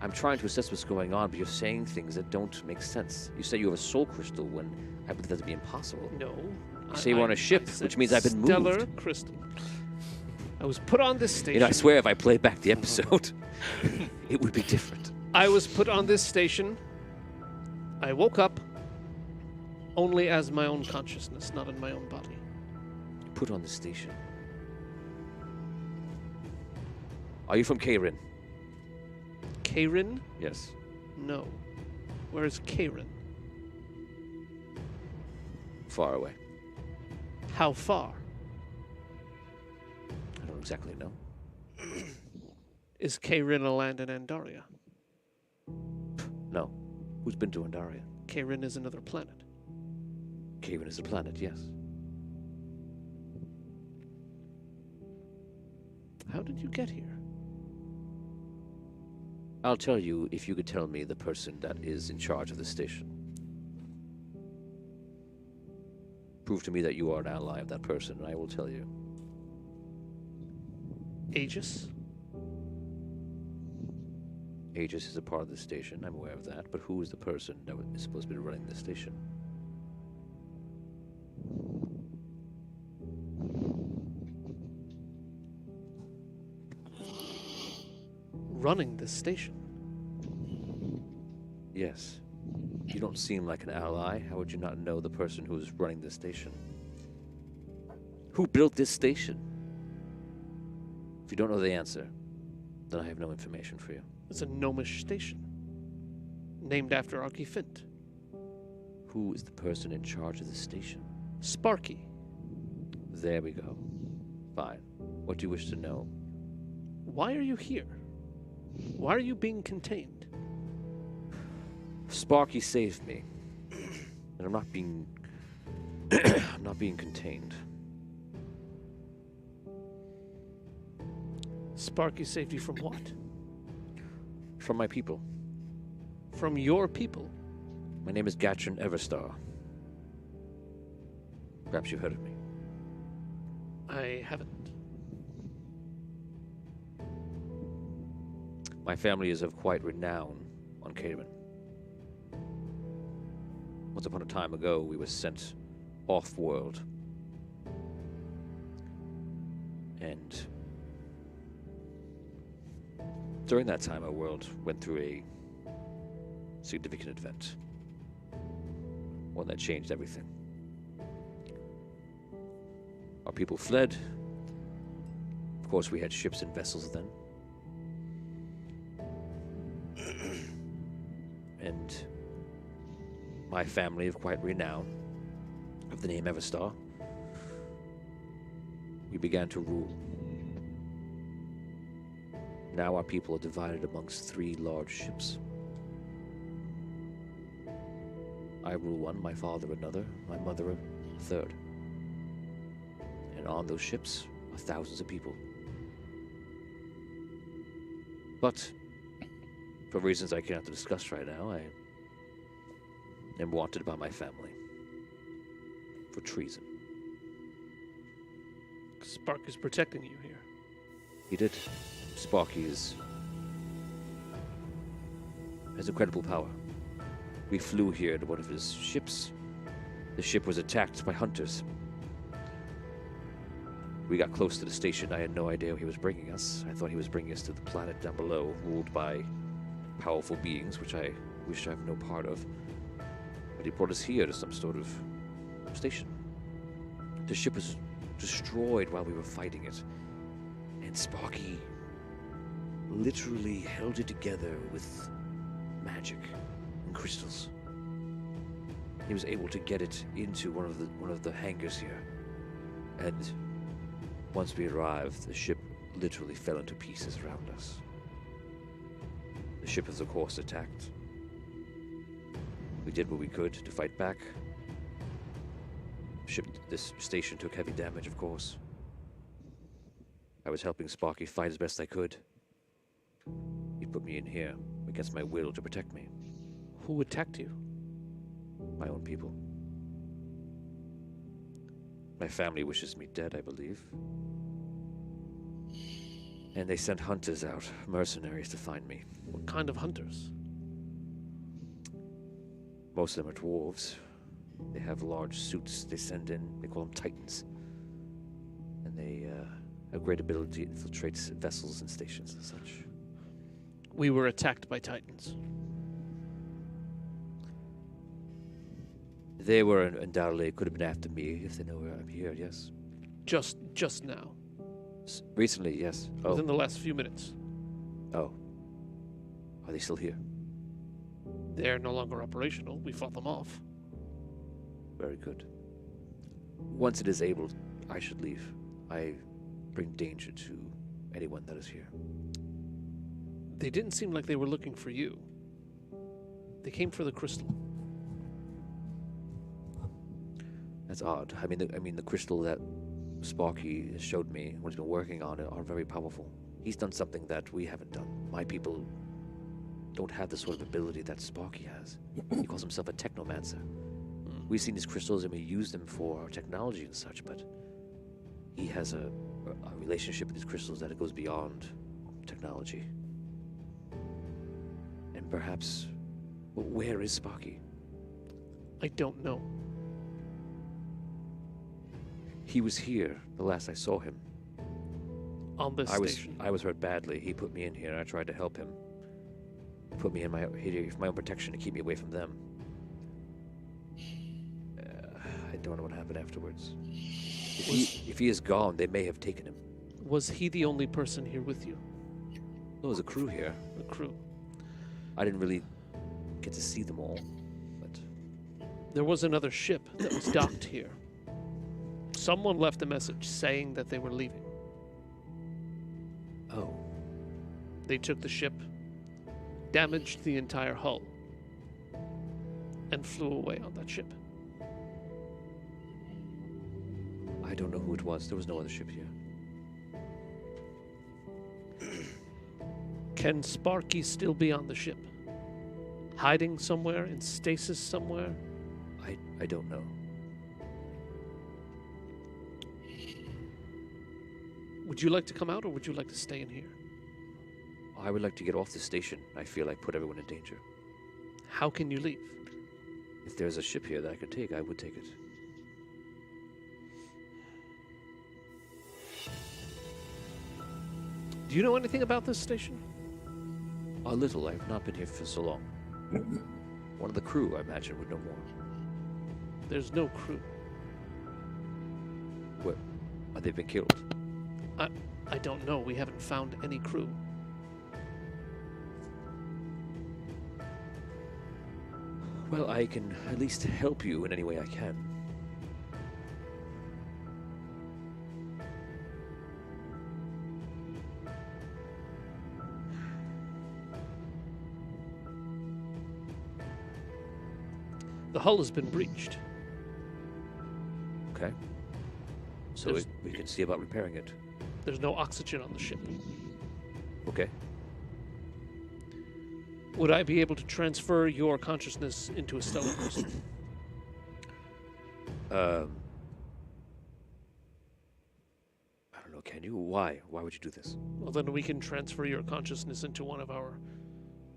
I'm trying to assess what's going on, but you're saying things that don't make sense. You say you have a soul crystal when I believe that to be impossible. No. You say we're on a ship, said which means I've been stellar moved. crystal. I was put on this station. You know, I swear if I play back the episode, it would be different. I was put on this station. I woke up only as my own consciousness, not in my own body. Put on the station. Are you from Kairin? Kairin? Yes. No. Where's Kairin? Far away. How far? I don't exactly know. Is Kairin a land in Andaria? No. Who's been to Andaria? Kairin is another planet. Kairin is a planet, yes. How did you get here? I'll tell you if you could tell me the person that is in charge of the station. Prove to me that you are an ally of that person, and I will tell you. Aegis? Aegis is a part of the station, I'm aware of that, but who is the person that is supposed to be running the station? Running this station? Yes. You don't seem like an ally. How would you not know the person who is running this station? Who built this station? If you don't know the answer, then I have no information for you. It's a gnomish station. Named after Archifint. Who is the person in charge of the station? Sparky. There we go. Fine. What do you wish to know? Why are you here? Why are you being contained? Sparky saved me. And I'm not being... I'm not being contained. Sparky saved you from what? From my people. From your people? My name is Gatrin Everstar. Perhaps you've heard of me. I haven't. My family is of quite renown on Kairin. Once upon a time ago, we were sent off-world. And during that time, our world went through a significant event. One that changed everything. Our people fled. Of course, we had ships and vessels then. And my family of quite renown, of the name Everstar, we began to rule. Now our people are divided amongst 3 large ships. I rule one, my father another, my mother a third. And on those ships are thousands of people. But for reasons I cannot discuss right now, I am wanted by my family for treason. Spark is protecting you here. He did. Sparky is has incredible power. We flew here to one of his ships. The ship was attacked by hunters. We got close to the station. I had no idea where he was bringing us. I thought he was bringing us to the planet down below, ruled by powerful beings, which I wish I have no part of. But he brought us here to some sort of station. The ship was destroyed while we were fighting it. And Sparky literally held it together with magic and crystals. He was able to get it into one of the hangars here. And once we arrived, the ship literally fell into pieces around us. The ship was, of course, attacked. We did what we could to fight back. This station took heavy damage, of course. I was helping Sparky fight as best I could. He put me in here against my will to protect me. Who attacked you? My own people. My family wishes me dead, I believe. And they sent hunters out, mercenaries, to find me. What kind of hunters? Most of them are dwarves. They have large suits they send in. They call them Titans. And they have great ability to infiltrate vessels and stations and such. We were attacked by Titans. They were undoubtedly could have been after me if they know where I'm here, yes. Just now. Recently, yes. Oh. Within the last few minutes. Oh. Are they still here? They're no longer operational. We fought them off. Very good. Once it is able, I should leave. I bring danger to anyone that is here. They didn't seem like they were looking for you. They came for the crystal. That's odd. I mean, the crystal that Sparky showed me, what he's been working on, are very powerful. He's done something that we haven't done. My people don't have the sort of ability that Sparky has. He calls himself a technomancer. We've seen these crystals and we use them for our technology and such, but he has a relationship with these crystals that it goes beyond technology. And perhaps, where is Sparky? I don't know. He was here the last I saw him. On this station. I was hurt badly. He put me in here and I tried to help him. He put me in here for my own protection to keep me away from them. I don't know what happened afterwards. If he is gone, they may have taken him. Was he the only person here with you? There was a crew here. A crew. I didn't really get to see them all, but There was another ship that was docked here. Someone left a message saying that they were leaving. oh, They took the ship, damaged the entire hull, and flew away on that ship. I don't know who it was. There was no other ship here. Can Sparky still be on the ship? Hiding somewhere, in stasis somewhere? I don't know. Would you like to come out or would you like to stay in here? I would like to get off the station. I feel I put everyone in danger. How can you leave? If there's a ship here that I could take, I would take it. Do you know anything about this station? A little. I've not been here for so long. One of the crew, I imagine, would know more. There's no crew. What? Have they been killed? I don't know. We haven't found any crew. Well, I can at least help you in any way I can. The hull has been breached. Okay. So There's- we can see about repairing it. There's no oxygen on the ship. Okay. Would I be able to transfer your consciousness into a stellar person? I don't know. Can you? Why? Why would you do this? Well, then we can transfer your consciousness into one of our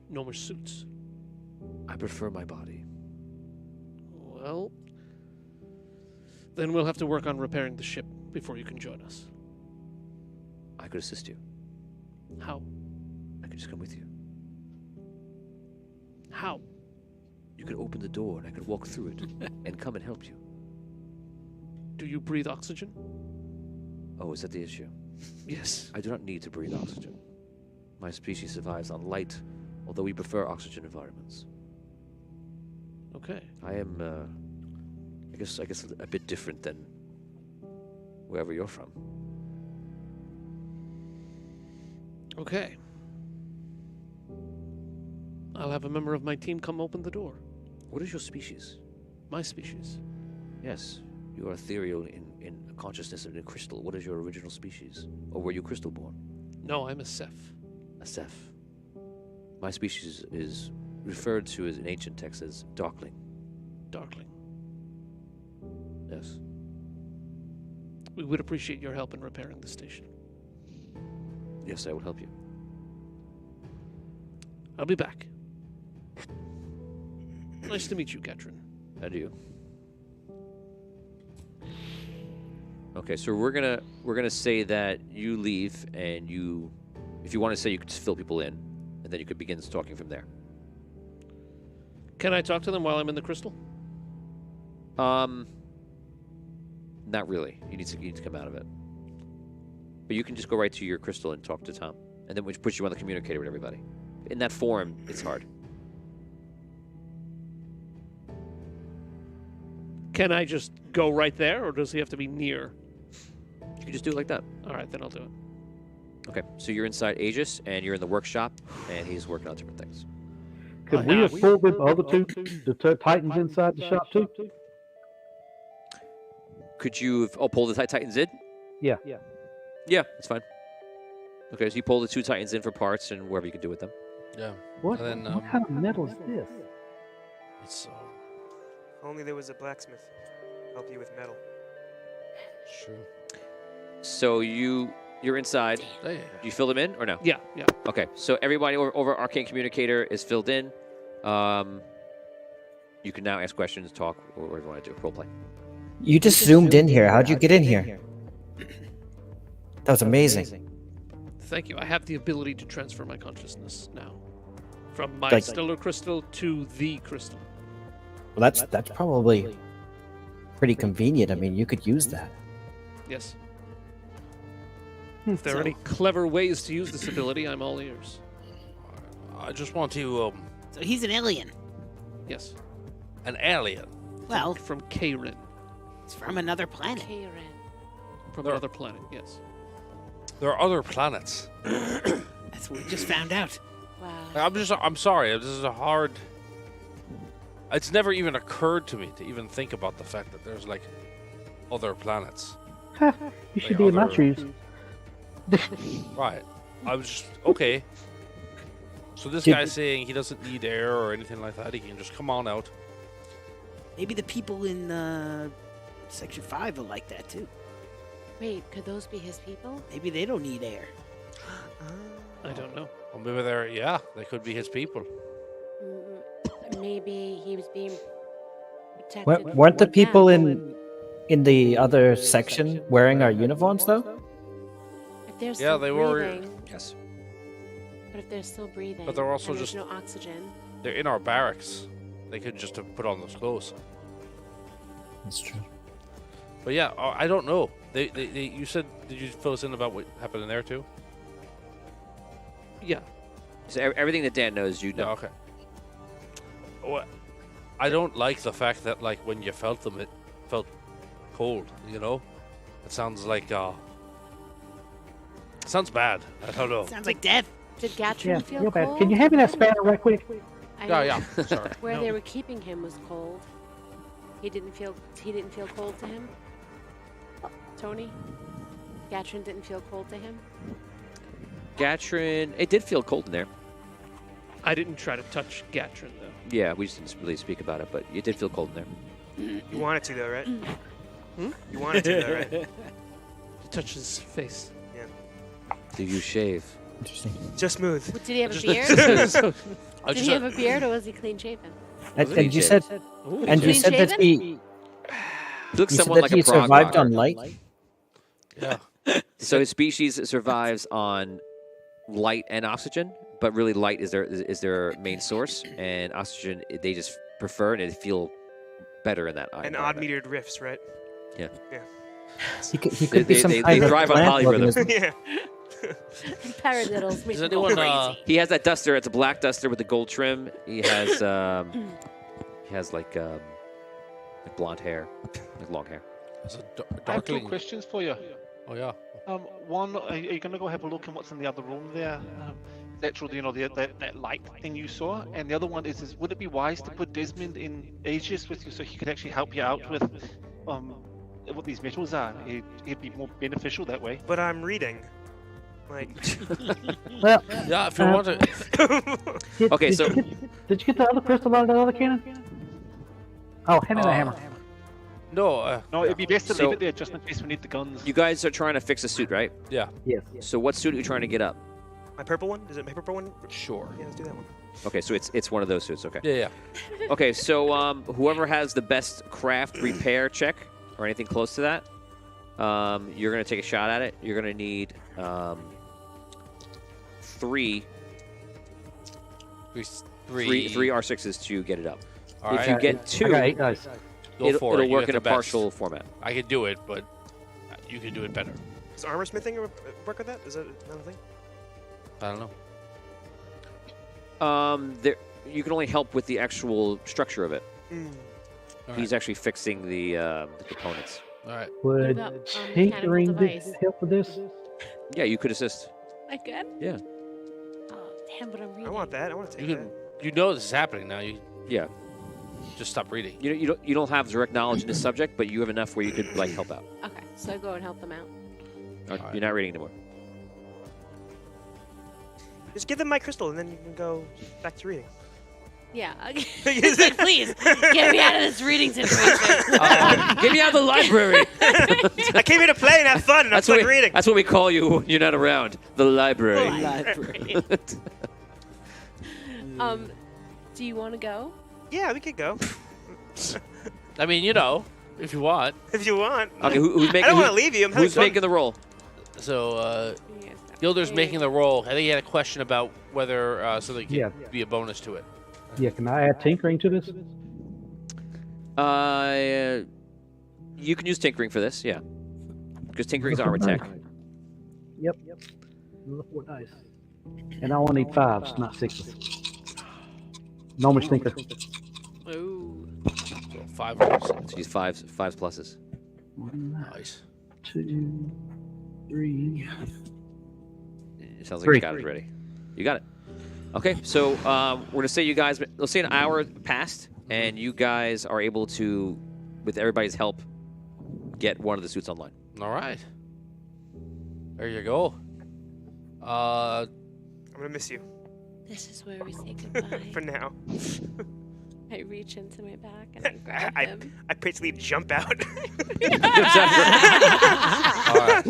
Gnomish suits. I prefer my body. Well, then we'll have to work on repairing the ship before you can join us. I could assist you. How? I could just come with you. How? You could open the door and I could walk through it and come and help you. Do you breathe oxygen? Oh, is that the issue? Yes. I do not need to breathe oxygen. My species survives on light, although we prefer oxygen environments. Okay. I am, I guess a bit different than wherever you're from. Okay. I'll have a member of my team come open the door. What is your species? My species. Yes, you are ethereal in a consciousness and in crystal. What is your original species? Or were you crystal born? No, I'm a Ceph. A Ceph. My species is referred to as in ancient texts as Darkling. Darkling. Yes. We would appreciate your help in repairing the station. Yes, I will help you. I'll be back. Nice to meet you, Katrin. And you. Okay, so we're gonna say that you leave, and you, if you want to say, you could just fill people in, and then you could begin talking from there. Can I talk to them while I'm in the crystal? Not really. You need to come out of it. But you can just go right to your crystal and talk to Tom, and then which puts you on the communicator with everybody. In that form, it's hard. Can I just go right there, or does he have to be near? You can just do it like that. All right, then I'll do it. Okay, so you're inside Aegis, and you're in the workshop, and he's working on different things. Could we have pulled the other two, the Titans inside the shop too? Could you have, pull the Titans in? Yeah. Yeah, that's fine. Okay, so you pull the two Titans in for parts and wherever you can do with them. Yeah. What? And then, What kind of metal is this? It's Only there was a blacksmith. Help you with metal. sure. So you're inside. Hey. You fill them in or no? Yeah, yeah. Okay, so everybody over Arcane Communicator is filled in. You can now ask questions, talk, or whatever you want to do. Role play. You just zoomed in here. How'd you get in here? That was amazing. Thank you. I have the ability to transfer my consciousness now. From my Like- stellar crystal to the crystal. Well, that's probably pretty convenient. I mean, you could use that. Yes. If there are any clever ways to use this ability, I'm all ears. I just want to So he's an alien. Yes. an alien. Well, From Karen. it's from another planet. Karen. From another planet, yes. There are other planets. That's what we just found out. Wow. I'm sorry. This is a hard. It's never even occurred to me to even think about the fact that there's like other planets. You should be in my other- shoes. Right. I was just okay. So this guy's saying he doesn't need air or anything like that. He can just come on out. Maybe the people in Section 5 are like that too. Wait, could those be his people? Maybe they don't need air. I don't know. Or maybe they're they could be his people. Maybe he was being protected. Weren't the from people them. in the other section wearing our uniforms though? If they're Yeah, still they were- breathing, Yes. but if they're still breathing, But they're also and there's just- no oxygen. They're in our barracks. They could just have put on those clothes. That's true. But yeah, I don't know. They you said, did you fill us in about what happened in there too? Yeah. So everything that Dan knows, you know. Yeah, okay. Well, I don't like the fact that like when you felt them, it felt cold. You know, it sounds like sounds bad. I don't know. Sounds like death. Did Gatrin Yeah, feel real bad. cold? Can you hand me that spanner right quick? I Yeah, know yeah. Sorry. Where No. they were keeping him was cold. He didn't feel cold to him. Tony, Gatrin didn't feel cold to him. Gatrin, it did feel cold in there. I didn't try to touch Gatrin, though. Yeah, we just didn't really speak about it, but it did feel cold in there. You wanted to, though, right? Hmm? You wanted to, though, right? To touch his face. Do you shave? Interesting. Just smooth. Did he have a beard? Did he have a beard or was he clean shaven? And you said, and you said that he, He looks you said somewhat that like he a prog survived rocker. on light. Yeah. So his species survives on light and oxygen, but really light is their main source, and oxygen they just prefer and they feel better in that. And odd-metered rifts, right? Yeah. Yeah. He could be some they kind of thrive on plant polyrhythm. organism. Yeah. Paradiddles make Does me go anyone, crazy. He has that duster. It's a black duster with the gold trim. He has like blonde hair, like long hair. It's a I have two darkling. questions for you. Oh yeah. One, are you going to go have a look at what's in the other room there? Actual, that light thing you saw. And the other one is would it be wise to put Desmond in Aegis with you so he could actually help you out with what these metals are? He'd be more beneficial that way. But I'm reading. Like. Well, Yeah, if you want to. Okay, so- did you get the other crystal out of the other cannon? Oh, hand me the hammer. No. No, it'd be best to So- leave it there just in case we need the guns. You guys are trying to fix a suit, right? Yeah. Yes. So what suit are you trying to get up? My purple one? Is it my purple one? Sure. Yeah, let's do that one. Okay, so it's one of those suits. Okay. Yeah. Okay, so whoever has the best craft repair check or anything close to that, you're gonna take a shot at it. You're gonna need 3 R6s to get it up. All If right. you get 2, I got 8 dice. Go for it'll it. You work got in the a best. partial format. I can do it, but you can do it better. Does armor smithing work with that? Is that another thing? I don't know. There, you can only help with the actual structure of it. All He's actually fixing the components. All right. Would about, tinkering mechanical device? help with this? Yeah, you could assist. I good? Yeah. Oh, damn, but I'm reading. I want that. I want to take You that. can. You know this is happening now. You Yeah. just stop reading. You don't have direct knowledge in this subject, but you have enough where you could like help out. Okay, so I go and help them out. You're not reading anymore. Just give them my crystal, and then you can go back to reading. Yeah. He's like, please, get me out of this reading situation. Get me out of the library. I came here to play and have fun, and I'm stuck reading. That's what we call you when you're not around. The library. Library. Do you want to go? Yeah, we could go I mean, if you want. if you want. Okay, who's making? I don't want to leave you. I'm having Who's fun. making the roll? So You guys got Gilder's me. making the roll. I think he had a question about whether something could Yeah. be a bonus to it. Yeah, can I add tinkering to this? You can use tinkering for this, yeah. Because tinkering's armor tech. Yep. Another 4 dice. And I only need 5s, not 6s. Normal stinker. Ooh. So 5 rolls. So use fives pluses. 1, Nice. 2, 3. It sounds like 3. you got it ready. You got it. Okay, so we're gonna say you guys. Let's say an hour passed, and you guys are able to, with everybody's help, get one of the suits online. All right. There you go. I'm gonna miss you This is where we say goodbye. for now. I reach into my back and I grab I him. basically jump out. All right.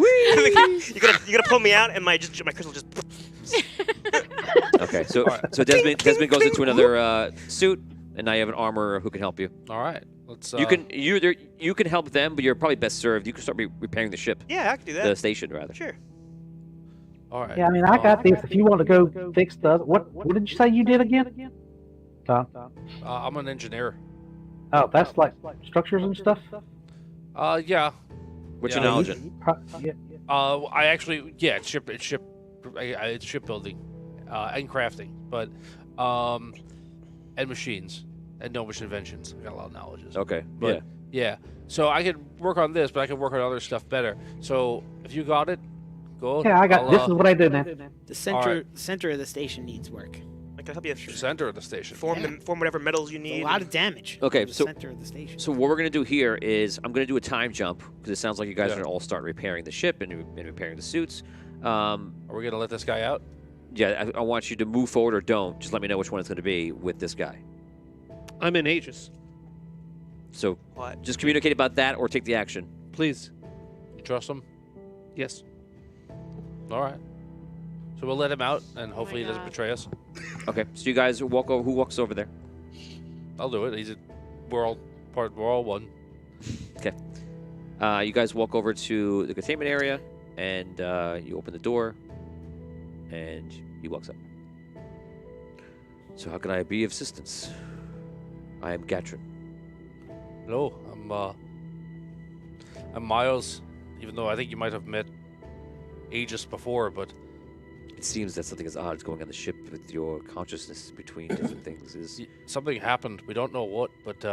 you gotta pull me out, and my crystal just. Okay, so Alright. so Desmond goes into another suit, and now you have an armorer who can help you. All right. Let's. You can help them, but you're probably best served. You can start repairing the ship, Yeah, I can do the that. station rather. Sure. All right. Yeah, I mean, I got this. If you want to go fix the... What did you say you did again? Tom? I'm an engineer. Oh, that's like structures and stuff? Yeah. What's Yeah. your knowledge in? Yeah. I actually, yeah, it's shipbuilding, and crafting, but, and machines, and gnomish inventions. I got a lot of knowledge. Okay, But, yeah. So I could work on this, but I could work on other stuff better. So if you got it, go. Yeah, I got... I'll, This is what I do now. The center of the station needs work. I can help you center of the station. form whatever metals you A need. lot of damage. Okay, to the so- center of the station. So what we're gonna do here is I'm gonna do a time jump because it sounds like you guys Yeah. are gonna all start repairing the ship and repairing the suits. Are we gonna let this guy out? Yeah, I want you to move forward or don't. Just let me know which one it's gonna be with this guy. I'm in Aegis. So What? just communicate about that or take the action. Please. You trust him? Yes. All right. So we'll let him out, and hopefully he doesn't God. betray us. Okay, so you guys walk over. Who walks over there? I'll do it. We're all one. Okay. You guys walk over to the containment area, and you open the door, and he walks up. So how can I be of assistance? I am Gatrin. Hello, I'm Miles. Even though I think you might have met Aegis before, but It seems that something is odd is going on the ship with your consciousness between different things. something happened. We don't know what, but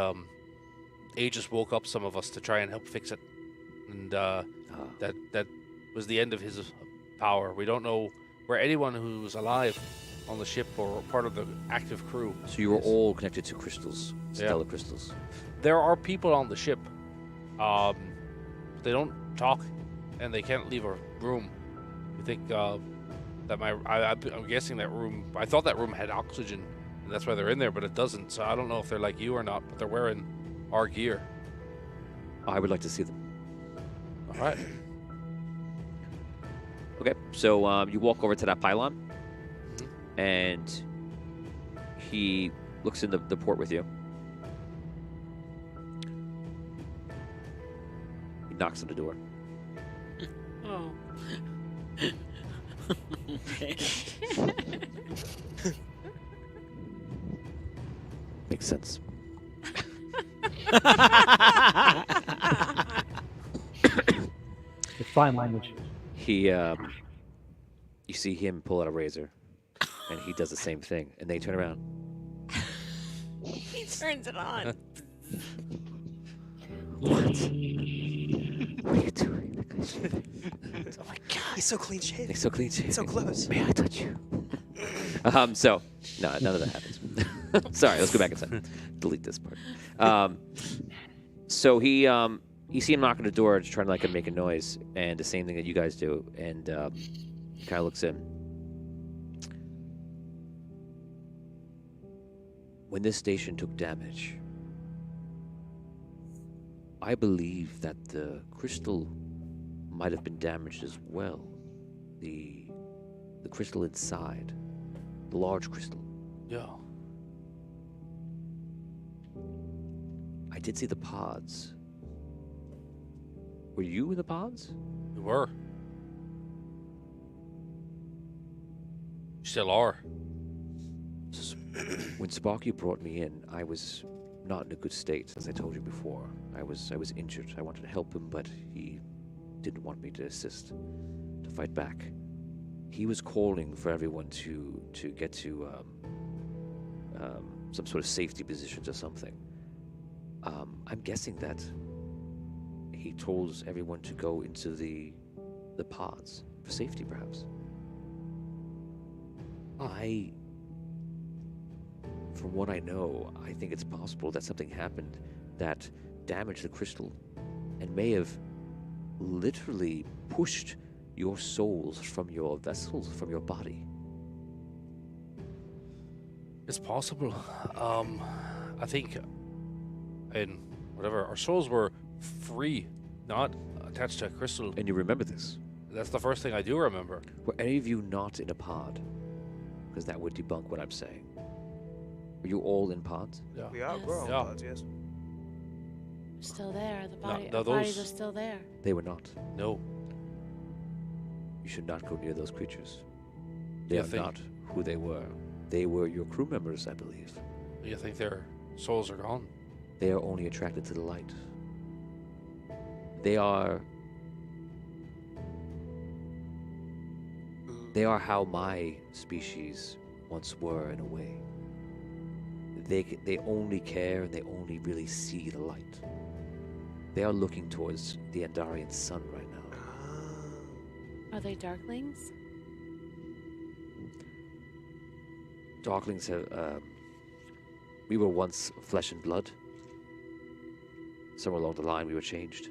Aegis woke up some of us to try and help fix it, and that was the end of his power. We don't know where anyone who's alive on the ship or part of the active crew. So you were all connected to crystals, stellar crystals. There are people on the ship. They don't talk, and they can't leave a room. We think that I'm guessing that room. I thought that room had oxygen, and that's why they're in there, but it doesn't. So I don't know if they're like you or not, but they're wearing our gear. I would like to see them. All right. Okay, so you walk over to that pylon, and he looks in the port with you. He knocks on the door. Oh. Okay. Makes sense. It's sign language. He, you see him pull out a razor, and he does the same thing, and they turn around. He turns it on. What are you doing? Oh my god, he's so clean shaven. He's so clean shaven. So close. May I touch you? So, no, none of that happens. Sorry, let's go back inside. Delete this part. So he, you see him knock on the door, just trying to like make a noise, and the same thing that you guys do, and he kind of looks in. When this station took damage, I believe that the crystal might have been damaged as well. The crystal inside, the large crystal. Yeah. I did see the pods. Were you in the pods? We were. Still are. When Sparky brought me in, I was not in a good state, as I told you before. I was injured. I wanted to help him, but he didn't want me to assist, to fight back. He was calling for everyone to get to some sort of safety positions or something. I'm guessing that he told everyone to go into the pods for safety, perhaps. From what I know, I think it's possible that something happened that damaged the crystal and may have literally pushed your souls from your vessels, from your body. It's possible. I think in whatever, our souls were free, not attached to a crystal. And you remember this. That's the first thing I do remember. Were any of you not in a pod? Because that would debunk what I'm saying. Were you all in pods? Yeah. We are, we're all Yeah. pods, yes. Still there. The body, no, our bodies those- are still there. They were not. No. You should not go near those creatures. They You are think- not who they were. They were your crew members, I believe. You think their souls are gone? They are only attracted to the light. They are how my species once were in a way. They only care and they only really see the light. They are looking towards the Andarian sun right now. Are they darklings? Darklings have. We were once flesh and blood. Somewhere along the line, we were changed.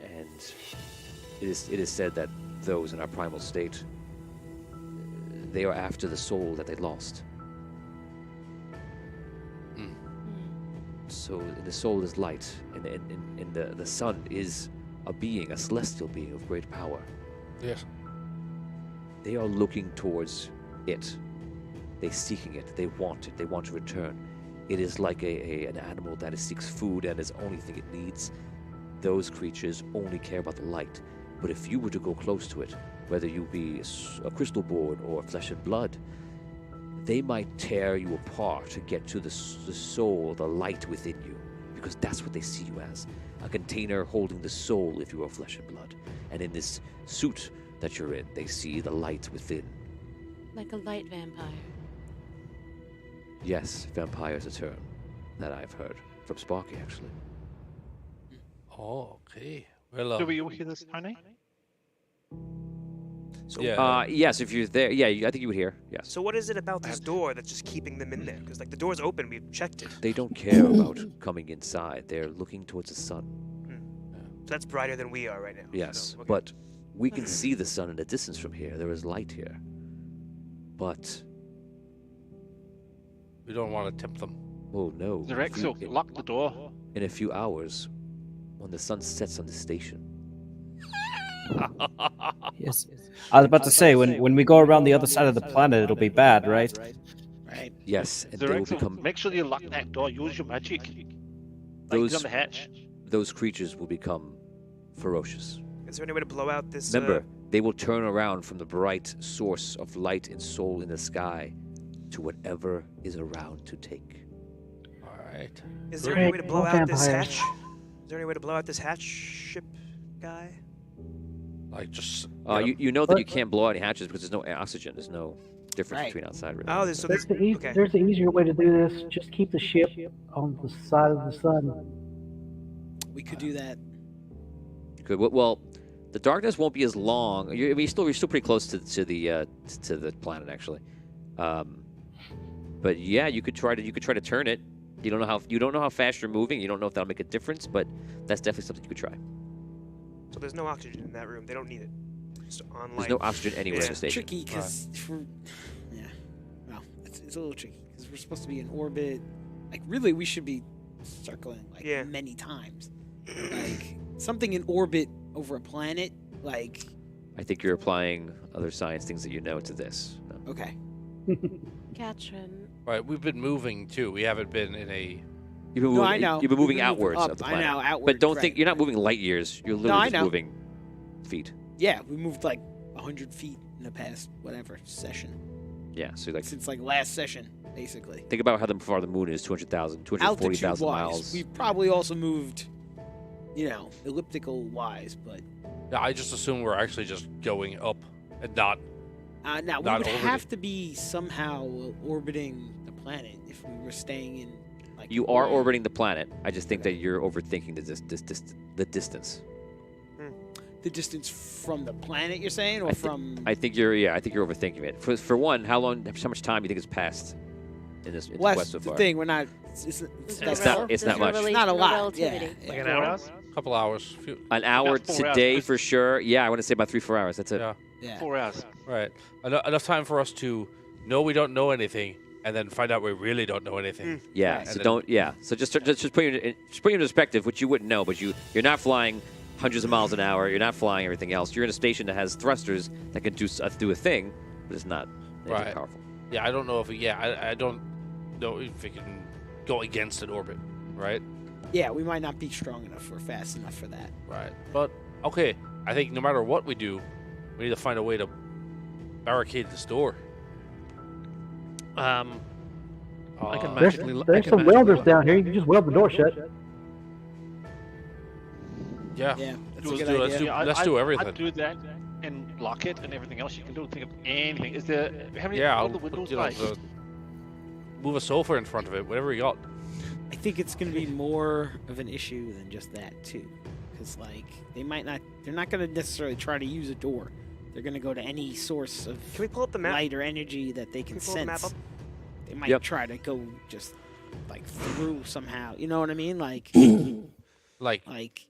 And it is said that those in our primal state, they are after the soul that they lost. So the soul is light, and the sun is a being, a celestial being of great power. Yes. They are looking towards it. They're seeking it. They want it. They want to return. It is like an animal that seeks food and is the only thing it needs. Those creatures only care about the light. But if you were to go close to it, whether you be a crystal board or flesh and blood, they might tear you apart to get to the soul, the light within you, because that's what they see you as. A container holding the soul if you are flesh and blood. And in this suit that you're in, they see the light within. Like a light vampire. Yes, vampire is a term that I've heard from Sparky, actually. Oh, okay. Well, Do we all hear this, Tony? So, yeah. Yes, if you're there, yeah, I think you would hear. Yes. So what is it about this door that's just keeping them in there? Because like the door's open, we've checked it. They don't care about coming inside. They're looking towards the sun. So that's brighter than we are right now. Yes, So, okay. but we can see the sun in the distance from here. There is light here. But, we don't want to tempt them. oh no. Zerexo, lock the door. In a few hours, when the sun sets on the station, Yes. I was about to say, when we go around the other side of the planet, it'll be bad, right? Right. yes, and they will Zerexo, become, make sure you lock that door. Use your magic. Like Those- on the hatch. those creatures will become ferocious. Is there any way to blow out this? Remember, they will turn around from the bright source of light and soul in the sky to whatever is around to take. All right. Is there any way to blow Great. out this Vampire. hatch? Is there any way to blow out this hatch ship guy? Like just. You know that you can't blow out any hatches because there's no oxygen. There's no difference Right. between outside. Really. Oh, There's there's okay. there's an easier way to do this. Just keep the ship on the side of the sun. We could do that. Good. Well, the darkness won't be as long. You're still pretty close to the planet actually. But yeah, you could try to turn it. You don't know how fast you're moving. You don't know if that'll make a difference, but that's definitely something you could try. So there's no oxygen in that room. They don't need it. Just on There's light. no oxygen anywhere in Yeah. the station. Tricky because yeah, well, it's a little tricky because we're supposed to be in orbit. Like really, we should be circling like Yeah. many times. Like something in orbit over a planet. Like I think you're applying other science things that you know to this. No. okay, Katrin, Right. We've been moving too. We haven't been in a. You've been No, moving, I know. You've been We've moving been moving outwards up. of the I planet. know, But outward, don't right. think you're not moving light years. You're I literally just know. moving feet. yeah, we moved like 100 feet in the past whatever session Yeah. So like since like last session, basically. think about how far the moon is: 200,000, 240,000 Altitude wise, miles. we've probably also moved, elliptical wise, but Yeah, I just assume we're actually just going up and not. now we Not would orbiting. have to be somehow orbiting the planet if we were staying in. Like You are orbit. orbiting the planet. I just think that you're overthinking the distance. The distance from the planet, you're saying, or from? I think you're overthinking it. For one, how much time do you think has passed in this Well, quest that's so the far? thing. We're not. It's It's not- it's not much. Not a lot. Relativity. Yeah. Like an Four hour? hours? Couple hours. An hour About 4 hours. today for sure. Yeah, I want to say about 3-4 hours. That's it. Yeah. Yeah. 4 hours. Right. Enough time for us to know we don't know anything, and then find out we really don't know anything. Yeah. Right. So And then- don't. Yeah. So just put you in perspective, which you wouldn't know, but you're not flying hundreds of miles an hour. You're not flying everything else. You're in a station that has thrusters that can do a thing, but it's not anything Right. powerful. Yeah, I don't know if I don't know if we can go against an orbit, right? Yeah, we might not be strong enough or fast enough for that. Right. But okay, I think no matter what we do, we need to find a way to barricade this door. I can Uh, There's, magically. I there's can some magically welders lock down it. here. You can just weld the door shut. Yeah. Yeah, that's a Let's good do it. idea. Let's do everything. I'd do that and lock it and everything else you can do. Think of anything. Is there? How many? Yeah, all I'll the put, windows you know, like? move a sofa in front of it, whatever you got. I think it's going to be more of an issue than just that too, because like they're not going to necessarily try to use a door. They're going to go to any source of Can we pull up the map? light or energy that they can we pull the map sense. up? They might Yep. try to go just like through somehow. You know what I mean? Like,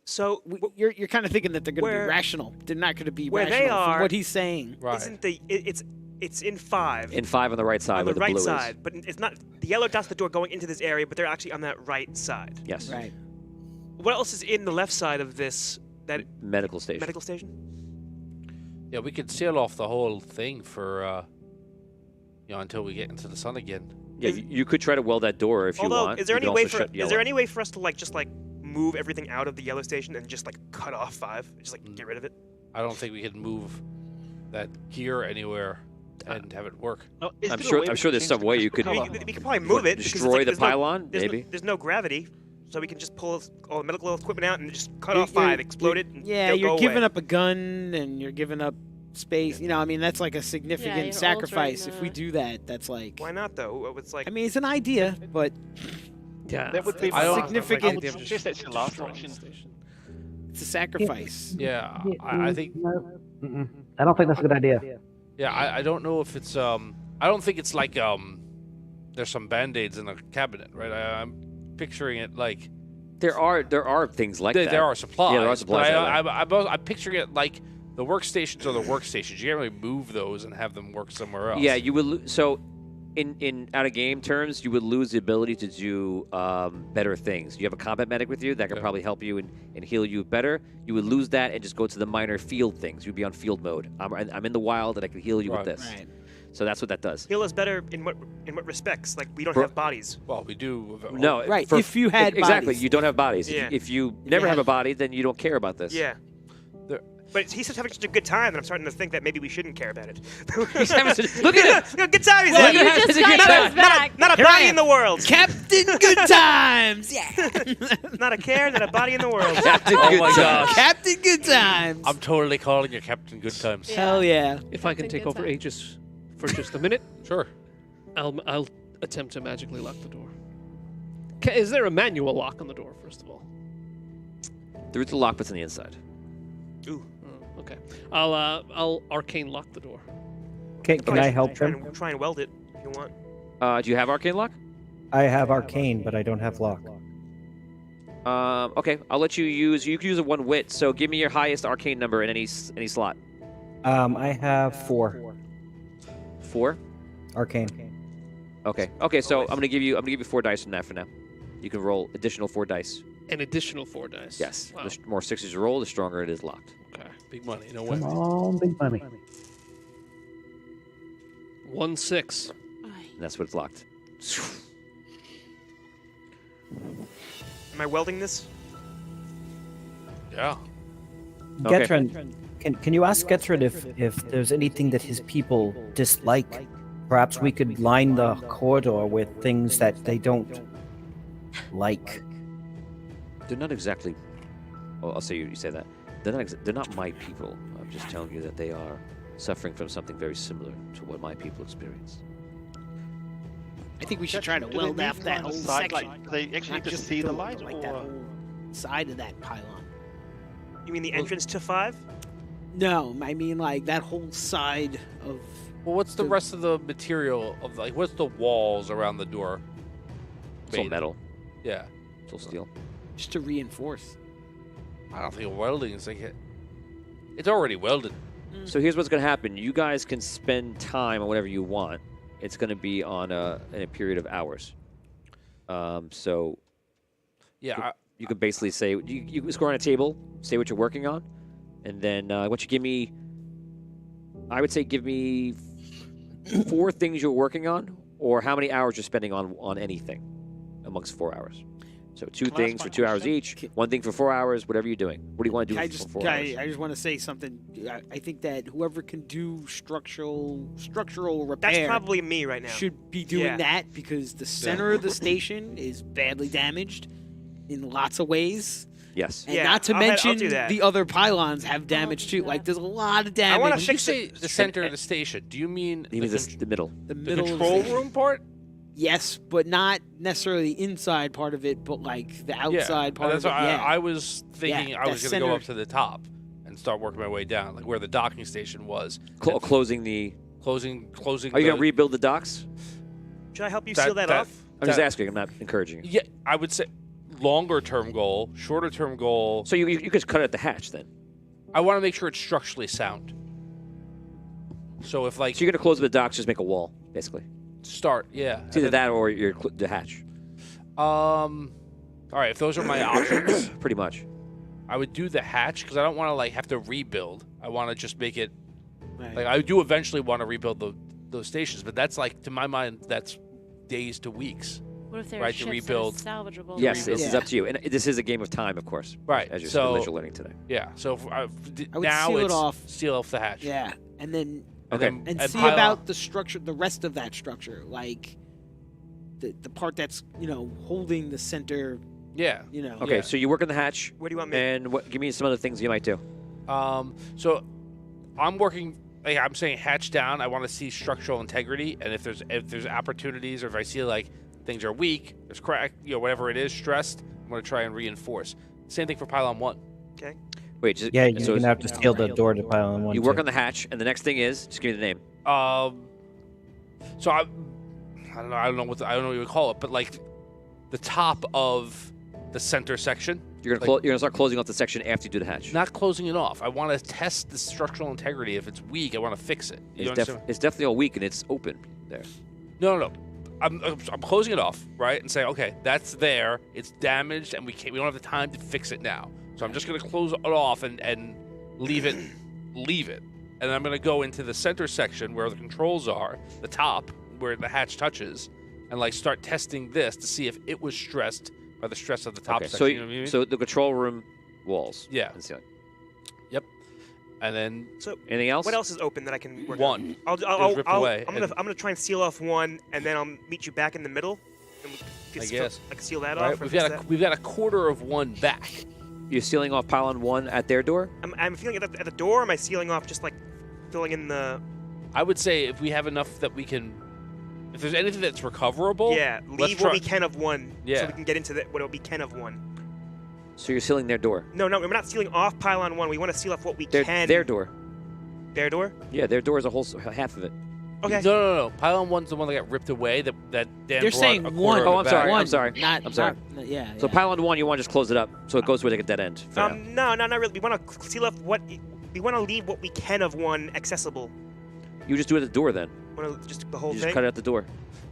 So You're kind of thinking that they're going to Where- be rational. They're not going to be where rational they from are- what he's saying. right. isn't it's in 5 In 5 on the right side on where the the right blue side, but it's not the yellow dot's the door going into this area, but they're actually on that right side. is. Yes. Right. What else is in the left side of this that Medical station. medical station? Yeah, we could seal off the whole thing for, until we get into the sun again. Yeah, you could try to weld that door if you Although, want. is there You any can way also for shut is there yellow. any way for us to just move everything out of the yellow station and just cut off 5, just get rid of it? I don't think we can move that gear anywhere and have it work. No, is I'm there a sure. way I'm we sure can there's change some the way you crystal could. colour? We could probably move it. because Destroy the there's no- pylon, there's maybe. there's no gravity, so we can just pull all the medical equipment out and just cut You're- off 5, you're- explode you're- it, and Yeah, go you're away. giving up a gun and you're giving up space. I mean, that's like a you're significant altering sacrifice. If we the- do that, that's like. Why not though? It's I mean, it's an idea, but Yeah. That would be I don't- significant- I would suggest that's your last destroy the option. station. it's a sacrifice. Yeah, I think. No, I don't think that's a good idea. Yeah, I don't know if it's. I don't think it's like there's some band-aids in the cabinet, right? I'm picturing it like There are things like that. there are supplies. Yeah, there are supplies But that way. I'm picturing it like the workstations are the workstations. You can't really move those and have them work somewhere else. Yeah, you would. So, in out of game terms, you would lose the ability to do better things. You have a combat medic with you that could Yeah. probably help you and heal you better. You would lose that and just go to the minor field things. You'd be on field mode. I'm in the wild and I can heal you Right. with this. Right. So that's what that does. Heal us better in what respects? We don't Bro- have bodies. Well, we do. No, Right, if you had exactly, bodies. you don't have bodies. If you- Yeah. If you you never have had- a body, then you don't care about this. Yeah. There- But he's just having such a good time that I'm starting to think that maybe we shouldn't care about it. He's having such- look at him. Good time he's Well, having. you Look at just him. got Not a- yours back. Not a Here I body am. in the world. Captain Good Times. Yeah. Not a care, not a body in the world. Captain Oh Good my Times. gosh. Captain Good Times. I'm totally calling you Captain Good Times. Yeah. Hell yeah. If I can Think take it's over that. Aegis for just a minute, Sure. I'll attempt to magically lock the door. Is there a manual lock on the door, first of all? There's the lock that's on the inside. Ooh. Oh, okay. I'll arcane lock the door. Can I help him? Try and weld it if you want. Do you have arcane lock? I have arcane, but I don't have lock. Okay, I'll let you use. You can use a 1 wit. So give me your highest arcane number in any slot. I have 4 4. arcane. Okay. Okay. So I'm gonna give you 4 dice from that for now. You can roll additional 4 dice. An additional 4 dice. Yes. Wow. The more 6s you roll, the stronger it is locked. Okay. Big money. No Come way. on, big money. 1 6. Ay. And that's what it's locked. Am I welding this? Yeah. Okay. Getrin, can you ask Getrin if there's anything that his people dislike? Perhaps we could line the corridor with things that they don't like. They're not exactly. Oh, I'll say you say that. They're not my people. I'm just telling you that they are suffering from something very similar to what my people experience. I think we should try to Do they weld move out that on the whole side, section. Like, do they actually Not just see the light, like that or whole side of that pylon. You mean the entrance to 5? No, I mean like that whole side of. Well, what's the The- rest of the material of what's the walls around the door? It's all made of? metal. Yeah. It's all steel. Just to reinforce. I don't think welding is like it. It's already welded. So here's what's going to happen. You guys can spend time on whatever you want. It's going to be on in a period of hours. So Yeah. you could basically say you score on a table, say what you're working on, and then once you give me, I would say give me 4 things you're working on, or how many hours you're spending on anything amongst 4 hours. So 2 Can I ask things my for 2 hours question? each, 1 thing for 4 hours, whatever you're doing. What do you want to do I for just, 4 hours? I just want to say something. I think that whoever can do structural repair That's probably me right now. should be doing Yeah. that because the center of the station is badly damaged in lots of ways. Yes. And Yeah, not to I'll mention do that. the other pylons have damage too. Like there's a lot of damage. wanna When you fix say it. the center of the station, do you mean He means the middle. the the middle of the control station. room part? Yes, but not necessarily the inside part of it, but like the outside part that's of it. what Yeah. I was thinking. Yeah, I was that going to go up center- to the top and start working my way down, like where the docking station was. And Closing the. closing. Are you going to rebuild the docks? Should I help you seal that off? I'm just asking. I'm not encouraging you. Yeah, I would say longer term goal, shorter term goal. So you could cut at the hatch then. I want to make sure it's structurally sound. So if like So you're going to close the docks, just make a wall, basically. start, yeah. It's either that or the hatch, All right, if those are my options, pretty much. I would do the hatch because I don't want to like have to rebuild. I want to just make it Right. Like I do eventually want to rebuild those stations, but that's like to my mind that's days to weeks. What if there are Right, to ships rebuild. that are salvageable? Yes, rebuild. this is up to you, and this is a game of time, of course. Right, As you're, so- as you're learning today. Yeah. So I would now seal it it's off. seal off the hatch. Yeah, and then Okay. and see pile about on. the structure, the rest of that structure, like the part that's holding the center. Yeah. Okay, Yeah. so you work on the hatch, Where do you want me? and give me some other things you might do. So I'm working. Like I'm saying, hatch down. I want to see structural integrity, and if there's opportunities, or if I see like things are weak, there's crack, whatever it is, stressed, I'm going to try and reinforce. Same thing for pylon 1. Okay. Wait, just, Yeah, you're so gonna have to seal the door to pylon 1. you work too. on the hatch, and the next thing is just give me the name. So I don't know what you would call it, but like the top of the center section. You're gonna start closing off the section after you do the hatch. Not closing it off. I want to test the structural integrity. If it's weak, I want to fix it. You understand? It's definitely all weak, and it's open there. No. I'm closing it off, right, and saying, okay, that's there. It's damaged, and we don't have the time to fix it now. So I'm just gonna close it off and leave it, and I'm gonna go into the center section where the controls are, the top where the hatch touches, and like start testing this to see if it was stressed by the stress of the top Okay, section. so You know what I mean? so the control room walls. Yeah. And ceiling. And then Anything else? What else is open that I can work one. on? ripped away, I'm gonna try and seal off one, and then I'll meet you back in the middle. And we I can guess. I can seal that Right? off. or We've fix got that. we've got a quarter of one back. You're sealing off pylon 1 at their door. I'm feeling it at the door. Or am I sealing off just like filling in the? I would say if we have enough that we can, if there's anything that's recoverable, Yeah, let's leave what try- we can of one, so Yeah. we can get into what we can of one. So you're sealing their door. No, we're not sealing off pylon 1. We want to seal off what we can. Their door. Their door. Yeah, their door is a whole half of it. Okay. No. Pylon 1's the one that got ripped away. That Dan They're brought saying a one. quarter Oh, of I'm it sorry. back. One, I'm sorry. Not, I'm sorry. yeah. So pylon 1, you want to just close it up, so it goes where like a dead end. for now. No, not really. We want to seal off what we want to leave what we can of one accessible. You just do it at the door then. Want to just the whole You thing? just cut it at the door.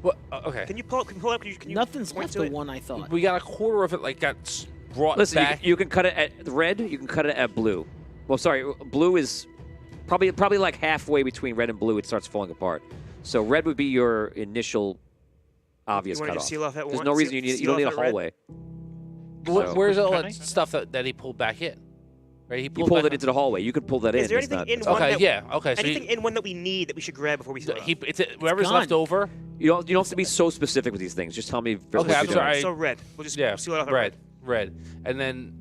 Well, okay. Can you pull up? Can you Nothing's point left to of it? one. I thought. We got a quarter of it like got brought Listen, back. you can cut it at red. You can cut it at blue. Well, sorry, blue is probably like halfway between red and blue. It starts falling apart. So red would be your initial obvious You want to cutoff. just seal off at There's one? no reason you seal don't need a off at red? hallway. Where- So- Where's all that Tony? stuff that he pulled back in? Right, he You pulled pulled back it into the hallway. You could pull that in. Is there It's anything not- in it's- one Okay, that- yeah. Okay, so Anything in one that we need that we should grab before we seal off? whatever's gone. left over. You don't have to be so specific with these things. Just tell me. Okay, what I'm you're sorry. doing. So red. We'll just Yeah, seal it off at red, and then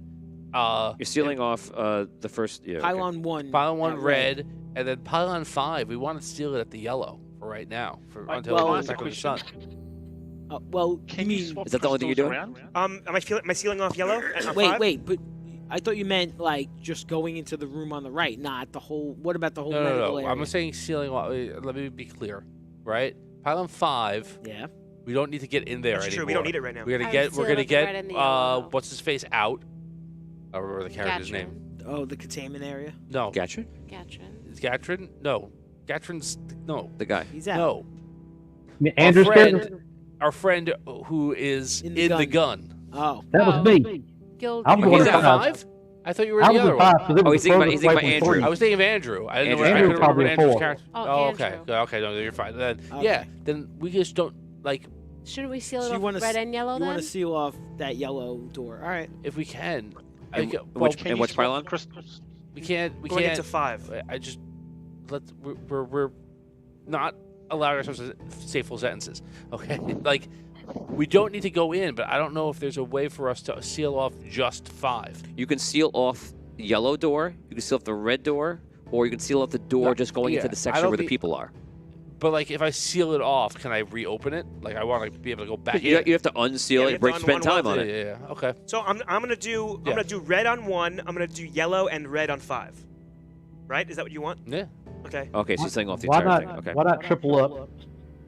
You're sealing off the first. Yeah, okay. Pylon 1. pylon 1 at red, and then pylon 5. We want to seal it at the yellow for right now, until well, it goes back with the sun. Well, Can you you mean? swap Is that the only thing you're crystals doing? around? Am I sealing off yellow? On Wait, 5? wait, but I thought you meant like just going into the room on the right, not the whole. What about the whole medical No. area? I'm saying sealing. Let me be clear, right? Pylon 5. Yeah. We don't need to get in there That's anymore. true. We don't need it right now. We're I gonna would get. seal We're it gonna with the red get. and the yellow. What's his face out? I don't remember the character's Gatrin. name. Oh, the containment area. No. Gatrin, Gatrin. Is Gatrin? No. Gatrin's no. the guy. He's out. No. Andrew's friend- Our friend who is In in the the gun. Oh. That was me. Guild. I'm He's going at to 5? I thought you were I the was other at one. 5. So it Oh, was he's thinking about- further he's thinking away about from Andrew. 3. I was thinking of Andrew. I didn't know. I Andrew's couldn't remember probably a Andrew's 4. character. Oh, okay. Andrew. Okay. No, you're fine. Then Okay. yeah. Then we just don't like Shouldn't we seal So it you off wanna red s- and yellow You then? want to seal off that yellow door? All right. if we can. And Like, which- Can and you which swap pylon? crystals? we can't. We Going can't. into 5. I just we're not allowing ourselves to say full sentences. Okay. Like we don't need to go in, but I don't know if there's a way for us to seal off just 5. You can seal off the yellow door. You can seal off the red door, or you can seal off the door No, just going yeah, into the I section don't where the be- people are. But like if I seal it off, can I reopen it? Like I want to be able to go back You in. have to unseal Yeah, it, you break, have to spend time unweld on yeah, it. yeah. Okay. So I'm gonna do Yeah. red on 1. I'm gonna do yellow and red on 5. Right? Is that what you want? Yeah. Okay. Okay, so you're sealing off the Why entire not? thing. Okay. Why not triple up,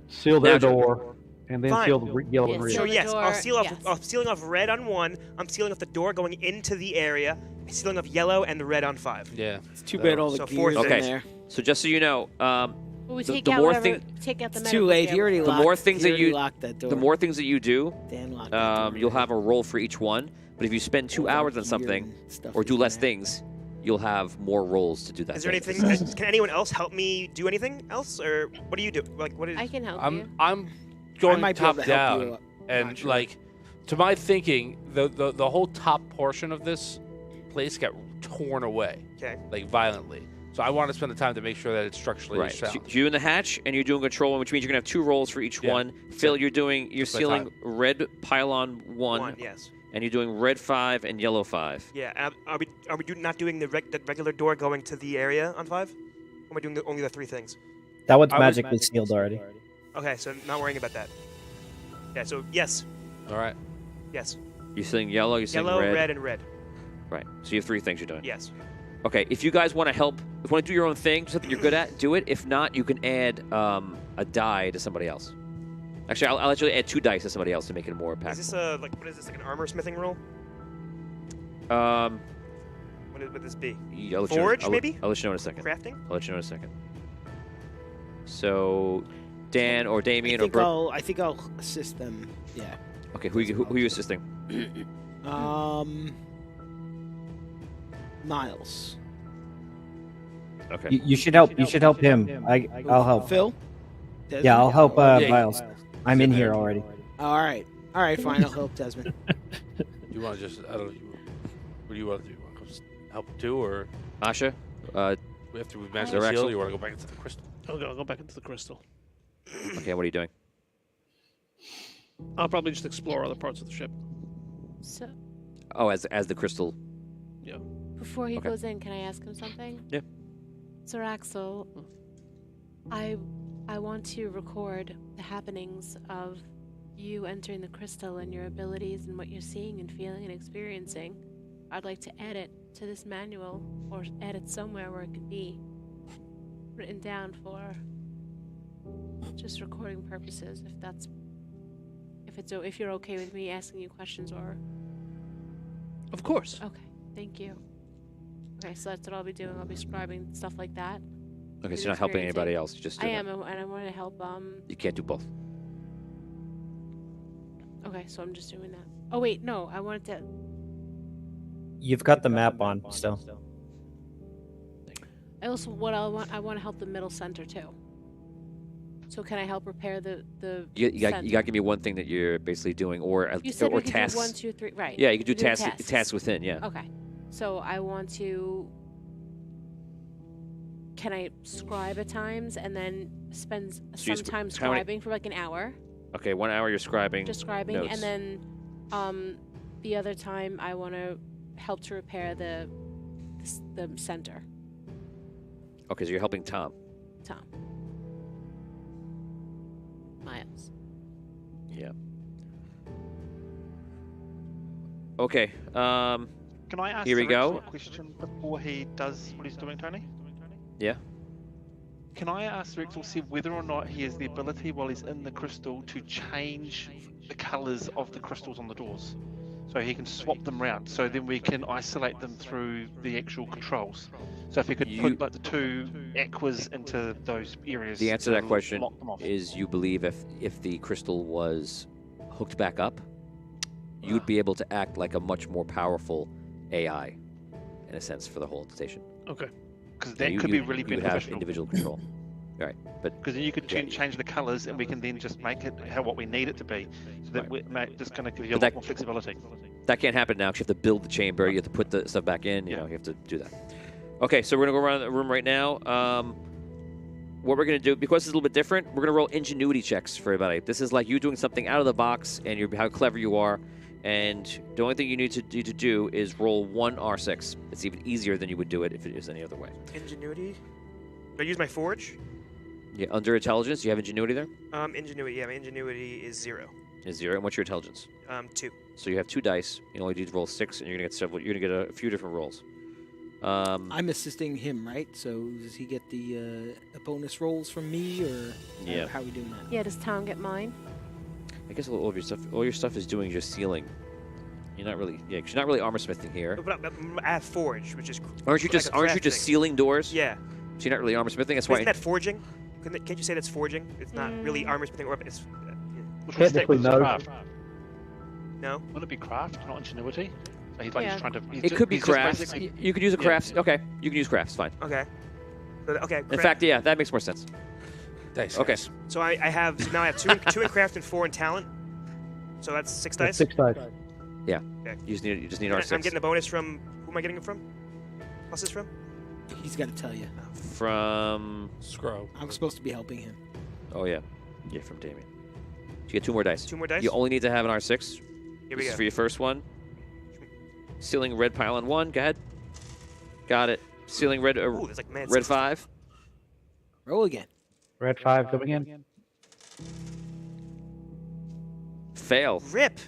seal their Naturally. door, and then Fine. seal the yellow Yeah, and red? seal So the yes, I'll door, seal off. yes. I'm sealing off red on 1. I'm sealing off the door going into the area. Sealing off yellow and the red on 5. Yeah. It's too bad all the So gears fourth- in Okay. there. So just so you know, Well, we the- take the out more whatever. thing- Take out the It's too medical late. gear. He already The locked. more things he that already you- locked that door. the more things that you do, Dan locked that door. you'll have a roll for each one. But if you spend 2 All hours the on gear something, and stuff or is do in less there. things, you'll have more rolls to do that. Is there thing. anything? Can anyone else help me do anything else, or what do you do? Like, what is? I can help you. I'm going might be able top to help you down, up. and Not sure. like to my thinking, the whole top portion of this place got torn away, Okay. like violently. So I want to spend the time to make sure that it's structurally Right. So sound. you're in the hatch, and you're doing control, which means you're gonna have 2 rolls for each Yeah. one. Phil, you're my sealing time. red pylon 1, Yes. and you're doing red 5 and yellow 5. Yeah. And are we not doing the regular door going to the area on 5? Or am I doing only the 3 things? That one's I would- magically sealed already. Okay, so not worrying about that. Yeah. So yes, All right. yes. You're sealing yellow. You're sealing Yellow, red. red, and red. Right. So you have 3 things you're doing. Yes. Okay. If you guys want to help, if you want to do your own thing, something you're good at, do it. If not, you can add a die to somebody else. Actually, I'll actually add 2 dice to somebody else to make it more impactful. Is this what is this, like an armor smithing roll? What would this be? I'll let you know- Forge, I'll- maybe? I'll let you know in a second. Crafting? I'll let you know in a second. So, Dan or Damien or I Brooke. think I'll assist them. Yeah. Okay, who are you assisting? Miles. Okay. You should help. You should help him. I'll help. Phil. Yeah, I'll help Yeah. Miles. I'm in here already. All right. All right. Fine. I'll help Desmond. You want to just I don't know. What do you want to do? You want to just help too, or Masha, after we've managed Sir the seal, Axel? you want to go back into the crystal? I'll go back into the crystal. okay, what are you doing? I'll probably just explore other parts of the ship. So Oh, as the crystal. before he Okay. goes in, can I ask him something? Yeah. Sir Axel, I want to record the happenings of you entering the crystal and your abilities and what you're seeing and feeling and experiencing. I'd like to add it to this manual or add it somewhere where it could be written down for just recording purposes. If you're okay with me asking you questions or Of course. okay, thank you. Okay, so that's what I'll be doing. I'll be scribing stuff like that. Okay, so You're you're not helping experiencing- anybody else. You just I do am, that. and I want to help. You can't do both. Okay, so I'm just doing that. Oh wait, no, I wanted to. You've got the map on still. I also I want to help the middle center too. So can I help repair the You got center? to give me one thing that you're basically doing, or You said or we could tasks. do 1, 2, 3, right? Yeah, you could do We tasks within. Yeah. Okay, so I want to. Can I scribe at times and then spend So you some time how many- scribing for like an hour? Okay, 1 hour you're scribing. Just scribing, notes. and then the other time I want to help to repair the center. Okay, so you're helping Tom. Tom. Miles. Yeah. Okay. Can I ask Here we Cyril go. a question before he does what he's doing, Tony? Yeah. Can I ask Rex to see whether or not he has the ability while he's in the crystal to change the colours of the crystals on the doors? So he can swap them round, so then we can isolate them through the actual controls. So if he could put like the 2 aquas into those areas. The answer to that question lock them off. is you believe if the crystal was hooked back up, you'd be able to act like a much more powerful AI, in a sense, for the whole station. Okay. Because Yeah, that could be really you would have beneficial. individual control. Right, but Because then you could change the colours, and we can then just make it what we need it to be. So that just going to give you a But lot more flexibility. that can't happen now because you have to build the chamber. You have to put the stuff back in. You know, you have to do that. Okay, so we're gonna go around the room right now. What we're gonna do, because it's a little bit different, we're gonna roll ingenuity checks for everybody. This is like you doing something out of the box and how clever you are. And the only thing you need to do is roll 1 R6. It's even easier than you would do it if it is any other way. Ingenuity. Do I use my forge? Yeah, under intelligence, you have ingenuity there. Ingenuity. Yeah, my ingenuity is 0. Is 0. And what's your intelligence? 2. So you have 2 dice. You only need to roll 6, and you're gonna get several. You're gonna get a few different rolls. I'm assisting him, right? So does he get the bonus rolls from me, or Yeah. how are we doing that? Yeah, does Tom get mine? I guess all of your stuff is doing just sealing. You're not really, yeah, 'cause you're not really armor smithing here. But I have forge, which is. Aren't you like just a aren't you craft just thing. sealing doors? Yeah. So you're not really armor smithing. That's why. Isn't that forging? Can't you say that's forging? It's not really Mm. armor smithing, or it's. Which was Technically, statements of no. craft. No. Wouldn't it be craft, not ingenuity? He's like Yeah. he's trying to. It could be he's just crafts. basically- You could use a crafts. Okay, you can use crafts. Fine. Okay. Okay. In fact, yeah, that makes more sense. Dice. Okay. guys. So I have now I have two in craft and 4 in talent. So that's 6 dice. That's 6 dice. Yeah. Okay. You just need And R6. I'm getting a bonus from who am I getting it from? Pluses from? He's got to tell you. From. Scroll. I'm supposed to be helping him. Oh yeah. Yeah, from Damien. You get 2 more dice. 2 more dice. You only need to have an R6. Here This we is go. for your first one. Ceiling red pile on 1. Go ahead. Got it. Ceiling red. Ooh, there's like mad Red sixes. 5. Roll again. Red 5 coming in. Fail. Rip.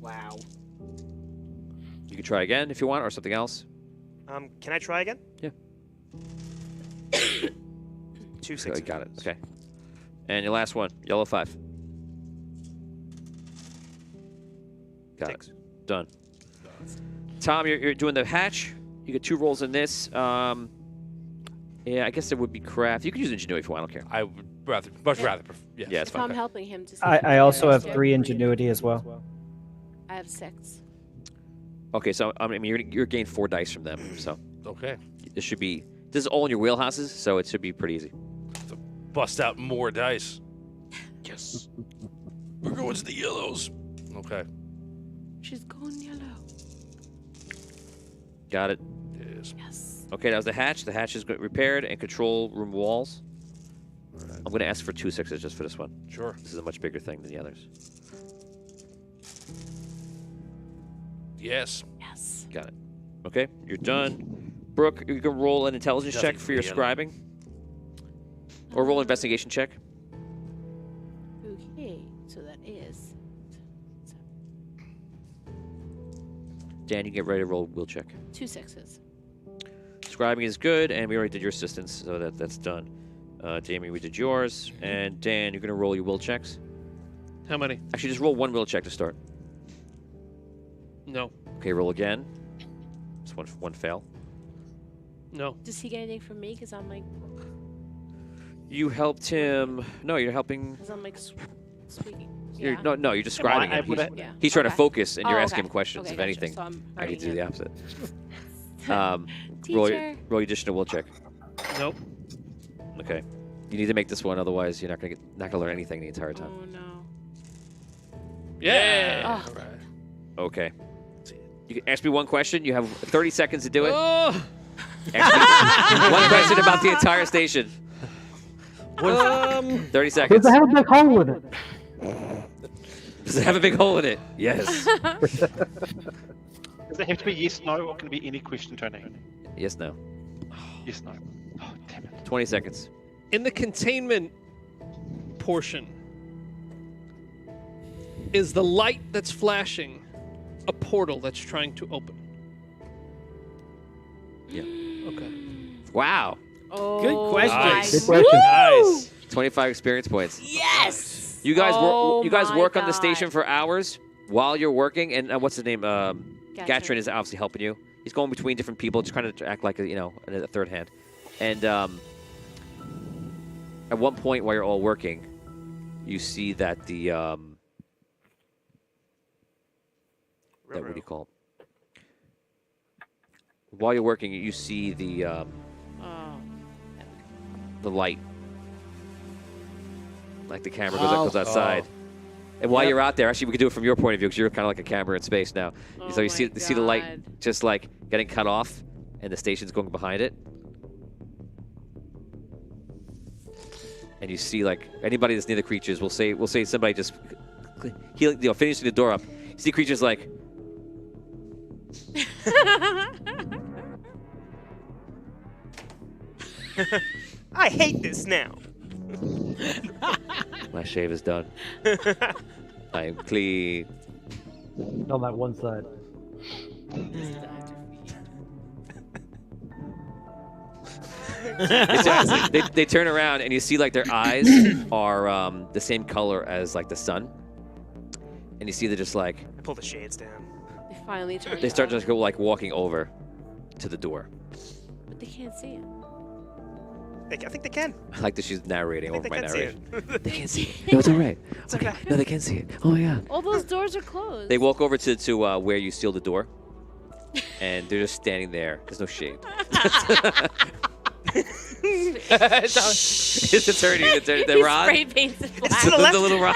Wow. You can try again if you want, or something else. Can I try again? Yeah. 2 So 6. you got it. Okay. And your last one, yellow 5. Got 6. it. Done. Tom, you're doing the hatch. You get 2 rolls in this. Yeah, I guess it would be craft. You can use ingenuity if you want. I don't care. I would much Yeah. rather. Yes. Yeah, it's If I'm fine. helping him to see I also have Yeah. 3 ingenuity as well. I have 6. Okay, so I mean, you're gain 4 dice from them. So Okay. this should be. This is all in your wheelhouses, so it should be pretty easy. Bust out more dice. Yes. We're going to the yellows. Okay. She's gone yellow. Got it. Yes. Yes. Okay, that was the hatch. The hatch is repaired and control room walls. I'm going to ask for 2 6s just for this one. Sure. This is a much bigger thing than the others. Yes. Yes. Got it. Okay, you're done. Brooke, you can roll an intelligence Nothing check for for your me, scribing. Or roll an investigation check. Okay, so that is. Dan, you get ready to roll a will check. 2 6s. Scribing is good, and we already did your assistance, so that's done. Jamie, we did yours. And Dan, you're going to roll your will checks. How many? Actually, just roll 1 will check to start. No. Okay, roll again. Just one fail. No. Does he get anything from me? Because I'm like, You helped him. No, you're helping. speaking. You're, Yeah. no, you're describing I him. would- He's, Yeah. he's trying to Okay. focus, and you're Oh, asking okay. him questions. Okay, If gotcha. anything, So I'm I need to do the hurting opposite. Roll Teacher. your additional will check. Nope. Okay. You need to make this one, otherwise you're not gonna learn anything the entire time. Oh no. Yeah. Oh. Right. Okay. You can ask me one question. You have 30 seconds to do it. Oh. Ask me one question about the entire station. 30 Does seconds. it have a big hole in it? Does it have a big hole in it? Yes. Does it have to be yes, no, or can it be any question, Tony? Yes, no. Yes, no. Oh, damn it. 20 seconds. In the containment portion, is the light that's flashing a portal that's trying to open? Yeah. Okay. Wow. Oh. Good question. Nice. Good question. Nice. 25 experience points. Yes. You guys Oh work. You guys my work on the God. station for hours while you're working. And what's his name? Gatrin is obviously helping you. He's going between different people, just trying to act like a third hand. And at one point while you're all working, you see that the what do you call it? While you're working, you see the Oh. light, like the camera goes outside. Oh. And while Yep. you're out there, actually, we can do it from your point of view because you're kind of like a camera in space now. Oh So you my see the light God. just like getting cut off, and the station's going behind it. And you see like anybody that's near the creatures, we'll say somebody just finishing the door up. You see creatures like I hate this now. my shave is done. I am clean. On that one side. They turn around and you see like their eyes are the same color as like the sun, and you see they're just like I pull the shades down. They finally turned. they start on, just go like walking over to the door. but they can't see it. I think they can. I like that she's narrating I think over they my can see narration. it. They can't see it. No, it's all right. It's okay. No, they can see it. Oh, yeah. All those doors are closed. They walk over to where you sealed the door, and they're just standing there. There's no shade. It's attorney. The He rod. spray paints it black. It's to the left. The little rod.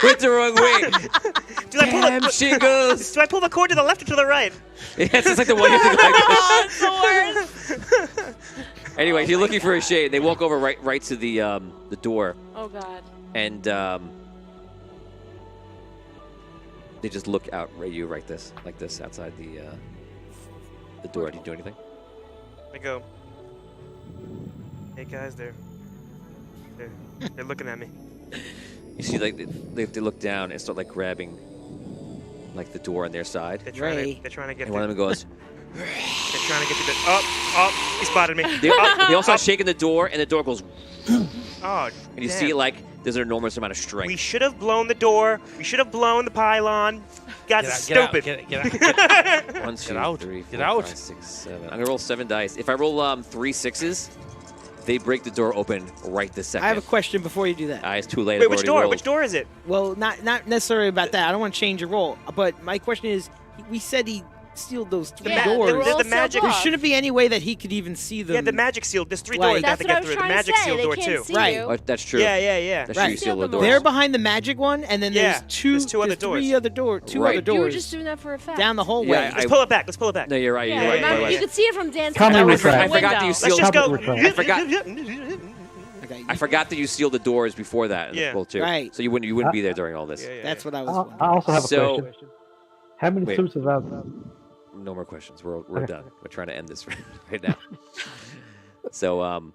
Went the wrong way. Do I pull Damn shingles. Do I pull the cord to the left or to the right? Yeah, it's just like the one you think like. Oh, it's the worst. Anyway, if you're looking for a shade, they walk over right to the door, Oh God. and they just look out like this outside the door. Do you do anything? I go. Hey guys, they're looking at me. You see, like they look down and start like grabbing like the door on their side, They're Ray. trying to get. and one of them goes. They're trying to get to the. Oh, he spotted me. They all start shaking the door, and the door goes, Oh, and you see it like there's an enormous amount of strength. we should have blown the door. We should have blown the pylon. Guys, it's stupid. Get out. 1, 2, out. 3, 4, Get out. 5, 6, 7. I'm gonna roll 7 dice. If I roll 3 6s, they break the door open right this second. I have a question before you do that. It's too late. Wait, I've which already door? rolled. Which door is it? Well, not necessarily about that. I don't want to change your role. But my question is, we said he sealed those three Yeah, doors. they were all The magic- sealed There off. shouldn't be any way that he could even see them. Yeah, the magic sealed. There's 3 Like- doors they have That's to what I get was through. The trying to magic say. sealed They door can't too. see Right. you. Oh, that's true. Yeah, yeah, yeah. That's Right. true. You seal the Seal the doors. They're behind the magic one, and then Yeah, there's two. there's two other there's doors. Three other doors. Two Right. other doors. You were just doing that for a fact. down the hallway. Yeah, Let's pull it back. Let's pull it back. No, you're right. Yeah, You're right. remember, You're right. you could see it from Dan's Comment window. retract. I forgot that you Let's sealed. just go. Retract. I forgot. Okay. I forgot that you sealed the doors before that in the Yeah. pool too. Right. So you wouldn't be there during all this. Yeah, yeah, That's yeah. what I was. I wondering. also have a So- question. How many Wait. suits have I? No more questions. We're done. We're trying to end this right now. So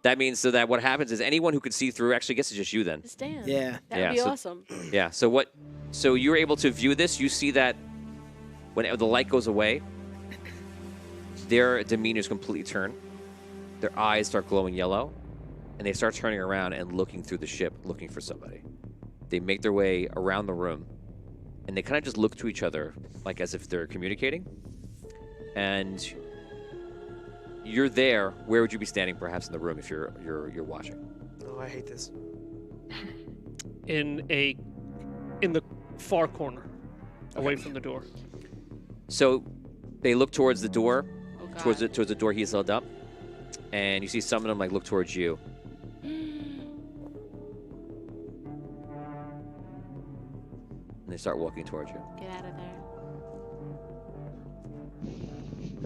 that means that what happens is anyone who could see through actually gets to just you then. Just Dan. Yeah. That Yeah, would be so- awesome. Yeah. So you're able to view this. You see that when the light goes away, their demeanors completely turn. Their eyes start glowing yellow, and they start turning around and looking through the ship, looking for somebody. They make their way around the room, and they kind of just look to each other, like as if they're communicating. And you're there. Where would you be standing, perhaps in the room, if you're watching? Oh, I hate this. In the far corner, away from the door. So they look towards the door, Oh God. towards the door he's held up, and you see some of them like look towards you. And they start walking towards you. Get out of there.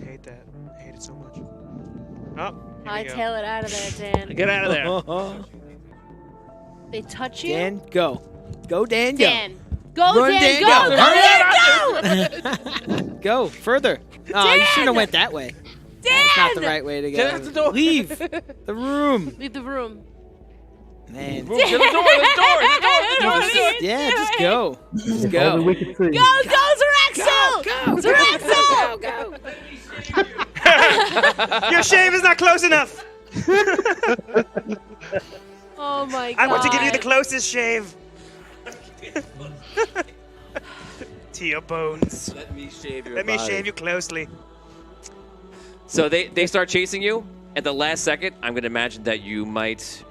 I hate that. I hate it so much. Oh, here we go. Hightail it out of there, Dan. Get out of there. They touch you. Dan, go. Go, Dan, go. Dan. Go, Run, Dan, Dan, go. go. Go, Dan, go. Go further. Oh, you shouldn't have went that way. That's not the Dan! right way to go. Get out the door. Leave the room. Leave the room. Man. Get the door. The door. Yeah, just go. Just If only go. we could see. Go, Zeraxel! Zeraxel! Go. Your shave is not close enough. Oh my God. I want to give you the closest shave. To your bones. Let me shave your Let me shave you closely. So they start chasing you. At the last second, I'm going to imagine that you might,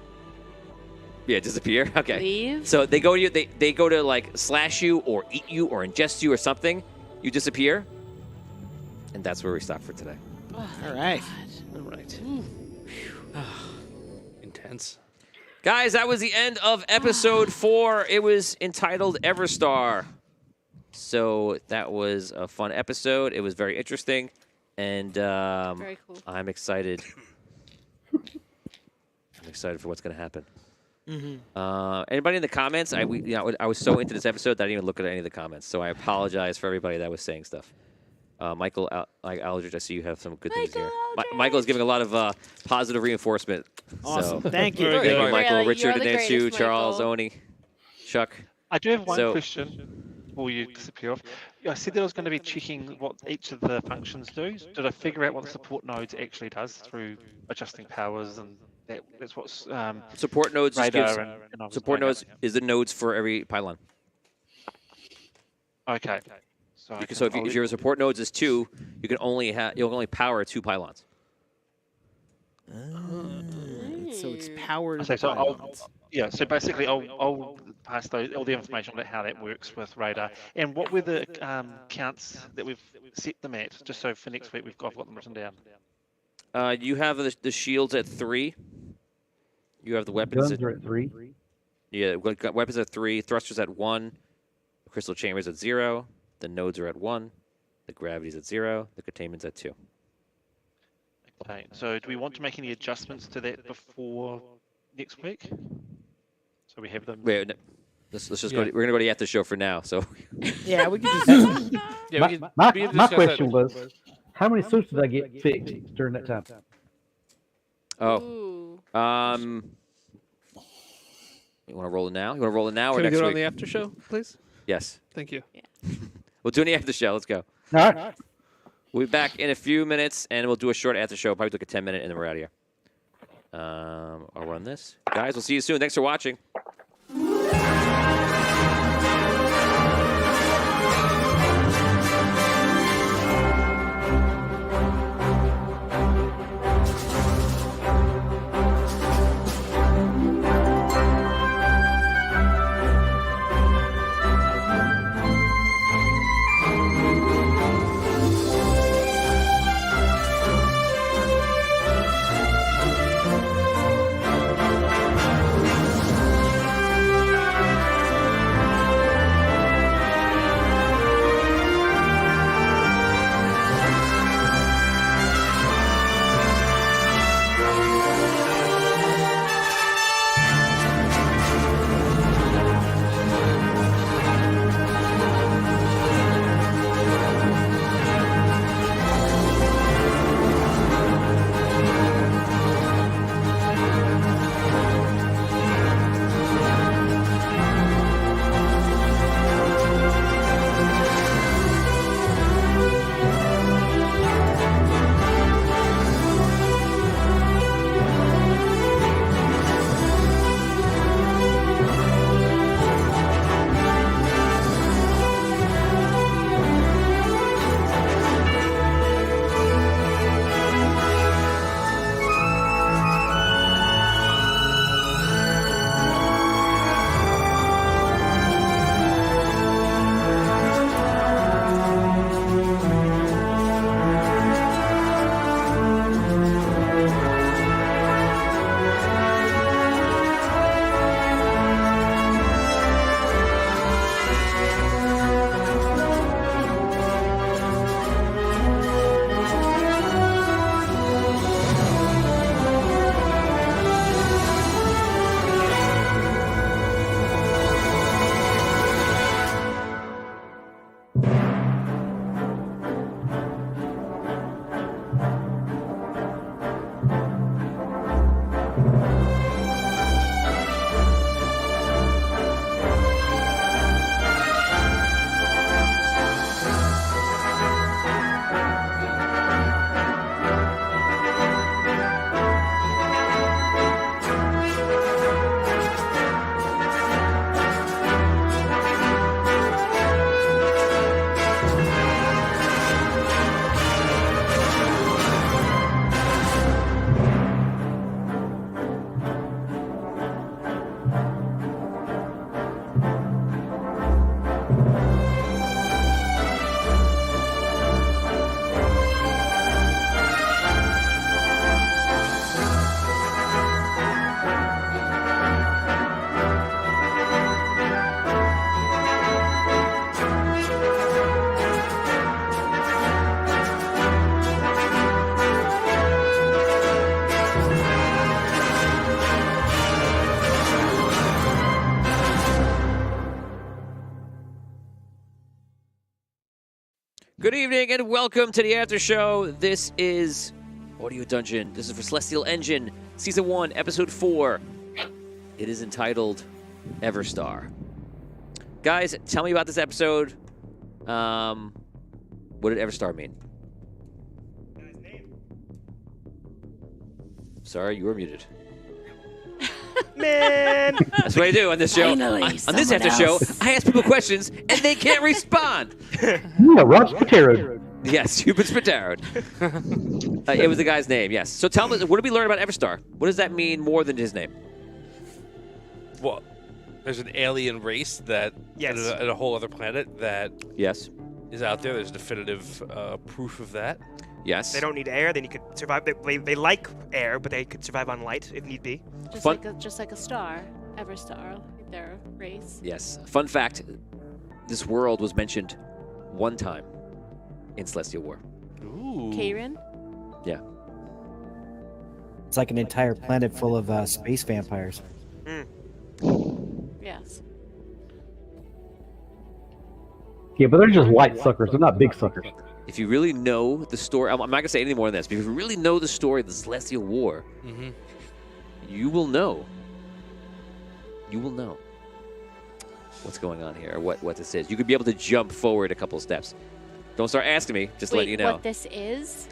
disappear. Okay. Leave? So they go to you. They go to like slash you or eat you or ingest you or something. You disappear, and that's where we stop for today. All right. All right. Intense. Guys, that was the end of episode 4. It was entitled Everstar. So that was a fun episode. It was very interesting, and Very cool. I'm excited. I'm excited for what's going to happen. Anybody in the comments? I was so into this episode that I didn't even look at any of the comments. So I apologize for everybody that was saying stuff. Michael Aldridge, I see you have some good things here. Michael is giving a lot of positive reinforcement. Awesome. So, Thank you. Very thank you, good. Michael, Really, Richard, you're the Adansu, greatest, Charles, Michael. Oni, Chuck. I do have one So- question before you disappear off. I said that I was going to be checking what each of the functions do. Did I figure out what the support nodes actually does through adjusting powers, and that's what's Support nodes just gives, radar and I was support going nodes is the nodes for every pylon. up. Okay. So, So if your support nodes is 2, you'll only power 2 pylons. So it's powered. So ions. so basically I'll pass all the information about how that works with radar. And what were the counts that we've set them at? Just so for next week I've got them written down. You have the shields at 3. You have the weapons Guns are at 3. Yeah, weapons at 3, thrusters at 1, crystal chambers at 0, the nodes are at 1, the gravity's at 0, the containment's at 2. Okay, so do we want to make any adjustments to that before next week? So we have them. Wait, no, let's just go. We're gonna go to the after show for now. So Yeah, we could just. Yeah, we can My discuss that. question was, how many suits did I get fixed during that time? Ooh. You want to roll it now? You want to roll it now or Can we next do it week? on the after show, please? Yes, Thank you. we'll do it after the show. Let's go. All right. We'll be back in a few minutes, and we'll do a short after show. Probably like a 10-minute, and then we're out of here. I'll run this, guys. We'll see you soon. Thanks for watching. Good evening and welcome to the after show. This is Audio Dungeon. This is for Celestial Engine, Season 1, Episode 4. It is entitled Everstar. Guys, tell me about this episode. What did Everstar mean? Guy's name. Sorry, you were muted. Man! That's what I do on this show. Finally, On this after show, I ask people questions and they can't respond. Yeah, Rob Spataro. Yes, you've been spattaroed. It was the guy's name, yes. So tell me, what did we learn about Everstar? What does that mean more than his name? Well, there's an alien race that Yes. at a whole other planet that Yes. is out there. There's definitive proof of that. Yes. They don't need air. They could survive. They like air, but they could survive on light if need be. Just like a star, Everstar, their race. Yes. Fun fact, this world was mentioned one time in Celestial War. Ooh. Karen? Yeah. It's like an entire planet full of space vampires. Yes. Yeah, but they're just light suckers. They're not big suckers. If you really know the story, I'm not going to say any more than this, but if you really know the story of the Celestial War, you will know. You will know what's going on here, or what this is. You could be able to jump forward a couple of steps. Don't start asking me, just to let you know. What this is?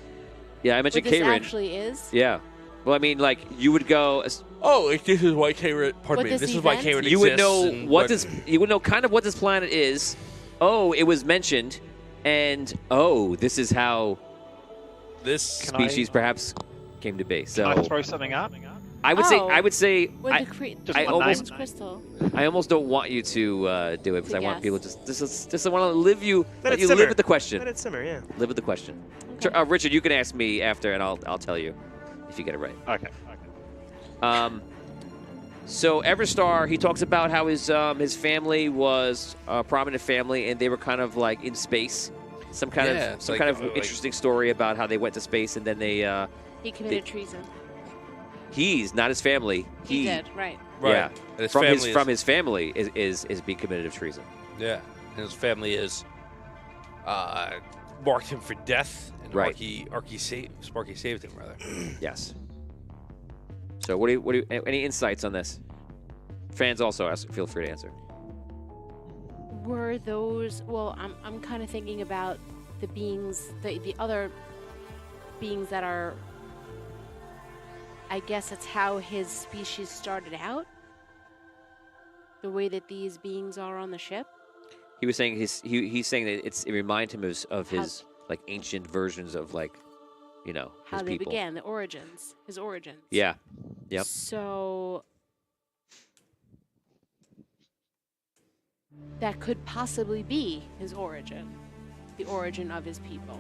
Yeah, I mentioned What this Karen. actually is? Yeah. Well, I mean, like, you would go. Oh, like, this is why Karen. Pardon me. What This this is why event? Karen You would exists know and what this. You would know kind of what this planet is. Oh, it was mentioned, and oh, this is how this species perhaps came to be. So Can I throw something up? I would say. With I, the Just I one almost- name. crystal. I almost don't want you to do it because I want Yes. people just want to live you. Let it you simmer. live with the question. Let it simmer. Yeah. Live with the question. Okay. Richard, you can ask me after, and I'll tell you if you get it right. Okay. So Everstar, he talks about how his family was a prominent family, and they were kind of like in space. Some kind Yeah, of it's some like, kind of like- interesting story about how they went to space, and then they He committed treason. he's not his family. He did, right. Right. Yeah. And his From family his family is being committed of treason. Yeah, and his family is marked him for death, and Right. Sparky saved him rather. Yes. So what do you any insights on this? Fans also feel free to answer. Were those? Well, I'm kind of thinking about the beings, the other beings that are. I guess it's how his species started out. The way that these beings are on the ship. He was saying he's saying that it reminds him of How- his like ancient versions of like, you know, How his they people. began, the origins, his origins. Yeah. Yep. So that could possibly be his origin, the origin of his people.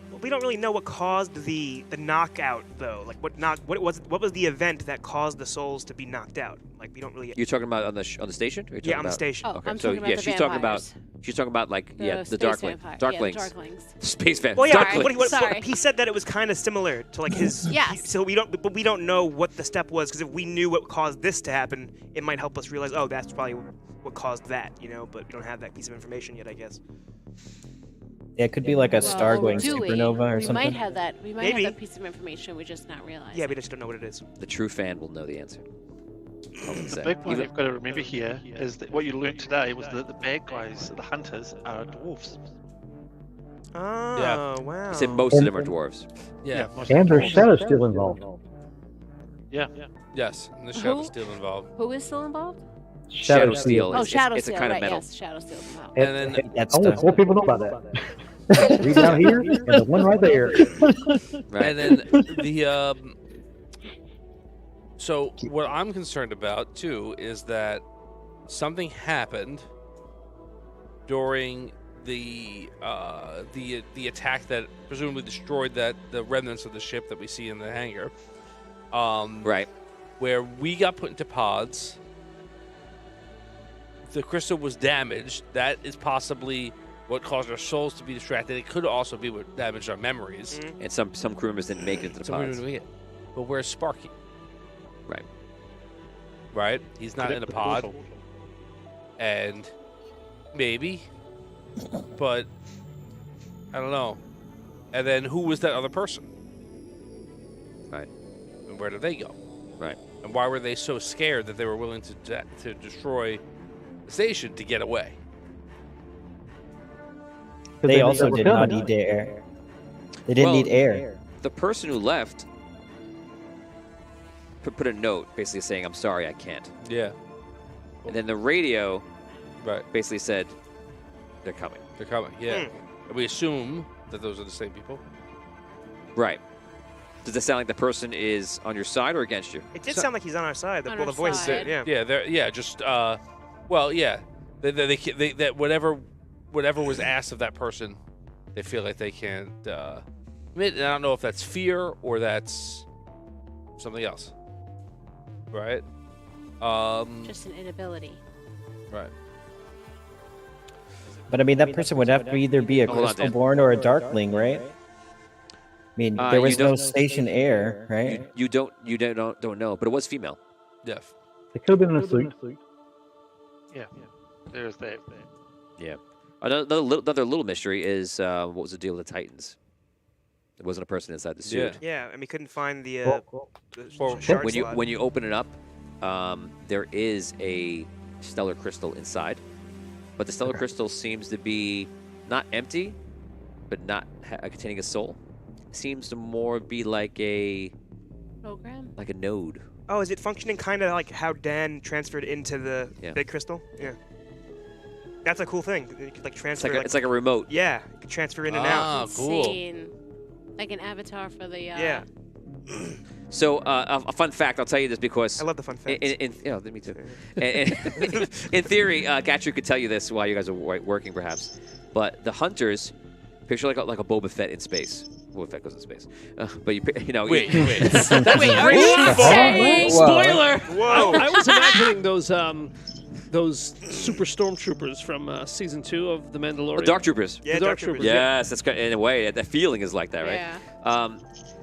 Well, we don't really know what caused the knockout though. Like what was the event that caused the souls to be knocked out? Like we don't really. You're talking about on the station? Or you're Yeah, talking on the about- station. Oh, Okay, I'm so talking about yeah, the she's talking about vampires. like The the space darkling, vampire. darklings, Yeah, the darklings. space van, Well, yeah. darkling. What Sorry. he said that it was kind of similar to like his. Yes. So we don't know what the step was because if we knew what caused this to happen, it might help us realize, oh, that's probably what caused that, you know. But we don't have that piece of information yet, I guess. Yeah, it could be like a star Well, going do we? supernova or we something. might have that. We might Maybe. have that piece of information. We just not realize. Yeah, we just don't know what it is. The true fan will know the answer. All I'm The saying. big one Even- you've got to remember here is that what you learned today was that the bad guys, the hunters, are dwarfs. Oh, wow. He said most of them are dwarves. Yeah. most of And them there's dwarves. shadow still involved. Yeah. Yes, and the shadow's Who? still involved. Who is still involved? Shadow steel. Oh, It's Shadow it's a Steel, kind right? of metal. Yes, Shadow Steel. Wow. And then That's Only the 4 people know about that. 3 down here and the one right there. Right. And then the so what I'm concerned about too is that something happened during the attack that presumably destroyed the remnants of the ship that we see in the hangar. Right. Where we got put into pods. The crystal was damaged. That is possibly what caused our souls to be distracted. It could also be what damaged our memories. And some crew members didn't make it into the So we're pods. doing it. But where's Sparky? Right. Right? He's not in a pod. And maybe, but I don't know. And then who was that other person? Right. And where did they go? Right. And why were they so scared that they were willing to destroy the station to get away? They also were did not coming. need their air. They didn't Well, need air. The person who left put a note basically saying, "I'm sorry, I can't." Yeah. And then the radio Right. basically said, "They're coming." They're coming. Yeah. And we assume that those are the same people. Right. Does it sound like the person is on your side or against you? It did sound like he's on our side. On Well, the our voice side. did. Yeah. Yeah, just well, yeah. They that whatever was asked of that person, they feel like they can't. I don't know if that's fear or that's something else. Right. Just an inability. Right. But I mean, that person would have to either be a Hold on, crystal Dan. born or a darkling, right? I mean, there you was no don't- station air, right? You don't know, but it was female. Yeah. They could have been in a suit. Yeah. There's that. Yeah. Another little mystery is what was the deal with the Titans? There wasn't a person inside the suit. Yeah, and we couldn't find the, Well, shard When slot. you open it up, there is a stellar crystal inside, but the stellar crystal seems to be not empty, but not containing a soul. It seems to more be like a Program? node. Oh, is it functioning kind of like how Dan transferred into the Yeah. big crystal? Yeah. That's a cool thing. You could like It's transfer. like a remote. yeah, you could transfer in and out. Ah, cool. Insane. Like an avatar for the. Yeah, So a fun fact, I'll tell you this because I love the fun facts. me too. In theory, Gatru could tell you this while you guys are working, perhaps. But the hunters picture like a Boba Fett in space. Boba Fett goes in space, but you know. Wait. That's Wait, are you saying? Spoiler. Whoa! I was imagining those super stormtroopers from season 2 of The Mandalorian. Dark Troopers. yeah, the Dark Dark Troopers. Troopers. Yes, that's in a way that feeling is like that, right? Yeah.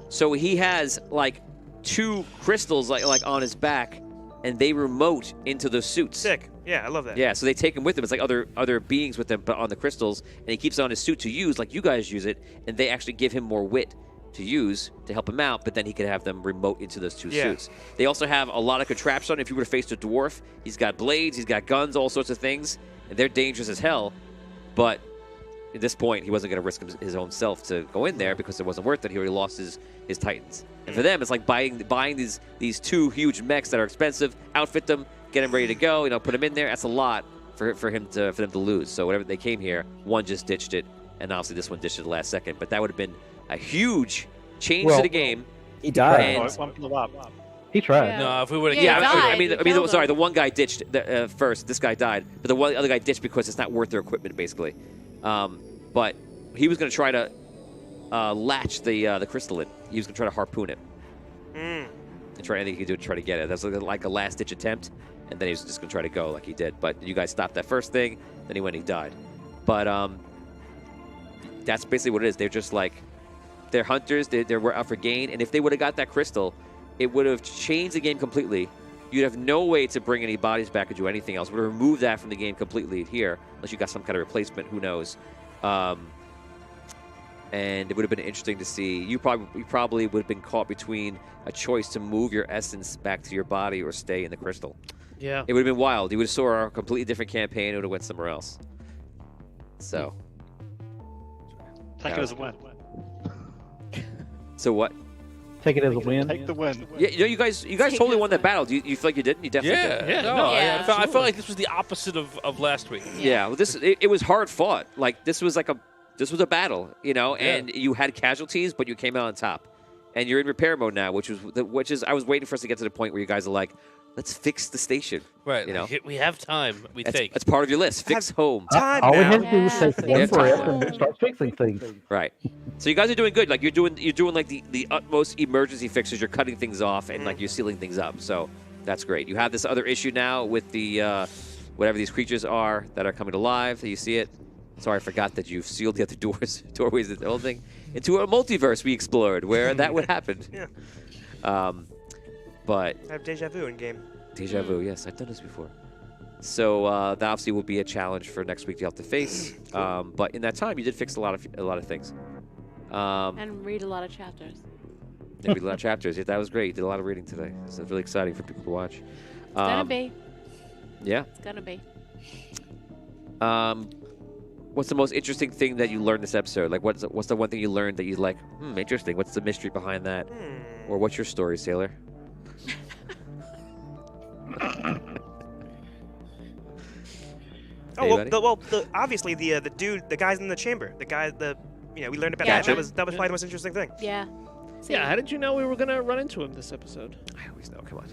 So he has like 2 crystals like on his back, and they remote into the suits. Sick. Yeah, I love that. Yeah, so they take him with them. It's like other beings with them, but on the crystals, and he keeps it on his suit to use, like you guys use it, and they actually give him more wit to use to help him out, but then he could have them remote into those 2 Yeah. suits. They also have a lot of contraption on. If you were to face a dwarf, he's got blades, he's got guns, all sorts of things, and they're dangerous as hell, but at this point, he wasn't going to risk his own self to go in there because it wasn't worth it. He already lost his Titans. And for them, it's like buying these 2 huge mechs that are expensive, outfit them, get them ready to go, put them in there. That's a lot for them to lose. So whatever they came here, one just ditched it, and obviously this one ditched it at the last second. But that would have been a huge change to the game. He died. And- Oh, it's one pull up. He tried. Yeah. No, if we would have. Yeah, Yeah, he died. He killed sorry, him. the one guy ditched first. This guy died, but the other guy ditched because it's not worth their equipment, basically. But he was going to try to latch the crystal in. He was going to try to harpoon it Mm. and try anything he could do to try to get it. That's like a last ditch attempt, and then he was just going to try to go like he did. But you guys stopped that first thing. Then he went and he died. But that's basically what it is. They're just like they're hunters. They're out for gain, and if they would have got that crystal, it would have changed the game completely. You'd have no way to bring any bodies back or do anything else. It would have removed that from the game completely here, unless you got some kind of replacement. Who knows? And it would have been interesting to see. You probably would have been caught between a choice to move your essence back to your body or stay in the crystal. Yeah. It would have been wild. You would have saw a completely different campaign. It would have went somewhere else. So. Take it as a win. So what? Take it as a win. Take the win. Yeah, you guys totally won that battle. Do you feel like you did? You definitely did. Yeah, Yeah, no, no, yeah, I felt like this was the opposite of last week. Yeah, well, it was hard fought. Like this was a battle, and you had casualties, but you came out on top. And you're in repair mode now, which is I was waiting for us to get to the point where you guys are like, let's fix the station. Right. You know? We have time. We think. That's part of your list. Fix home. Time All we now. have to do is take Yeah. one breath Yeah. and start fixing things. Right. So you guys are doing good. Like you're doing like the utmost emergency fixes. You're cutting things off and like you're sealing things up. So that's great. You have this other issue now with the whatever these creatures are that are coming alive. You see it. Sorry, I forgot that you've sealed the other doorways of the whole thing into a multiverse we explored where that would happen. Yeah. But I have deja vu in game. deja vu. Yes, I've done this before. So that obviously will be a challenge for next week you have to face. But in that time, you did fix a lot of things. And read a lot of chapters. Maybe a lot of chapters. Yeah, that was great. You did a lot of reading today. So it's really exciting for people to watch. It's gonna be. Yeah. It's gonna be. What's the most interesting thing that you learned this episode? Like, what's the one thing you learned that you like? Interesting. What's the mystery behind that? Or what's your story, Sailor? Oh Anybody? obviously the dude, the guys in the chamber, the we learned about Yeah, that. That was probably the most interesting thing. Yeah. Yeah, how did you know we were gonna run into him this episode? I always know. Come on.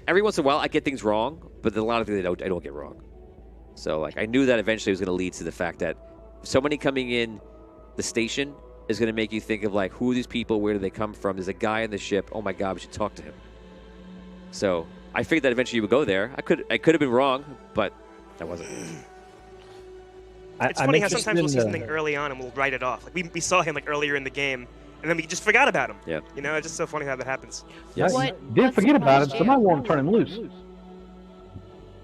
Every once in a while, I get things wrong, but a lot of things I don't get wrong. So, like, I knew that eventually it was going to lead to the fact that somebody coming in the station is going to make you think of, like, who are these people? Where do they come from? There's a guy on the ship. Oh, my God, we should talk to him. So I figured that eventually you would go there. I could have been wrong, but I wasn't. It's funny how sometimes we'll see something early on and we'll write it off. Like we saw him like earlier in the game, and then we just forgot about him. Yeah. It's just so funny how that happens. Yes. Didn't forget about it. Somebody won't turn him loose.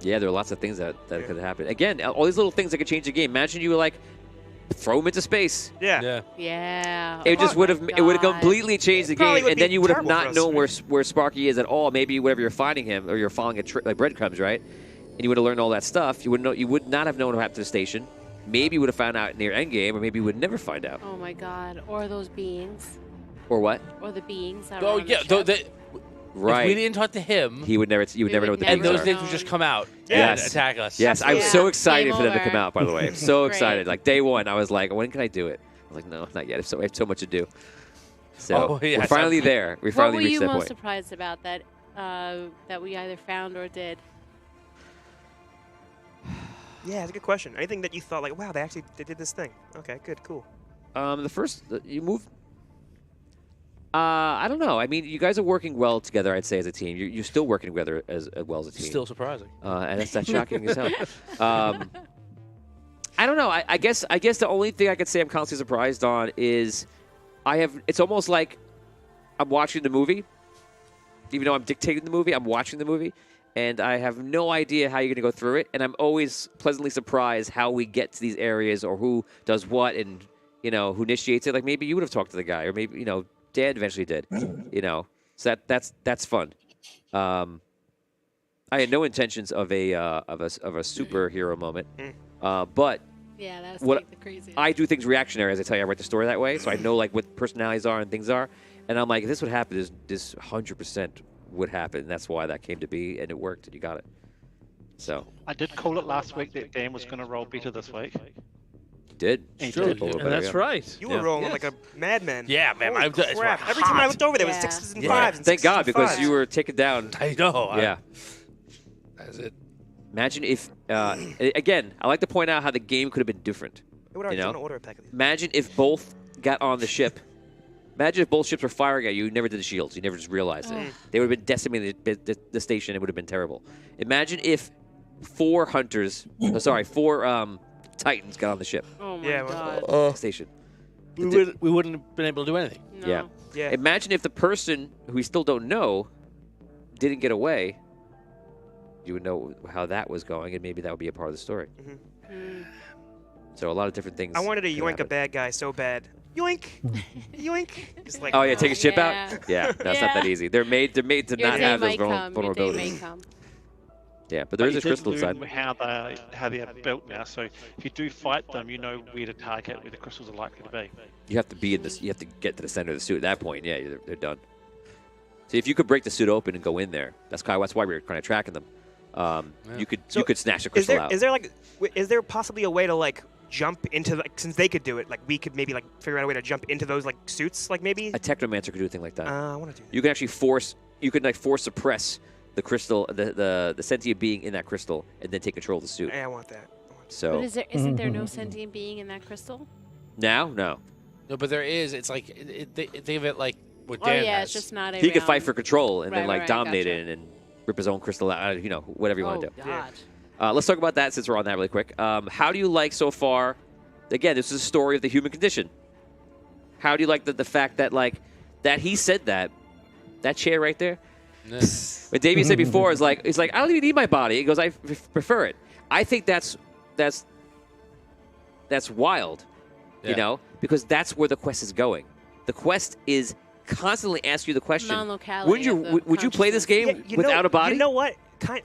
Yeah, there are lots of things that could happen. Again, all these little things that could change the game. Imagine you were like, throw him into space. Yeah. Yeah. It just would have God. completely changed the Probably game, would and be then you would have terrible for not us, known right? where Sparky is at all. Maybe wherever you're finding him, or you're following like breadcrumbs, right? And you would have learned all that stuff. You would not have known what happened to the station. Maybe you would have found out near endgame, or maybe you would never find out. Oh my God. Or those beings. Or what? Or the beings that Oh were on yeah, the ship. Right. If we didn't talk to him, You would never know what the and beings those are. things would just come out Yes. and attack us. Yes, I'm Yeah. so excited Game for them to over. come out. By the way, I'm so Great. excited. Like day one, I was like, when can I do it? I was like, no, not yet. I have so much to do. So Oh, yes, we're finally there. We What finally were reached you that most point. surprised about that we either found or did? Yeah, it's a good question. Anything that you thought like, wow, they did this thing. Okay, good, cool. You move. I don't know. I mean, you guys are working well together. I'd say as a team, you're still working together as well as a team. Still surprising. And that's shocking as hell. I don't know. I guess the only thing I could say I'm constantly surprised on is it's almost like I'm watching the movie, even though I'm dictating the movie. I'm watching the movie, and I have no idea how you're going to go through it. And I'm always pleasantly surprised how we get to these areas or who does what and who initiates it. Like maybe you would have talked to the guy, or maybe Dan eventually did. So that's fun. I had no intentions of a superhero moment, but Yeah, that's what like the craziest. I do things reactionary, as I tell you. I write the story that way, so I know like what personalities are and things are. And I'm like, if this would happen, this 100% would happen. And that's why that came to be, and it worked, and you got it. So I did call it last week that Dan was going to roll better this week. you did. He Sure, did. a little And better, that's yeah. right. You were rolling like a madman. Yeah, man, Holy I've done- it's crap. hot. Every time I looked over, there was Yeah. sixes and Yeah. fives. And Thank sixes God, and because fives. you were taken down. I know. Yeah. That's it. Imagine if, again, I like to point out how the game could have been different. It would already you know? done an order pack of these. Imagine if both got on the ship. Imagine if both ships were firing at you. You never did the shields. You never just realized it. They would have been decimating the station. It would have been terrible. Imagine if four Titans got on the ship. Oh my Yeah, well, God. Station. We wouldn't have been able to do anything. No. Yeah. Yeah. Imagine if the person who we still don't know didn't get away. You would know how that was going, and maybe that would be a part of the story. Mm. So a lot of different things. I wanted to could yoink a happen. bad guy so bad. Yoink, yoink. Just like Oh yeah, take a ship Yeah. out. Yeah, that's not that Yeah. easy. They're made to Your not day have those might come. Your day may vulnerabilities. come. Yeah, but there is a you did crystal learn inside. how they're built now. So if you do fight them, you know where to target, where the crystals are likely to be. You have to be in this. You have to get to the center of the suit. At that point, yeah, they're done. So if you could break the suit open and go in there, that's why we were kind of tracking them. You could snatch the crystal out. Is there possibly a way to like jump into since they could do it, like we could maybe like figure out a way to jump into those like suits, like maybe? A technomancer could do a thing like that. I want to do that. You can actually force suppress the crystal, the sentient being in that crystal, and then take control of the suit. Yeah, I want that. So But isn't there no sentient being in that crystal? now, no, No, but there is. It's like think of it like what Oh Dan yeah, has. it's just not a. he could fight for control and then Right, like right, dominate gotcha. it and rip his own crystal out. Whatever you want to do. God. Let's talk about that since we're on that really quick. How do you like so far? Again, this is a story of the human condition. How do you like the fact that that he said that chair right there? Yeah. What Davey said before is he's like, I don't even need my body. He goes, I prefer it. I think that's wild, Yeah. because that's where the quest is going. The quest is constantly asking you the question. Non-locality Wouldn't you? of the Would you play this game Yeah, without a body? You know what?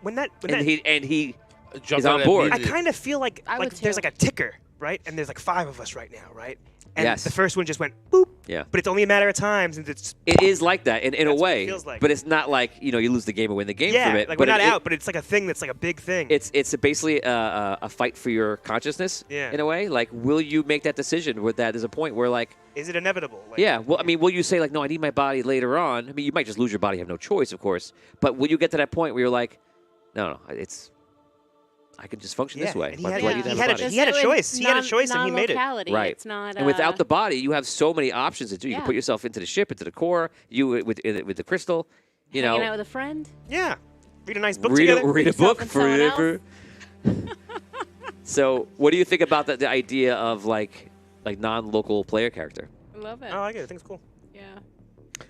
When that and he Jump is on on it board. I immediately. kind of feel like I would there's too. like a ticker, right? And there's like 5 of us right now, right? And Yes. the first one just went boop, Yeah. But it's only a matter of time since it's It is like that in a That's what it way, feels like. but it's not like you lose the game or win the game yeah, from it. like but we're not it, out, but it's like a thing that's like a big thing. It's basically a fight for your consciousness Yeah. in a way. Like, will you make that decision? Where that is a point where like, Is it inevitable? Like, yeah. Well, I mean, will you say like, no, I need my body later on? I mean, you might just lose your body, have no choice, of course. But will you get to that point where you're like, no, I can just function this way. And he Why had, do I he, need to have had a body? he had a choice. He had a choice, and he made it. Right. It's not. And without the body, you have so many options to do. You can Yeah. put yourself into the ship, into the core. You with the crystal. You hanging know, out with a friend. Yeah, read a nice book read together. a Yourself book and someone forever. So, what do you think about the idea of like non-local player character? I love it. Oh, I like it. I think it's cool. Yeah.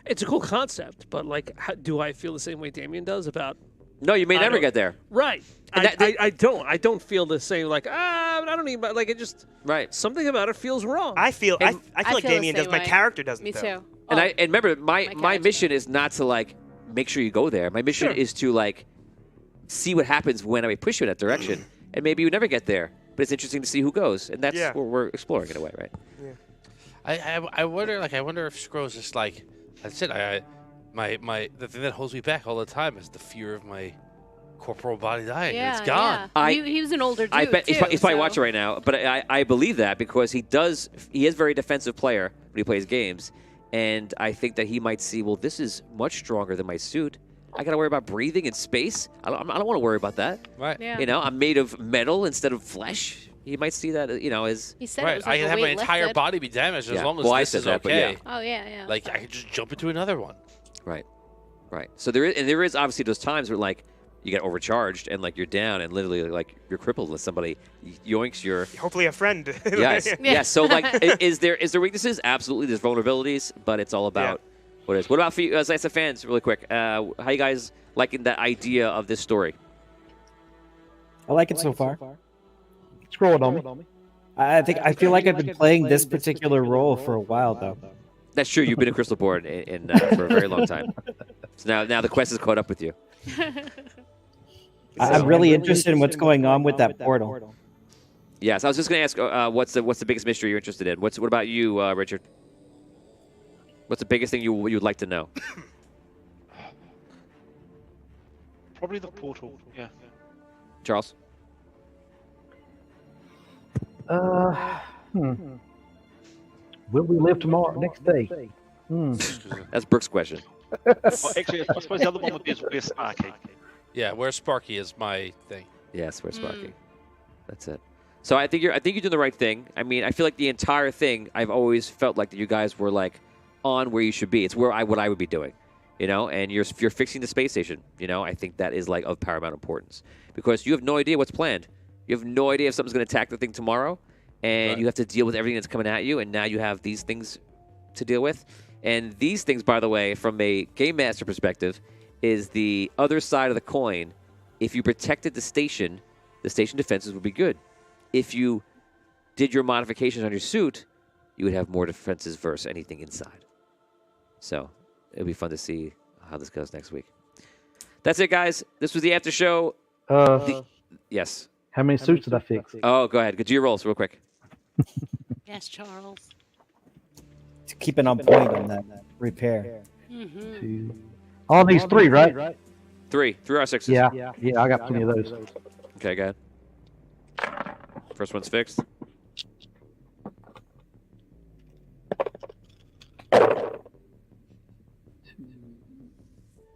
It's a cool concept, but like, do I feel the same way Damien does about? No, you may I never don't- get there. Right. And I don't feel the same. Like I don't even like it. Just Right. something about it feels wrong. I feel And- I feel like feel the Damien does. same My way. character doesn't. Me though. too. And Oh, and remember, my character. mission is not to like make sure you go there. My mission Sure. is to like see what happens when I push you in that direction, and maybe you never get there. But it's interesting to see who goes, and that's Yeah. what we're exploring in a way, right? I wonder if Scrow's just like that's it. The thing that holds me back all the time is the fear of my corporal body dying. yeah, And it's gone. Yeah. I- he was an older dude I bet he's too, probably so- watching right now, but I believe that because he is a very defensive player when he plays games, and I think that he might see, well, this is much stronger than my suit. I got to worry about breathing in space. I don't want to worry about that. Right. Yeah. I'm made of metal instead of flesh. He might see that, as He said it Right. was I like can a have my weight entire lifted. body be damaged as Yeah. long as Well, I this said is that, but okay. yeah. Oh yeah, yeah. Like I could just jump into another one. right. So there is obviously those times where like you get overcharged and like you're down and literally like you're crippled unless somebody yoinks your. Hopefully, a friend. Yes, Yeah. yes. So like, is there weaknesses? Absolutely, there's vulnerabilities, but it's all about what it is. What about for you, as fans, really quick? How you guys liking the idea of this story? I like it so far. Scroll it on me. I feel like I've been playing this particular role for a while though. That's true. You've been a crystal board in for a very long time. So now the quest has caught up with you. I'm really interested in what's going on with that portal. Yes, I was just going to ask, what's the biggest mystery you're interested in? What about you, Richard? What's the biggest thing you'd like to know? Probably the portal. Yeah. Charles? Will we live tomorrow, next day? That's Brooke's question. Well, actually, I suppose the other one would be where Sparky. Yeah, where Sparky is my thing. Yes, where's Sparky? That's it. So I think you're doing the right thing. I mean, I feel like the entire thing, I've always felt like that you guys were like on where you should be. It's what I would be doing, and you're fixing the space station. I think that is like of paramount importance because you have no idea what's planned. You have no idea if something's going to attack the thing tomorrow, and Right. you have to deal with everything that's coming at you. And now you have these things to deal with. And these things, by the way, from a game master perspective, is the other side of the coin. If you protected the station defenses would be good. If you did your modifications on your suit, you would have more defenses versus anything inside. So it'll be fun to see how this goes next week. That's it, guys. This was the after show. Yes. How many suits did I fix? Oh, go ahead. Do your rolls real quick. Yes, Charles. To keep it on point on that repair. Mm-hmm. Two. All these three, right? 3 or 6. Yeah, I got plenty of those. Okay, go ahead. First one's fixed.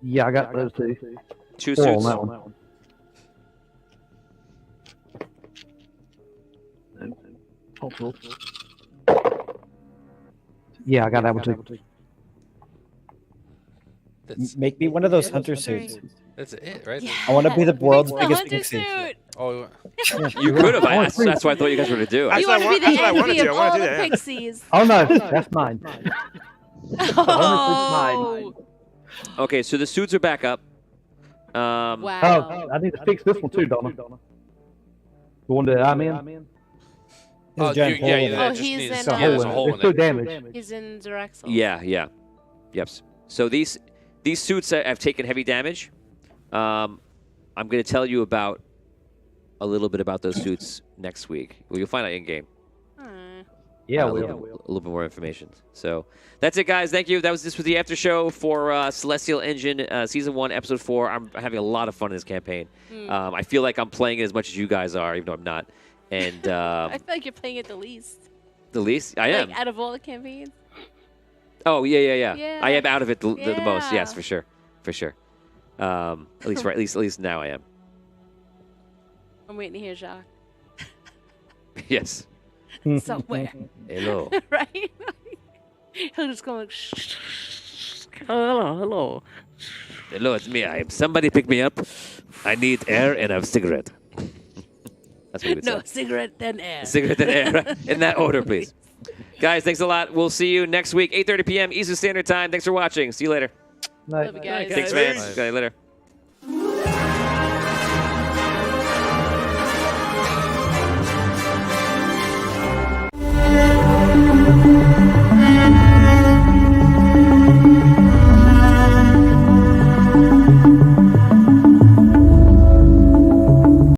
Yeah, I got those two. 2 4 on suits. that one. Hopeful. Yeah, I got that one too. Make me one of those hunter suits. That's it, right? Yeah. I want to be the world's The biggest hunter pixie. suit. Oh, You could have. That's what I thought you guys were going to do. That's You what want I to be want- the that's what I wanted envy to. of I wanna all do the that. pixies. Oh no, that's mine. Oh. Okay, so the suits are back up. Wow. Oh, I need to fix this one too, Donna. The one that I'm in. There's oh a giant hole in it. that just he's needs- in, yeah, there's a uh, hole It's in so it. damaged. He's in Zeraxel. Yeah. Yep. So these suits have taken heavy damage. I'm going to tell you about a little bit about those suits next week. Well, you'll find out in game. Hmm. Yeah, a little bit more information. So that's it, guys. Thank you. This was the after show for Celestial Engine Season 1, Episode 4. I'm having a lot of fun in this campaign. I feel like I'm playing it as much as you guys are, even though I'm not. And I feel like you're playing it the least. the least? I am. Like, out of all the campaigns. Oh, yeah. Yeah. I am out of it the most. Yeah. Yes, for sure. At least now I am. I'm waiting to hear Jacques Yes. somewhere. Hello. Right? He'll just go like, shh. Hello, it's me. Somebody pick me up. I need air and a cigarette. That's what he would No, say. cigarette, then air. Cigarette and air. Right? In that order, please. Guys, thanks a lot. We'll see you next week, 8:30 p.m. Eastern Standard Time. Thanks for watching. See you later. Night. Love you guys. Thanks, fans. Okay, later.